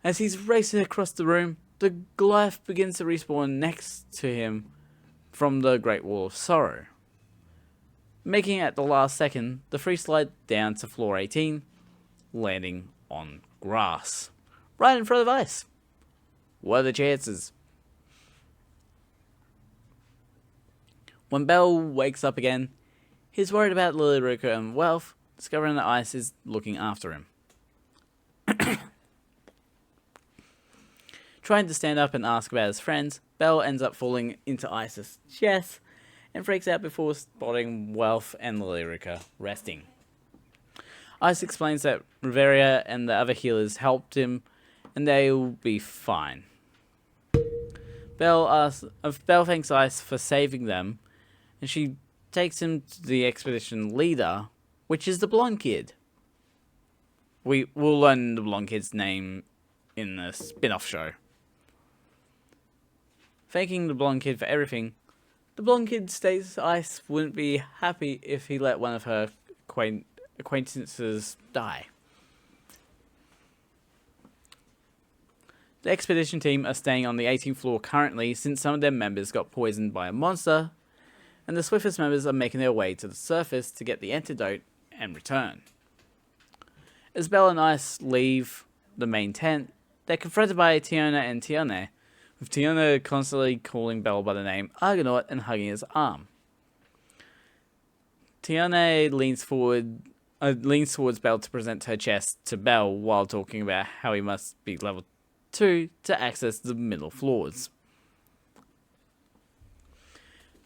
As he's racing across the room, the Goliath begins to respawn next to him from the Great Wall of Sorrow. Making it at the last second, the three slide down to floor 18, landing on grass, right in front of ice. What are the chances? When Belle wakes up again, he's worried about Lilyruka and Wealth, discovering that Ice is looking after him. Trying to stand up and ask about his friends, Belle ends up falling into Ice's chest and freaks out before spotting Wealth and Lilyruka resting. Ice explains that Riveria and the other healers helped him and they'll be fine. Belle thanks Ice for saving them, and she takes him to the expedition leader, which is the blonde kid. We'll learn the blonde kid's name in the spin-off show. Thanking the blonde kid for everything, the blonde kid states Ice wouldn't be happy if he let one of her acquaintances die. The expedition team are staying on the 18th floor currently since some of their members got poisoned by a monster, and the swiftest members are making their way to the surface to get the antidote and return. As Belle and Ice leave the main tent, they're confronted by Tiona and Tione, with Tiona constantly calling Belle by the name Argonaut and hugging his arm. Tione leans towards Belle to present her chest to Belle while talking about how he must be level 2 to access the middle floors.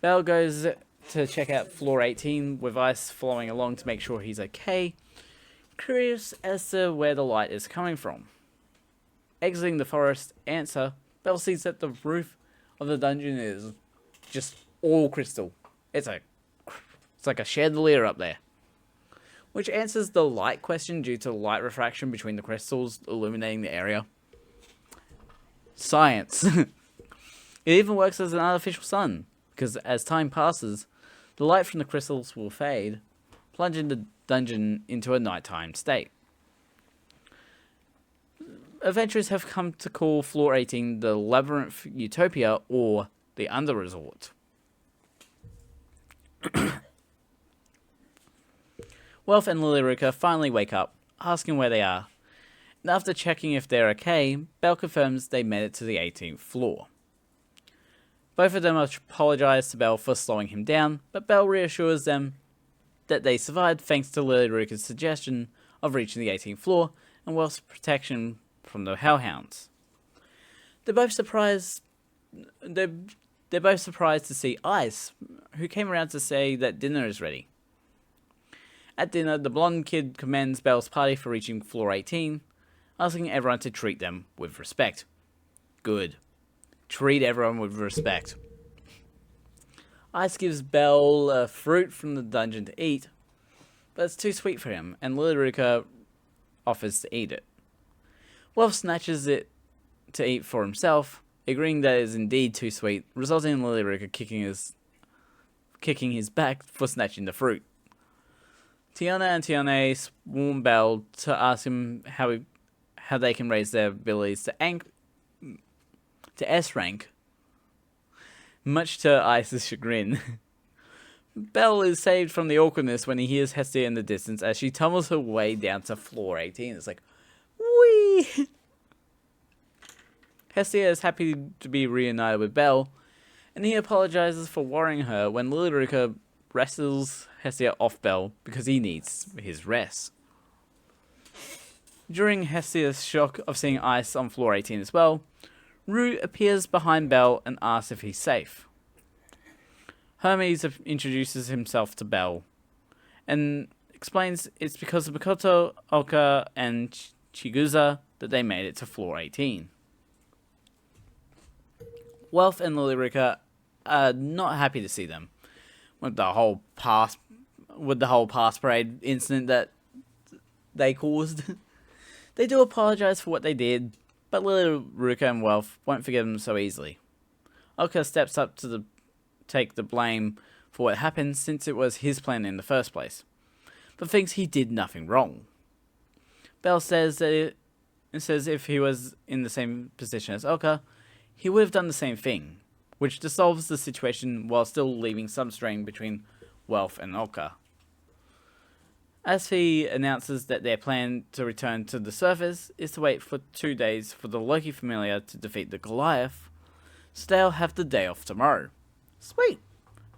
Belle goes to check out floor 18 with Ice following along to make sure he's okay, curious as to where the light is coming from. Exiting the forest answer, Belle sees that the roof of the dungeon is just all crystal. It's like a chandelier up there. Which answers the light question due to light refraction between the crystals illuminating the area. Science. It even works as an artificial sun, because as time passes, the light from the crystals will fade, plunging the dungeon into a nighttime state. Adventurers have come to call floor 18 the Labyrinth Utopia or the Under Resort. Wealth and Lilyruka finally wake up, asking where they are, and after checking if they're okay, Belle confirms they made it to the 18th floor. Both of them apologize to Belle for slowing him down, but Belle reassures them that they survived thanks to Lilyruka's suggestion of reaching the 18th floor and Wealth's protection from the Hellhounds. They're both surprised to see Ice, who came around to say that dinner is ready. At dinner, the blonde kid commends Belle's party for reaching floor 18, asking everyone to treat them with respect. Good. Treat everyone with respect. Ice gives Belle a fruit from the dungeon to eat, but it's too sweet for him, and Lilyruka offers to eat it. Wealth snatches it to eat for himself, agreeing that it is indeed too sweet, resulting in Lilyruka kicking his back for snatching the fruit. Tiana and Tione swarm Belle to ask him how they can raise their abilities to S rank, much to Ice's chagrin. Belle is saved from the awkwardness when he hears Hestia in the distance as she tumbles her way down to floor 18. It's like, whee! Hestia is happy to be reunited with Belle, and he apologizes for worrying her when Lilyrika wrestles Hestia off Belle because he needs his rest. During Hestia's shock of seeing ice on floor 18 as well, Rue appears behind Belle and asks if he's safe. Hermes introduces himself to Belle and explains it's because of Makoto, Oka, and Chigusa that they made it to floor 18. Wealth and Lilyrika are not happy to see them with the whole past parade incident that they caused. They do apologize for what they did, but Lilyrika and Wealth won't forgive them so easily. Oka steps up to take the blame for what happened since it was his plan in the first place, but thinks he did nothing wrong. Belle says if he was in the same position as Oka, he would have done the same thing, which dissolves the situation while still leaving some strain between Wealth and Oka. As he announces that their plan to return to the surface is to wait for 2 days for the Loki Familiar to defeat the Goliath, so they'll have the day off tomorrow. Sweet!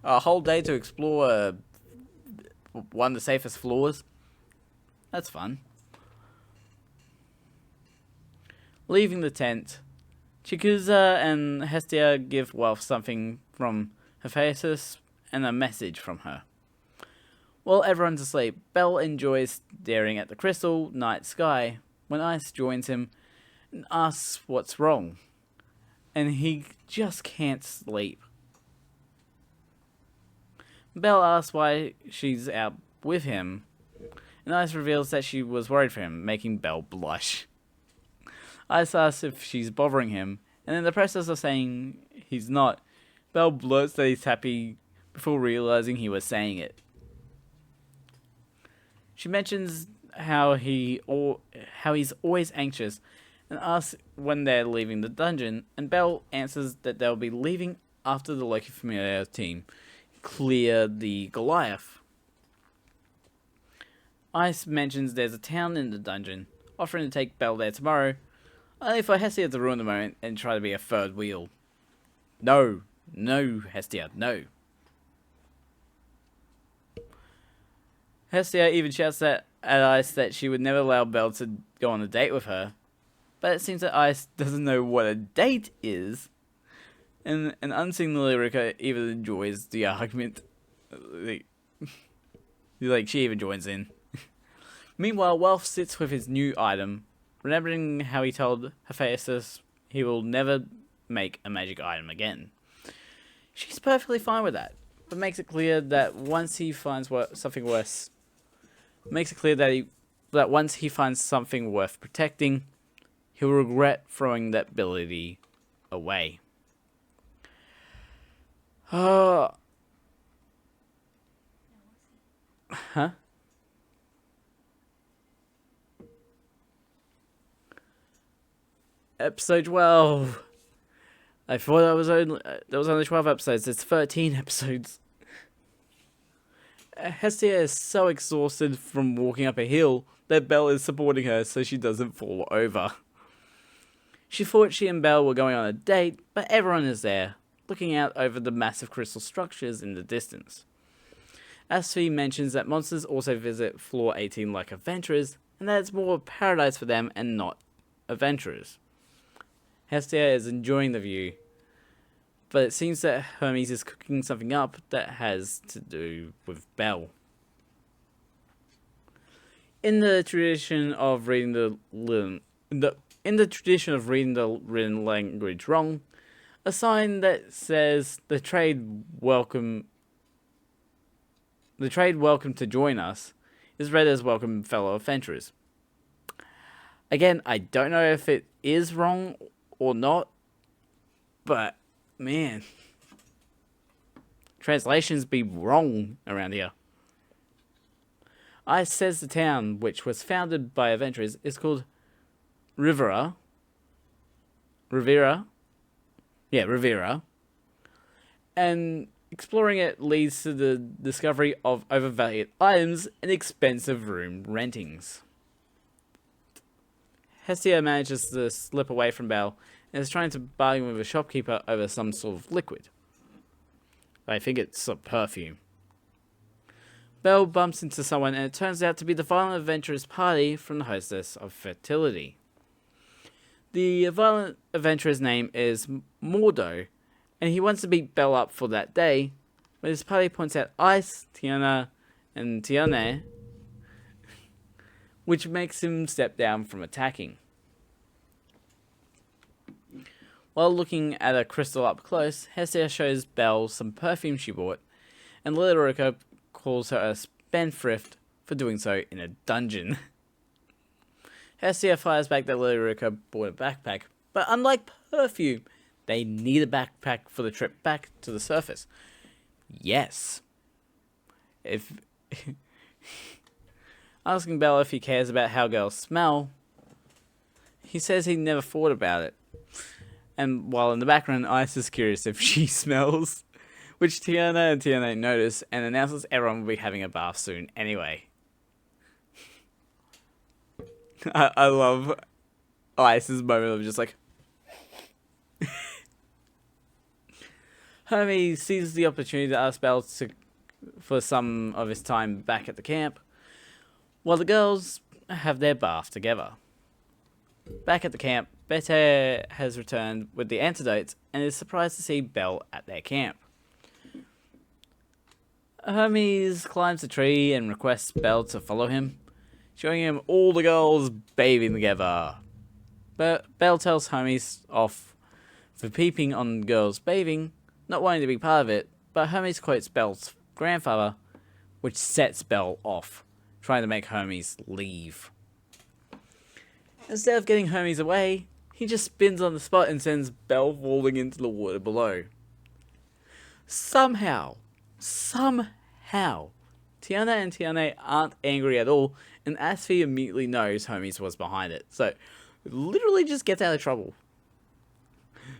A whole day to explore one of the safest floors. That's fun. Leaving the tent, Chikusa and Hestia give Wealth something from Hephaestus and a message from her. While everyone's asleep, Belle enjoys staring at the crystal night sky when Ice joins him and asks what's wrong, and he just can't sleep. Belle asks why she's out with him, and Ice reveals that she was worried for him, making Belle blush. Ice asks if she's bothering him, and in the process of saying he's not, Belle blurts that he's happy before realizing he was saying it. She mentions how he's always anxious and asks when they're leaving the dungeon, and Belle answers that they'll be leaving after the Loki Familiar team clear the Goliath. Ice mentions there's a town in the dungeon, offering to take Belle there tomorrow, only for Hestia to ruin the moment and try to be a third wheel. No, Hestia, no. Hestia even shouts at Ice that she would never allow Belle to go on a date with her, but it seems that Ice doesn't know what a date is, and an unseen Lilyrika even enjoys the argument. She even joins in. Meanwhile, Wealth sits with his new item, remembering how he told Hephaestus he will never make a magic item again. She's perfectly fine with that, but makes it clear that once he finds something worth protecting, he'll regret throwing that ability away. Huh? Episode 12. I thought there was only 12 episodes. It's 13 episodes. Hestia is so exhausted from walking up a hill that Belle is supporting her so she doesn't fall over. She thought she and Belle were going on a date, but everyone is there, looking out over the massive crystal structures in the distance. Asfi mentions that monsters also visit floor 18 like adventurers, and that it's more of paradise for them and not adventurers. Hestia is enjoying the view, but it seems that Hermes is cooking something up that has to do with Belle. In the tradition of reading the written language wrong, a sign that says the trade welcome to join us is read as welcome fellow adventurers. Again, I don't know if it is wrong or not, but man, translations be wrong around here. Ice says the town, which was founded by adventurers, is called Rivera. And Exploring it leads to the discovery of overvalued items and expensive room rentings. Hestia manages to slip away from Belle and is trying to bargain with a shopkeeper over some sort of liquid. I think it's a perfume. Belle bumps into someone and it turns out to be the violent adventurous party from the hostess of fertility. The violent adventurer's name is Mordo, and he wants to beat Belle up for that day, but his party points out Ice, Tiana, and Tiane, which makes him step down from attacking. While looking at a crystal up close, Hestia shows Belle some perfume she bought, and Lyrica calls her a spendthrift for doing so in a dungeon. Hestia fires back that Lyrica bought a backpack, but unlike perfume, they need a backpack for the trip back to the surface. Yes. If asking Belle if he cares about how girls smell, he says he never thought about it. And while in the background, Ice is curious if she smells, which Tiana and Tiana notice and announces everyone will be having a bath soon anyway. I love Ice's moment of just like... Hermes seizes the opportunity to ask Belle for some of his time back at the camp, while the girls have their bath together. Back at the camp, Bete has returned with the antidotes and is surprised to see Belle at their camp. Hermes climbs a tree and requests Belle to follow him, showing him all the girls bathing together. But Belle tells Hermes off for peeping on girls bathing, not wanting to be part of it, but Hermes quotes Belle's grandfather, which sets Belle off, trying to make Hermes leave. Instead of getting Hermes away, he just spins on the spot and sends Belle falling into the water below. Somehow, Tiana and Tiane aren't angry at all, and Asphy immediately knows Hermes was behind it, so literally just gets out of trouble.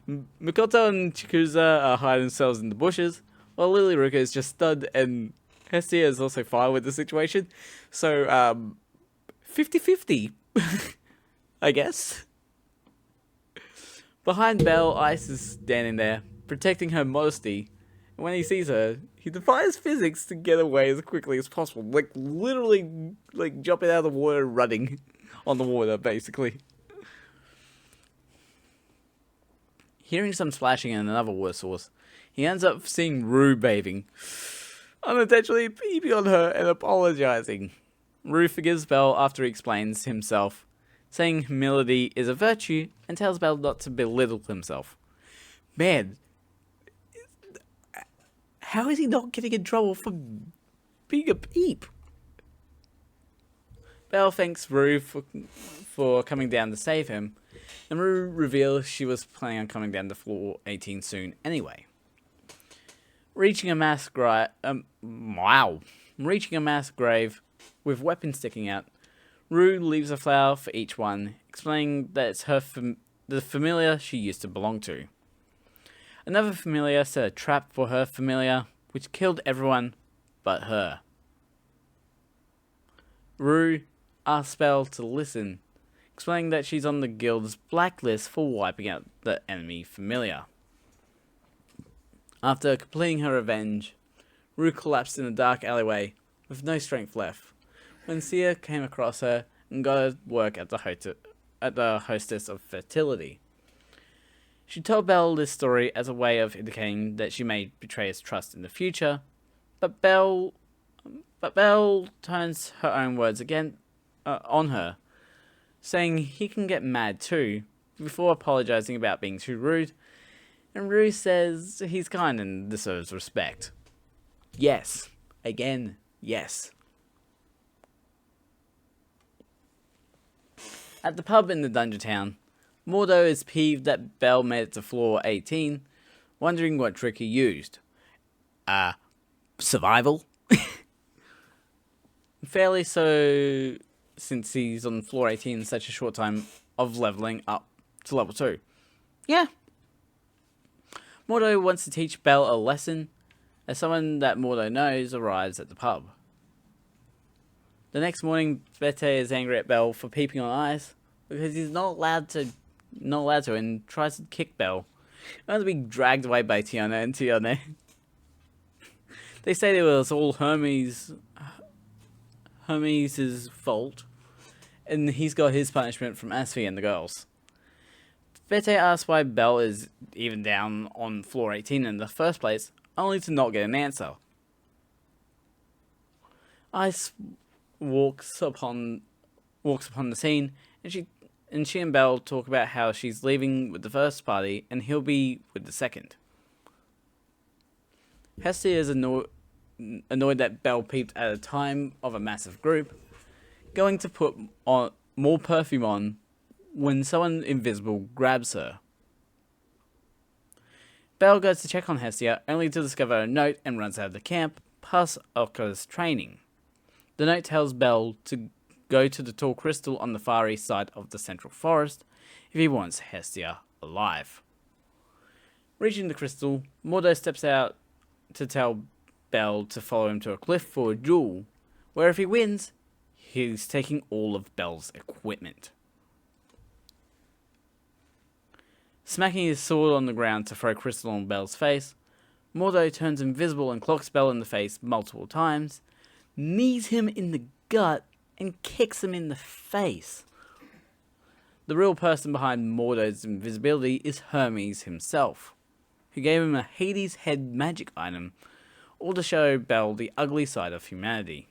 Mikoto and Chikusa are hiding themselves in the bushes, while Lilyruka is just stunned, and Hestia is also fine with the situation. So, 50-50, I guess. Behind Belle, Ice is standing there, protecting her modesty, and when he sees her, he defies physics to get away as quickly as possible. Like, literally, like, jumping out of the water, running on the water, basically. Hearing some splashing in another water source, he ends up seeing Rue bathing, unintentionally peeping on her and apologizing. Rue forgives Belle after he explains himself, saying humility is a virtue, and tells Belle not to belittle himself. Man, how is he not getting in trouble for being a peep? Belle thanks Rue for coming down to save him, and Rue reveals she was planning on coming down to floor 18 soon anyway. Reaching a mass grave with weapons sticking out, Rue leaves a flower for each one, explaining that it's the familiar she used to belong to. Another familiar set a trap for her familiar, which killed everyone but her. Rue asks Belle to listen, explaining that she's on the guild's blacklist for wiping out the enemy familiar. After completing her revenge, Rue collapsed in a dark alleyway with no strength left, when Sia came across her and got her work at the hostess of fertility. She told Belle this story as a way of indicating that she may betray his trust in the future, but Belle turns her own words again on her, saying he can get mad too, before apologizing about being too rude, and Rue says he's kind and deserves respect. Yes. Again, yes. At the pub in the Dungeon Town, Mordo is peeved that Belle made it to floor 18, wondering what trick he used. Survival? Fairly so, since he's on floor 18 in such a short time of leveling up to level 2. Yeah. Mordo wants to teach Belle a lesson, as someone that Mordo knows arrives at the pub. The next morning, Bete is angry at Belle for peeping on ice because he's not allowed to, and tries to kick Belle, only to be dragged away by Tiana and Tiana. They say it was all Hermes' fault, and he's got his punishment from Asfi and the girls. Bete asks why Belle is even down on floor 18 in the first place, only to not get an answer. Ice walks upon the scene, and she and Belle talk about how she's leaving with the first party and he'll be with the second. Hestia is annoyed that Belle peeped at a time of a massive group, going to put on more perfume on when someone invisible grabs her. Belle goes to check on Hestia, only to discover a note and runs out of the camp, past Elka's training. The note tells Belle to go to the tall crystal on the far east side of the central forest if he wants Hestia alive. Reaching the crystal, Mordo steps out to tell Belle to follow him to a cliff for a duel, where if he wins, he's taking all of Belle's equipment. Smacking his sword on the ground to throw crystal on Belle's face, Mordo turns invisible and clocks Belle in the face multiple times, knees him in the gut, and kicks him in the face. The real person behind Mordo's invisibility is Hermes himself, who gave him a Hades head magic item, all to show Belle the ugly side of humanity.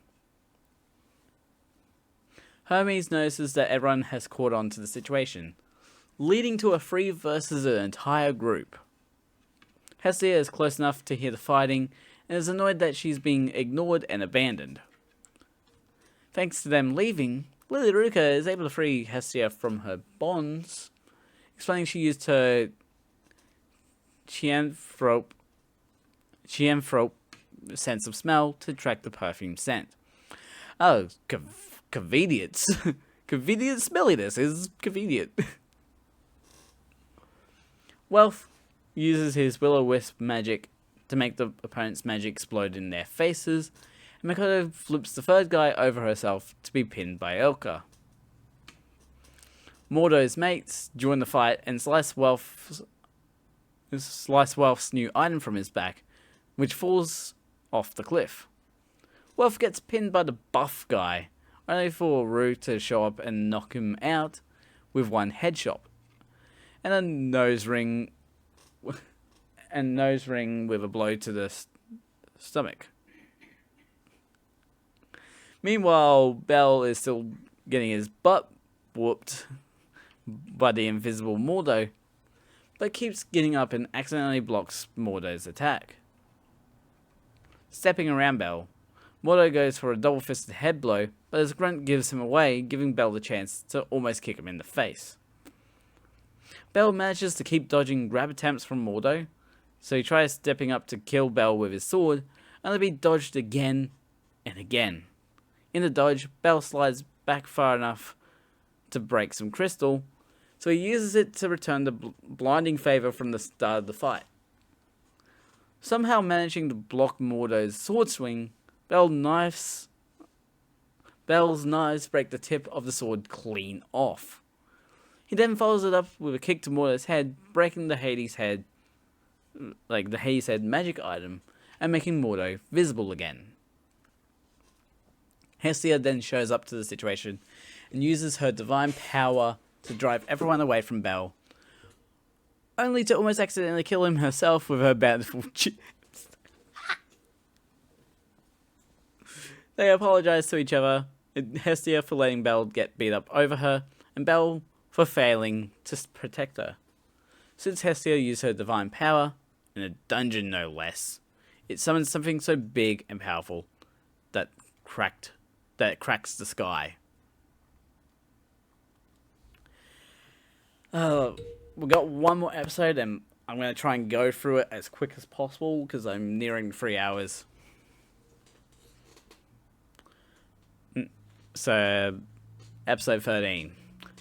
Hermes notices that everyone has caught on to the situation, leading to a 3 versus an entire group. Hestia is close enough to hear the fighting, and is annoyed that she's being ignored and abandoned. Thanks to them leaving, Lily Ruka is able to free Hestia from her bonds, explaining she used her Chianthrope sense of smell to track the perfume scent. Oh, convenience. Convenient smelliness is convenient. Wealth uses his Will-O-Wisp magic to make the opponent's magic explode in their faces, and Makoto flips the third guy over herself to be pinned by Elka. Mordo's mates join the fight and slice Wealth's new item from his back, which falls off the cliff. Wealth gets pinned by the buff guy, only for Rue to show up and knock him out with one headshot, and a nose ring with a blow to the stomach. Meanwhile, Belle is still getting his butt whooped by the invisible Mordo, but keeps getting up and accidentally blocks Mordo's attack. Stepping around Belle, Mordo goes for a double-fisted head blow, but his grunt gives him away, giving Belle the chance to almost kick him in the face. Belle manages to keep dodging grab attempts from Mordo, so he tries stepping up to kill Belle with his sword, only to be dodged again and again. In the dodge, Belle slides back far enough to break some crystal, so he uses it to return the blinding favor from the start of the fight. Somehow managing to block Mordo's sword swing, Belle's knives break the tip of the sword clean off. He then follows it up with a kick to Mordo's head, breaking the Hades head magic item, and making Mordo visible again. Hestia then shows up to the situation and uses her divine power to drive everyone away from Belle, only to almost accidentally kill him herself with her bountiful chips. They apologize to each other, Hestia for letting Belle get beat up over her, and Belle for failing to protect her. Since Hestia used her divine power, in a dungeon no less, it summons something so big and powerful that it cracks the sky. We've got one more episode, and I'm going to try and go through it as quick as possible, because I'm nearing 3 hours. So, episode 13.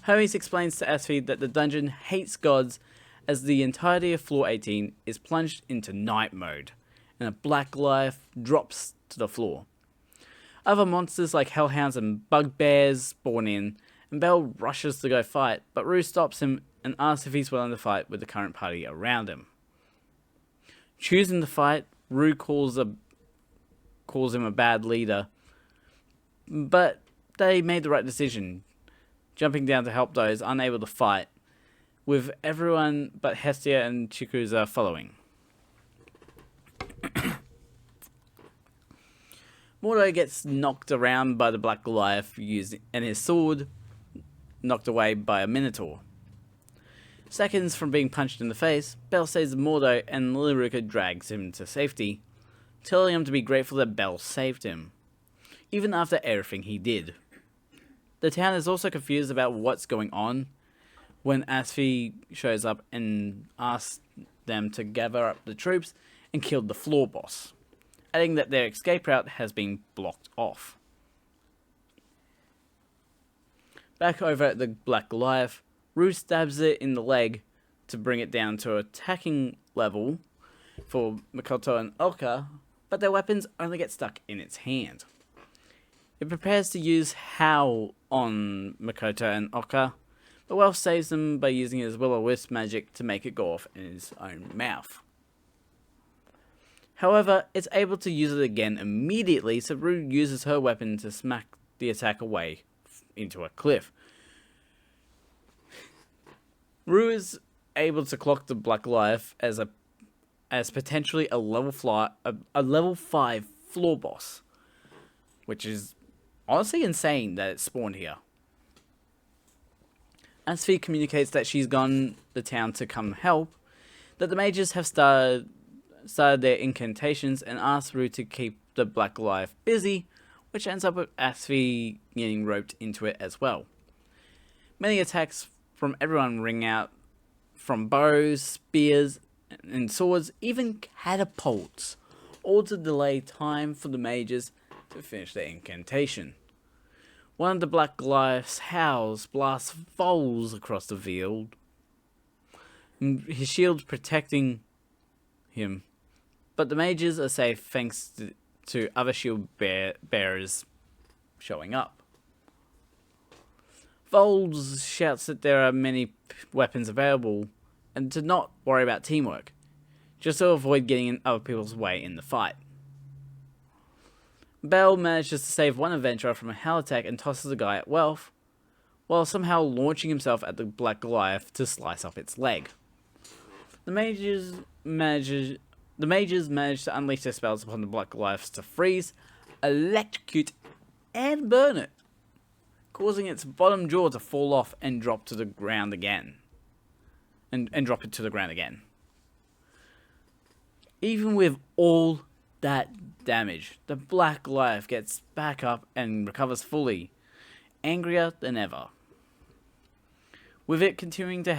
Hermes explains to Asfi that the dungeon hates gods, as the entirety of floor 18 is plunged into night mode, and a black Goliath drops to the floor. Other monsters like hellhounds and bugbears spawn in, and Bell rushes to go fight, but Rue stops him and asks if he's willing to fight with the current party around him. Choosing to fight, Rue calls him a bad leader, but they made the right decision, jumping down to help those unable to fight, with everyone but Hestia and Chikusa following. Mordo gets knocked around by the Black Goliath and his sword knocked away by a Minotaur. Seconds from being punched in the face, Bell saves Mordo and Lilyruka drags him to safety, telling him to be grateful that Bell saved him, even after everything he did. The town is also confused about what's going on when Asfi shows up and asks them to gather up the troops and kill the floor boss, adding that their escape route has been blocked off. Back over at the Black Goliath, Rue stabs it in the leg to bring it down to attacking level for Makoto and Oka, but their weapons only get stuck in its hand. It prepares to use Howl on Makoto and Oka, but Welf saves them by using his Will-O-Wisp magic to make it go off in his own mouth. However, it's able to use it again immediately, so Rue uses her weapon to smack the attack away into a cliff. Rue is able to clock the Black Goliath as potentially a level 5 floor boss, which is honestly insane that it spawned here. Asfi communicates that she's gone the town to come help, that the mages have started their incantations, and asks Rue to keep the Black Goliath busy, which ends up with Asfi getting roped into it as well. Many attacks from everyone ring out, from bows, spears, and swords, even catapults, all to delay time for the mages to finish their incantation. One of the Black Goliath's howls blasts voles across the field, his shield protecting him, but the mages are safe thanks to other shield bearers showing up. Voles shouts that there are many weapons available and to not worry about teamwork, just to avoid getting in other people's way in the fight. Bell manages to save one adventurer from a hell attack and tosses a guy at Welf, while somehow launching himself at the Black Goliath to slice off its leg. The mages manage to unleash their spells upon the Black Goliath to freeze, electrocute, and burn it, causing its bottom jaw to fall off and drop to the ground again. And drop it to the ground again. Even with all that damage, the Black Goliath gets back up and recovers fully, angrier than ever. With it continuing to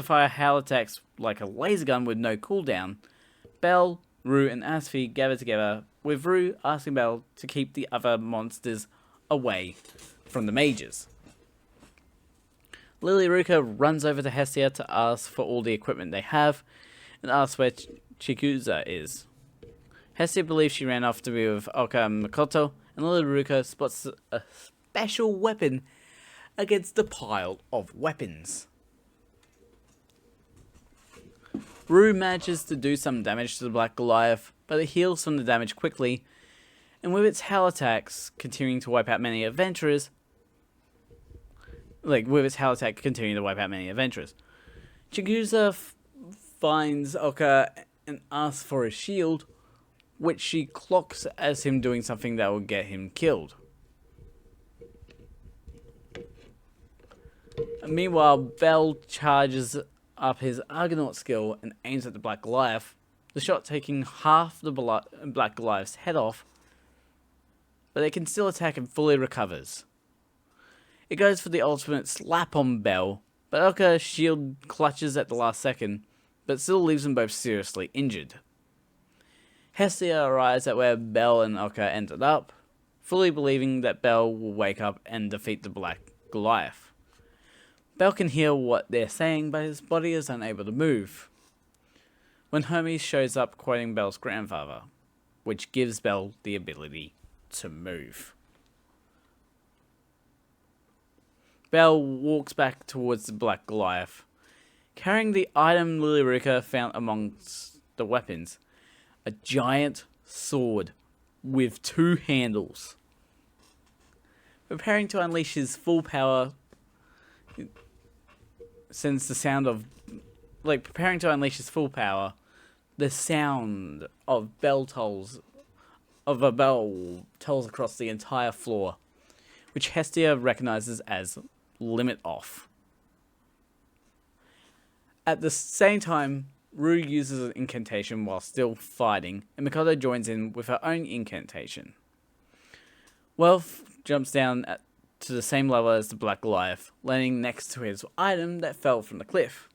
fire howl attacks like a laser gun with no cooldown, Bell, Rue, and Asfi gather together, with Rue asking Bell to keep the other monsters away from the mages. Lilyruka runs over to Hestia to ask for all the equipment they have, and asks where Chikusa is. Hestia believes she ran off to be with Oka and Makoto, and Lilyruka spots a special weapon against the pile of weapons. Rue manages to do some damage to the Black Goliath, but it heals from the damage quickly, and with its hell attacks continuing to wipe out many adventurers, Chikusa finds Oka and asks for his shield, which she clocks as him doing something that will get him killed. Meanwhile, Bell charges up his Argonaut skill and aims at the Black Goliath, the shot taking half the Black Goliath's head off, but it can still attack and fully recovers. It goes for the ultimate slap on Bell, but Oka's shield clutches at the last second, but still leaves them both seriously injured. Hestia arrives at where Bell and Oka ended up, fully believing that Bell will wake up and defeat the Black Goliath. Bell can hear what they're saying, but his body is unable to move. when Hermes shows up quoting Belle's grandfather, which gives Belle the ability to move. Belle walks back towards the Black Goliath, carrying the item Lillyricka found amongst the weapons, a giant sword with 2 handles. Preparing to unleash his full power, since the sound of, preparing to unleash his full power, the sound of a bell tolls across the entire floor, which Hestia recognizes as Limit Off. At the same time, Rue uses an incantation while still fighting, and Mikoto joins in with her own incantation. Wealth jumps down to the same level as the Black Goliath, landing next to his item that fell from the cliff.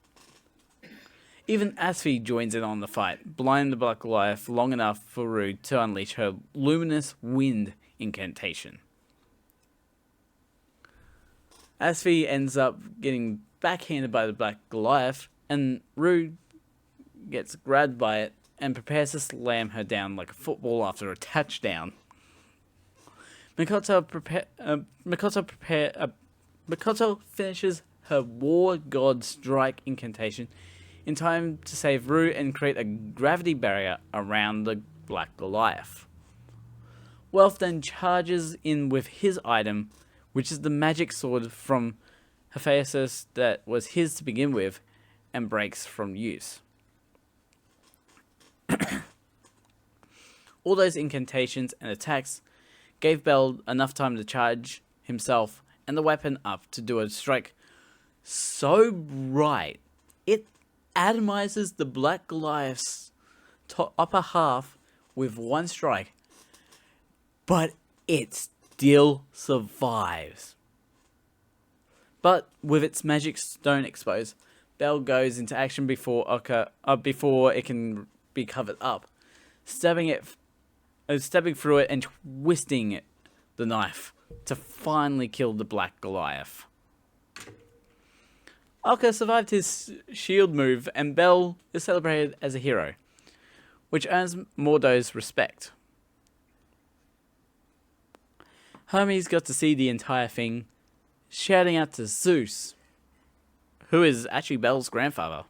Even Asphy joins in on the fight, blinding the Black Goliath long enough for Rue to unleash her Luminous Wind incantation. Asphy ends up getting backhanded by the Black Goliath, and Rue gets grabbed by it and prepares to slam her down like a football after a touchdown. Mikoto finishes her War God Strike incantation in time to save Rue and create a gravity barrier around the Black Goliath. Wealth then charges in with his item, which is the magic sword from Hephaestus that was his to begin with, and breaks from use. All those incantations and attacks gave Belle enough time to charge himself and the weapon up to do a strike so bright it atomizes the Black Goliath's upper half with one strike, but it still survives. But with its magic stone exposed, Belle goes into action before it can be covered up, stabbing through it and twisting the knife to finally kill the Black Goliath. Alka survived his shield move, and Belle is celebrated as a hero, which earns Mordo's respect. Hermes got to see the entire thing, shouting out to Zeus, who is actually Belle's grandfather,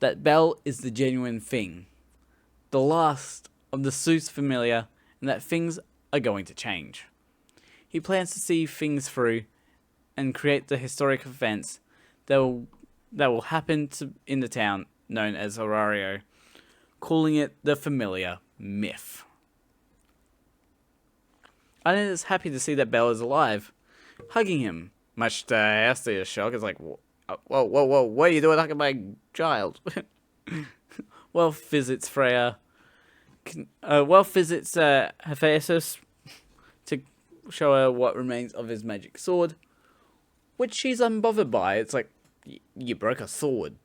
that Belle is the genuine thing, the last of the Zeus familiar, and that things are going to change. He plans to see things through and create the historic events that will happen in the town known as Horario, calling it the familiar myth. Iden is happy to see that Belle is alive, hugging him, much to Hestia's shock. It's like, whoa, what are you doing hugging my child? Wealth visits Freya. Wealth visits Hephaestus to show her what remains of his magic sword, which she's unbothered by. It's like, you broke a sword.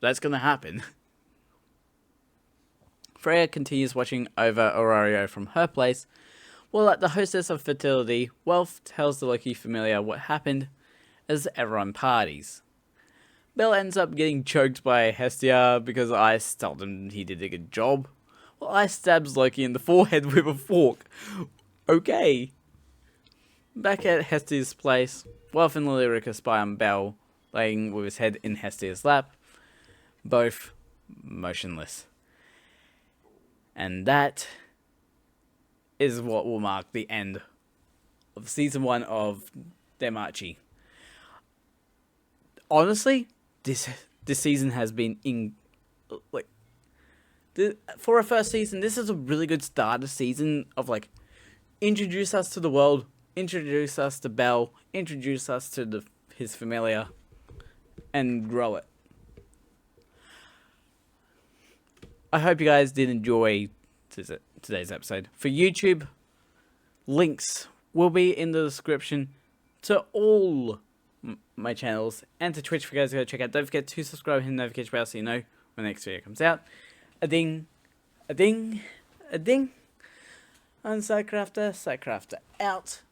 That's gonna happen. Freya continues watching over Horario from her place, while at the Hostess of Fertility, Wealth tells the Loki familiar what happened as everyone parties. Belle ends up getting choked by Hestia because Ice told him he did a good job, while Ice stabs Loki in the forehead with a fork. Okay. Back at Hestia's place, Wealth and Lillyricka spy on Belle, laying with his head in Hestia's lap, both motionless. And that is what will mark the end of season 1 of Danmachi. Honestly, this season has been for a first season, this is a really good starter season of introduce us to the world, introduce us to Belle, introduce us to his familiar, and grow it. I hope you guys did enjoy today's episode. For YouTube, links will be in the description to all my channels and to Twitch for you guys to go check out. Don't forget to subscribe and hit the notification bell so you know when the next video comes out. A ding, a ding, a ding. And Sidecrafter out.